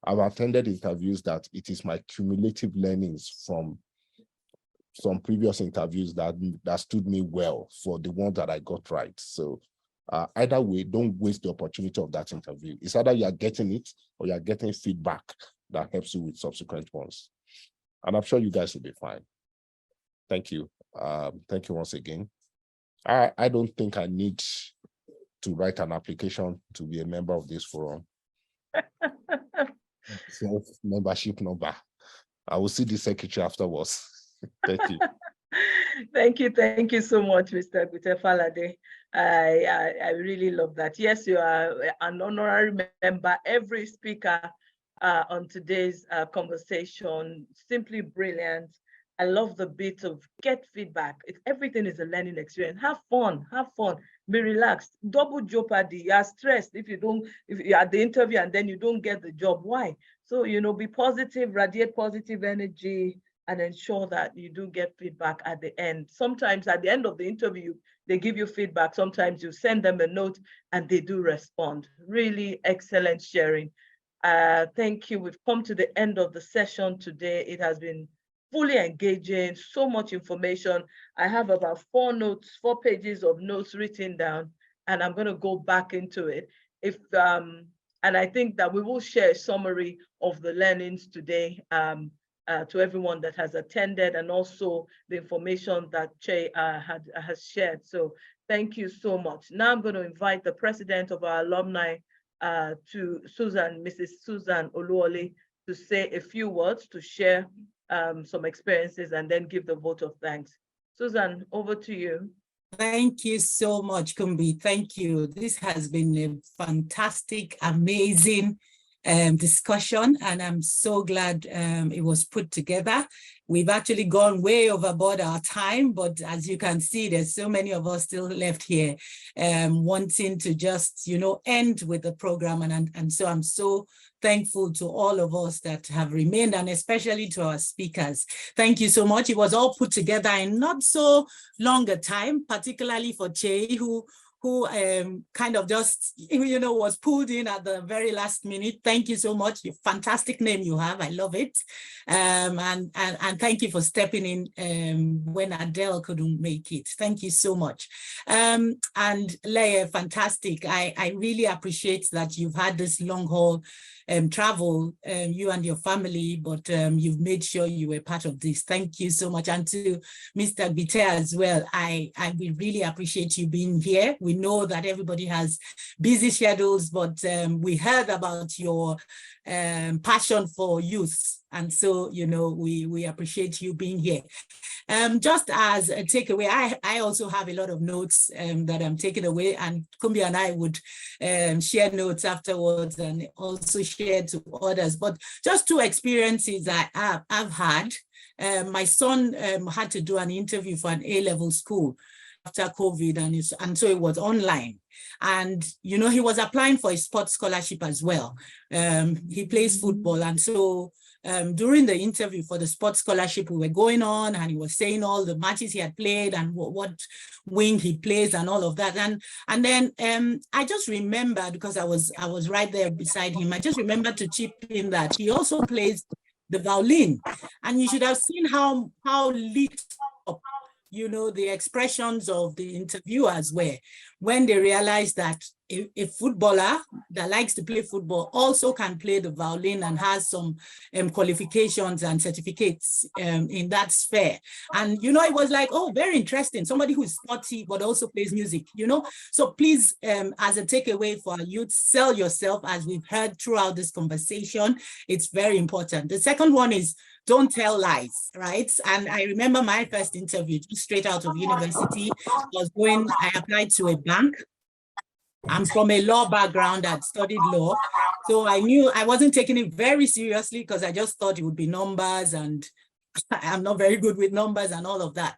I've attended interviews that it is my cumulative learnings from some previous interviews that stood me well for the ones that I got right. So either way, don't waste the opportunity of that interview. It's either you are getting it or you are getting feedback that helps you with subsequent ones. And I'm sure you guys will be fine. Thank you. Thank you once again. I don't think I need to write an application to be a member of this forum. So membership number. I will see the secretary afterwards. Thank you.
Thank you so much, Mr. Falade. I really love that. Yes, you are an honorary member. Every speaker on today's conversation, simply brilliant. I love the bit of get feedback. Everything is a learning experience. Have fun, be relaxed. Double jeopardy, you are stressed if you're at the interview and then you don't get the job. Why? So, be positive, radiate positive energy, and ensure that you do get feedback at the end. Sometimes at the end of the interview, they give you feedback. Sometimes you send them a note and they do respond. Really excellent sharing. Thank you. We've come to the end of the session today. It has been fully engaging, so much information. I have about 4 pages of notes written down, and I'm going to go back into it. And I think that we will share a summary of the learnings today to everyone that has attended, and also the information that Kyei has shared. So thank you so much. Now I'm going to invite the president of our alumni, Mrs. Susan Oluole, to say a few words, to share some experiences, and then give the vote of thanks. Susan, over to you.
Thank you so much, Kumbi. Thank you. This has been a fantastic, amazing discussion, and I'm so glad it was put together. We've actually gone way overboard our time, but as you can see, there's so many of us still left here wanting to just, end with the program. And so I'm so thankful to all of us that have remained, and especially to our speakers. Thank you so much. It was all put together in not so long a time, particularly for Kyei, who kind of just, was pulled in at the very last minute. Thank you so much. Fantastic name you have. I love it. And thank you for stepping in when Adele couldn't make it. Thank you so much. And Leia, fantastic. I really appreciate that you've had this long haul travel, you and your family, but you've made sure you were part of this. Thank you so much. And to Mr. Adegbite as well, we really appreciate you being here. We know that everybody has busy schedules, but we heard about your passion for youth. And so, we appreciate you being here. Just as a takeaway, I also have a lot of notes that I'm taking away, and Kumbi and I would share notes afterwards and also share to others. But just 2 experiences I've had. My son had to do an interview for an A-level school after COVID, and so it was online. And, he was applying for a sports scholarship as well. He plays football, and so during the interview for the sports scholarship, we were going on, and he was saying all the matches he had played and what wing he plays and all of that. And then I just remembered, because I was right there beside him, I just remembered to chip in that he also plays the violin. And you should have seen how lit up, the expressions of the interviewers were when they realized that a footballer that likes to play football also can play the violin and has some qualifications and certificates in that sphere. And, it was like, oh, very interesting. Somebody who's sporty, but also plays music, So please, as a takeaway for our youth, sell yourself, as we've heard throughout this conversation. It's very important. The second one is, don't tell lies, right? And I remember my first interview, just straight out of university. I applied to a bank. I'm from a law background. I'd studied law. So I knew I wasn't taking it very seriously, because I just thought it would be numbers, and I'm not very good with numbers and all of that,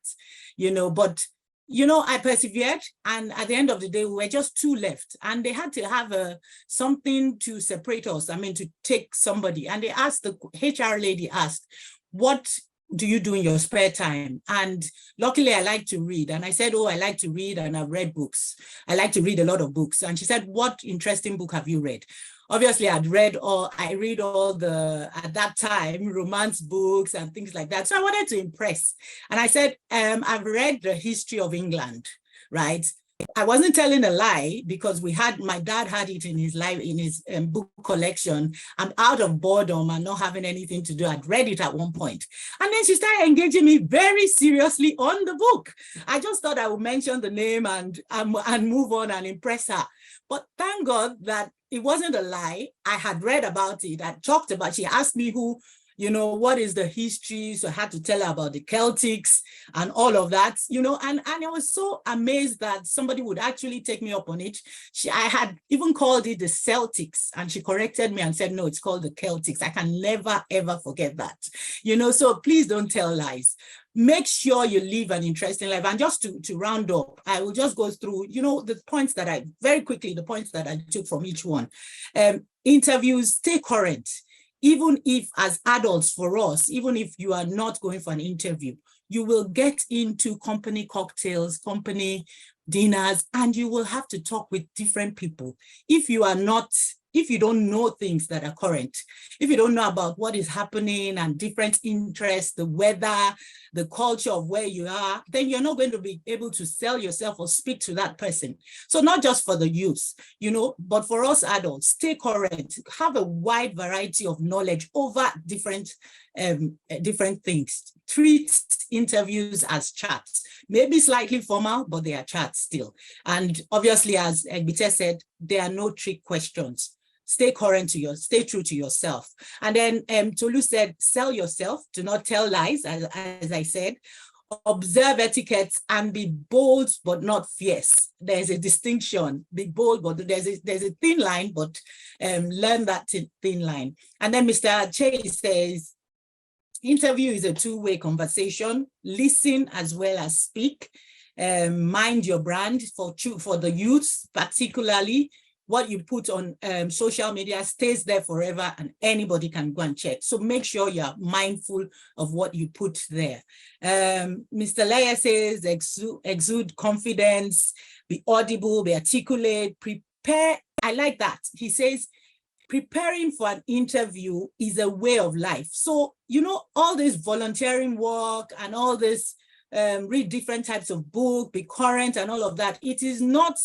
but I persevered, and at the end of the day, we were just 2 left, and they had to have something to separate us. To take somebody, and the HR lady asked, what do you do in your spare time? And luckily I like to read. And I said, oh, I like to read, and I've read books. I like to read a lot of books. And she said, what interesting book have you read? obviously I read all the, at that time, romance books and things like that. So I wanted to impress. And I said, I've read the history of England, right? I wasn't telling a lie because my dad had it in his book collection. I'm out of boredom and not having anything to do. I'd read it at one point. And then she started engaging me very seriously on the book. I just thought I would mention the name and move on and impress her. But thank God that it wasn't a lie. I had read about it. I talked about, she asked me what is the history? So I had to tell her about the Celtics and all of that, and I was so amazed that somebody would actually take me up on it. I had even called it the Celtics, and she corrected me and said, no, it's called the Celtics. I can never, ever forget that, so please don't tell lies. Make sure you live an interesting life. And just to round up, I will just go through, the points that I took from each one. Interviews, stay current. Even if as adults for us, even if you are not going for an interview, you will get into company cocktails, company dinners, and you will have to talk with different people. If you don't know things that are current, if you don't know about what is happening and different interests, the weather, the culture of where you are, then you're not going to be able to sell yourself or speak to that person. So not just for the youth, but for us adults, stay current, have a wide variety of knowledge over different things. Treat interviews as chats, maybe slightly formal, but they are chats still. And obviously, as Adegbite said, there are no trick questions. Stay current stay true to yourself. And then Tolu said, sell yourself, do not tell lies, as I said. Observe etiquette and be bold, but not fierce. There's a distinction, be bold, but there's a thin line, but learn that thin line. And then Mr. Kyei says, interview is a two-way conversation. Listen as well as speak. Mind your brand for the youth, particularly. What you put on social media stays there forever and anybody can go and check. So make sure you're mindful of what you put there. Mr. Leia says, exude confidence, be audible, be articulate, prepare. I like that. He says, preparing for an interview is a way of life. So, all this volunteering work and all this, read different types of books, be current and all of that, it is not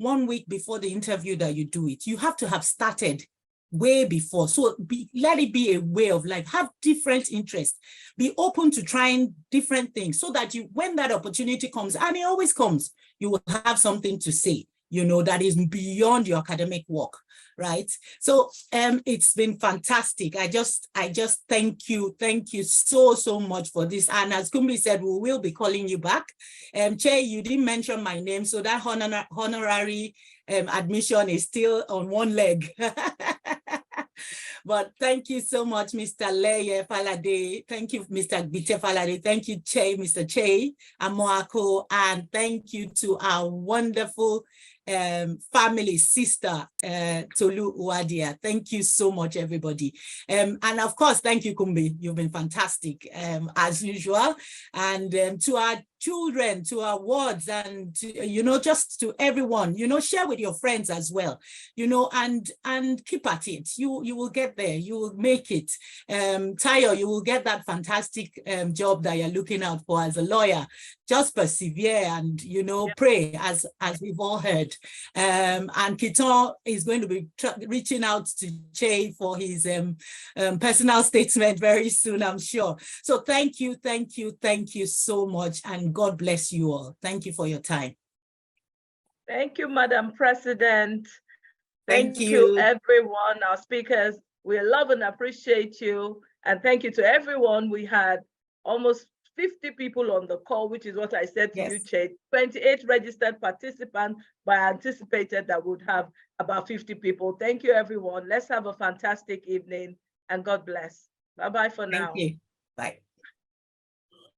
1 week before the interview that you do it. You have to have started way before. So let it be a way of life. Have different interests. Be open to trying different things so that when that opportunity comes, and it always comes, you will have something to say, that is beyond your academic work, right? So it's been fantastic. I just thank you so much for this. And as Kumbi said, we will be calling you back. Kyei, you didn't mention my name, so that honorary admission is still on one leg. But thank you so much, Mr. Leye Falade. Thank you, Mr. Adegbite Falade. Thank you, Kyei, Mr. Kyei, Amoako, and thank you to our wonderful family sister, Tolu Uwadia. Thank you so much, everybody. And of course, thank you, Kumbi. You've been fantastic, as usual. And to our children, to our wards, and to, just to everyone, share with your friends as well, and keep at it. You will get there, you will make it. Tayo, you will get that fantastic job that you're looking out for as a lawyer. Just persevere and, pray, as we've all heard. And Kiton is going to be reaching out to Kyei for his personal statement very soon, I'm sure. So thank you so much, and God bless you all. Thank you for your time.
Thank you, Madam President.
Thank you,
everyone, our speakers. We love and appreciate you. And thank you to everyone. We had almost 50 people on the call, which is what I said to you, Kyei. 28 registered participants, but I anticipated that we'd have about 50 people. Thank you, everyone. Let's have a fantastic evening, and God bless. Bye-bye for now.
Thank you. Bye.